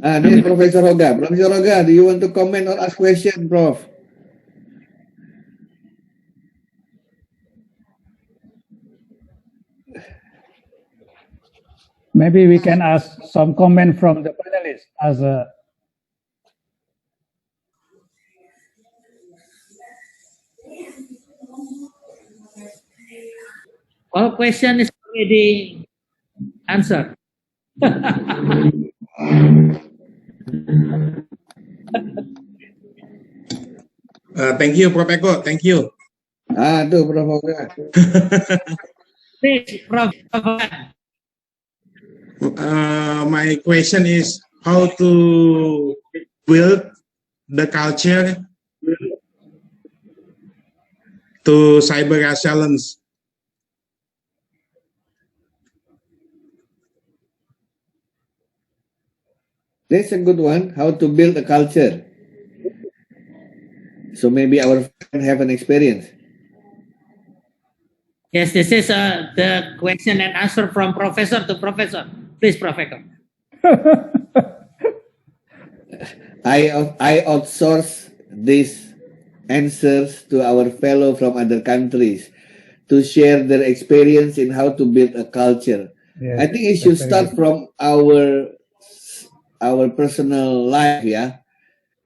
this is Professor Hoga. Professor Hoga, do you want to comment or ask question, Prof? Maybe we can ask some comment from the panelists as a. all question is already answered. Thank you, Prof Eko. Thank you. Tuh, Prof Hoga. Please, Prof. My question is how to build the culture to cyber resilience. That's a good one. How to build a culture. So maybe our friends have an experience. Yes, this is the question and answer from professor to professor. Please, Professor. I outsource these answers to our fellow from other countries to share their experience in how to build a culture. Yes, I think it should start from our personal life, yeah.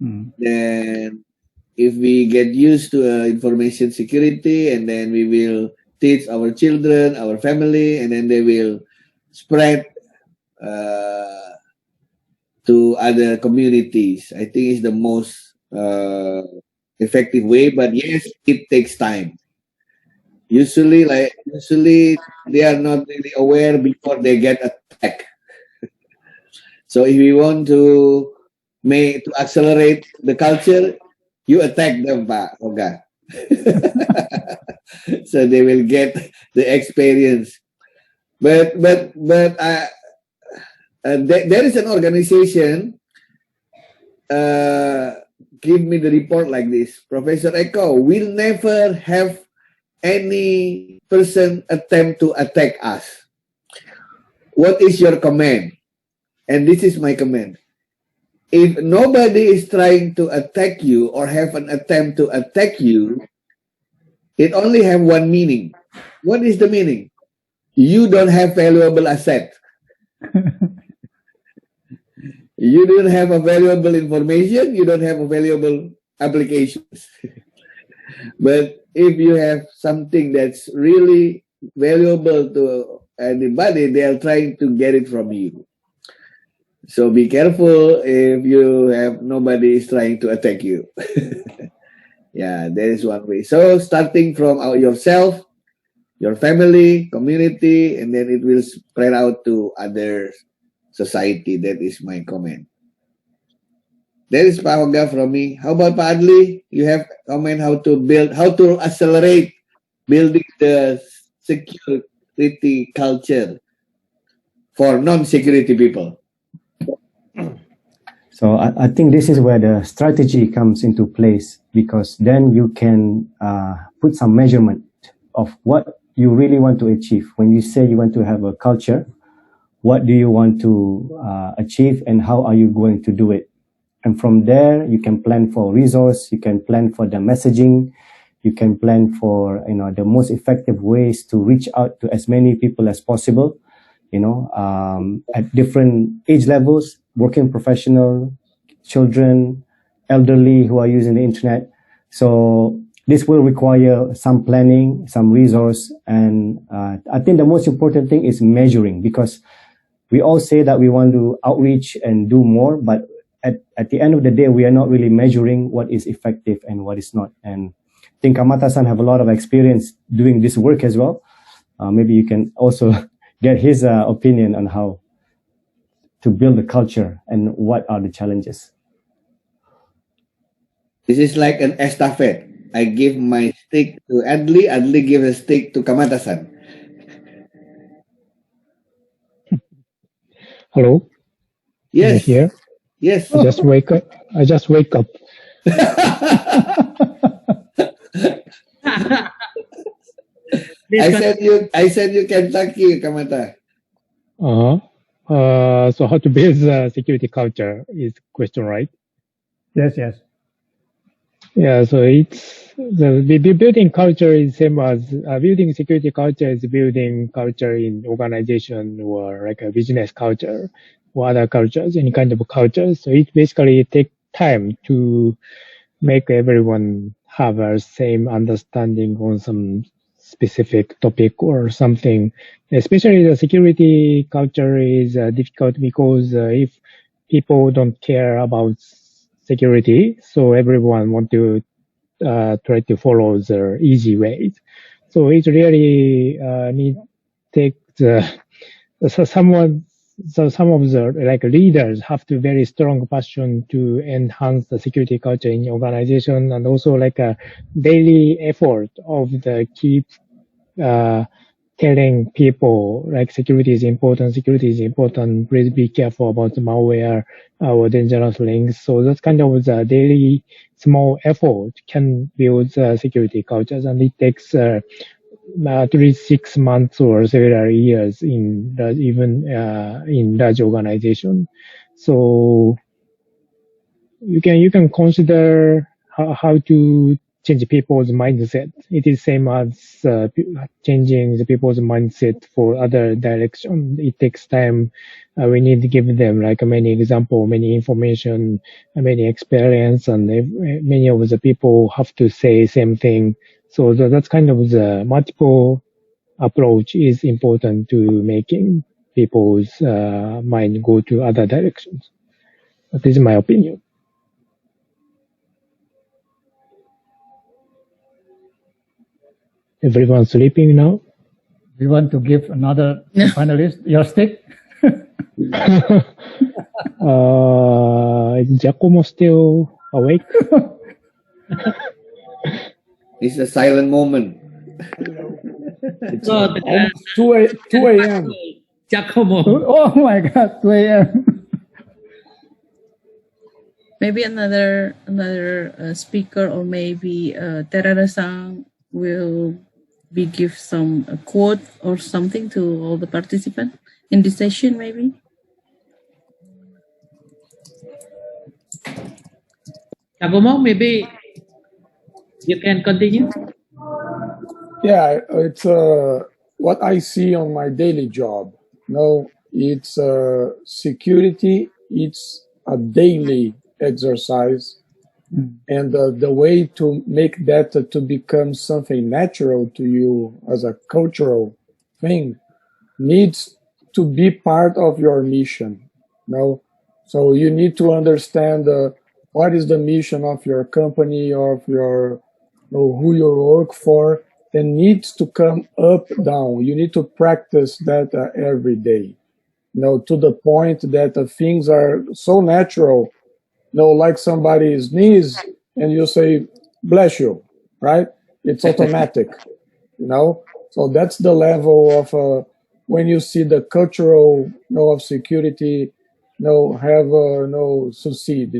Then if we get used to information security, and then we will teach our children, our family, and then they will spread to other communities. I think it's the most effective way, but yes, it takes time. Usually they are not really aware before they get attacked. So if you want to accelerate the culture, you attack them, Pak Hoga. So they will get the experience. But there is an organization give me the report like this. Professor Eko will never have any person attempt to attack us. What is your comment? And this is my comment. If nobody is trying to attack you or have an attempt to attack you, it only have one meaning. What is the meaning? You don't have valuable asset. You don't have a valuable information. You don't have a valuable applications. But if you have something that's really valuable to anybody, they are trying to get it from you. So be careful if you have nobody is trying to attack you. Yeah, that is one way. So starting from yourself, your family, community, and then it will spread out to other society. That is my comment. That is Pak Hoga from me. How about Pak Adli? You have comment how to accelerate building the security culture for non-security people. So I think this is where the strategy comes into place, because then you can put some measurement of what you really want to achieve. When you say you want to have a culture, what do you want to achieve and how are you going to do it? And from there, you can plan for resource, you can plan for the messaging, you can plan for, you know, the most effective ways to reach out to as many people as possible, you know, at different age levels, working professional, children, elderly who are using the internet. So this will require some planning, some resource, and I think the most important thing is measuring, because we all say that we want to outreach and do more, but at the end of the day, we are not really measuring what is effective and what is not. And I think Kamata-san have a lot of experience doing this work as well. Maybe you can also get his opinion on how to build the culture and what are the challenges. This is like an estafette. I give my stick to Adli, Adli give a stick to Kamata-san. Hello? Yes. Here? Yes. I just wake up. I sent you Kentucky, Kamata. So how to build the security culture is the question, right? Yes, yes. Yeah, so it's the building culture is same as building security culture is building culture in organization or like a business culture or other cultures, any kind of culture. So it basically take time to make everyone have a same understanding on some specific topic or something. Especially the security culture is difficult because if people don't care about security, so everyone want to try to follow the easy ways. So it really need take the some of the like leaders have to very strong passion to enhance the security culture in the organization, and also like a daily effort of the keep telling people like security is important, please be careful about the malware or dangerous links. So that kind of the daily small effort can build security cultures, and it takes at least 6 months or several years in in large organization. So you can consider how to change people's mindset. It is same as changing the people's mindset for other direction. It takes time. We need to give them like many example, many information, many experience, and many of the people have to say same thing. So that's kind of the multiple approach is important to making people's mind go to other directions. That is my opinion. Everyone sleeping now? We want to give another panelist your stick. Is Jacomo still awake? It's a silent moment. It's almost 2 a.m. Jacomo. Oh my God, 2 a.m. Maybe another speaker, or maybe Terada-san will give some quote or something to all the participants in this session, maybe. Jacomo, maybe you can continue. Yeah, it's what I see on my daily job. No, it's security. It's a daily exercise. And the way to make that to become something natural to you as a cultural thing needs to be part of your mission. No, so you need to understand what is the mission of your company, of your who you work for, and needs to come up down. You need to practice that every day. To the point that things are so natural. Like somebody sneeze and you say, bless you, right? It's automatic, So that's the level of when you see the cultural, of security, have, succeed,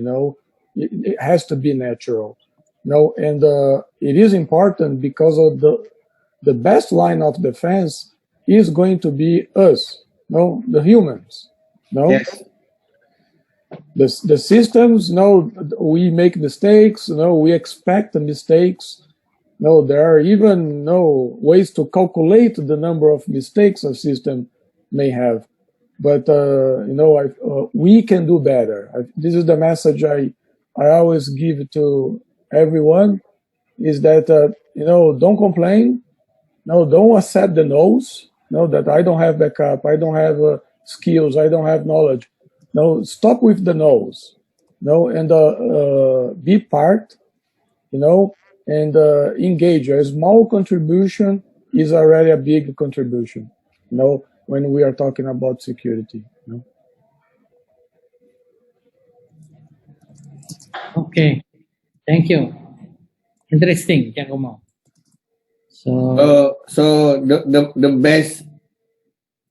it has to be natural, and it is important because of the best line of defense is going to be us, the humans, Yes. The systems, we make mistakes, we expect the mistakes. There are even ways to calculate the number of mistakes a system may have. But, we can do better. This is the message I always give to everyone, is that, don't complain. Don't accept the no's. That I don't have backup, I don't have skills, I don't have knowledge. Stop with the no's. And be part, and engage. A small contribution is already a big contribution, when we are talking about security. Okay, thank you. Interesting, Jacomo. So the best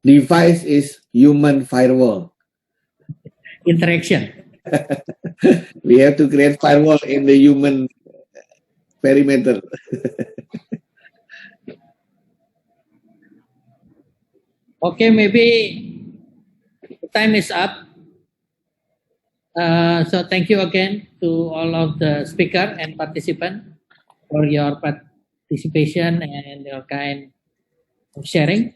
device is human firewall. Interaction. We have to create firewall in the human perimeter. Okay, maybe time is up. So thank you again to all of the speaker and participant for your participation and your kind of sharing.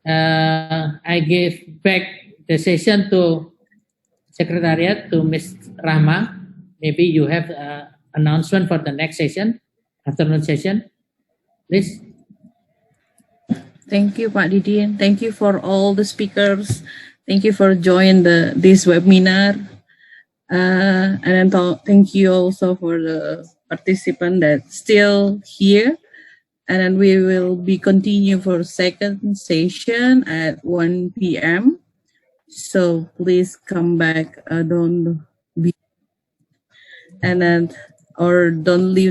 I give back the session to Secretariat, to Ms. Rahma. Maybe you have announcement for the next session, afternoon session, please. Thank you, Pak Didin. Thank you for all the speakers. Thank you for joining this webinar. And then thank you also for the participant that's still here. And then we will be continue for second session at 1 p.m. So please come back. Don't leave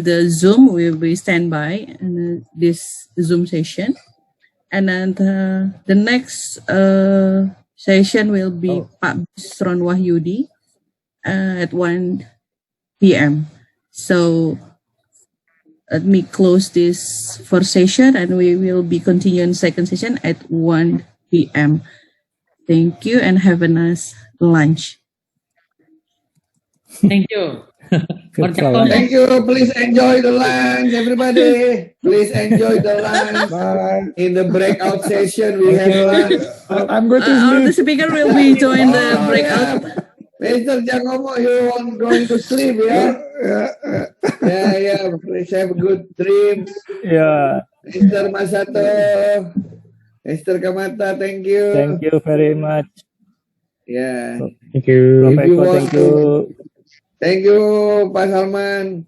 the Zoom. We will be standby in this Zoom session. And then the next session will be Pak Bisyron Wahyudi at 1 p.m. So let me close this first session, and we will be continuing second session at 1 p.m. Thank you and have a nice lunch. Thank you. Thank you. Please enjoy the lunch, everybody. Please enjoy the lunch. Bye. In the breakout session, we have lunch. I'm going to sleep. The speaker will be join the breakout. Mr. Jacomo, you want going to sleep, yeah? Yeah. Please have a good dream. Yeah. Mr. Masato, Mr. Kamata, thank you. Thank you very much. Yeah. Thank you. Thank you. Thank you, Pak Salman.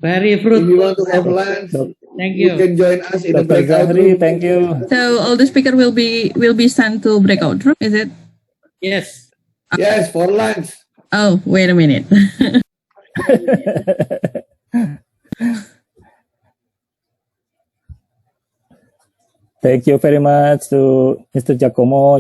Very fruitful. If you want to have lunch, thank you. You can join us in the Dr. breakout Zahri, room. thank you. So all the speaker will be sent to breakout room, is it? Yes. Yes, for lunch. Oh, wait a minute. Thank you very much to Mr. Jacomo.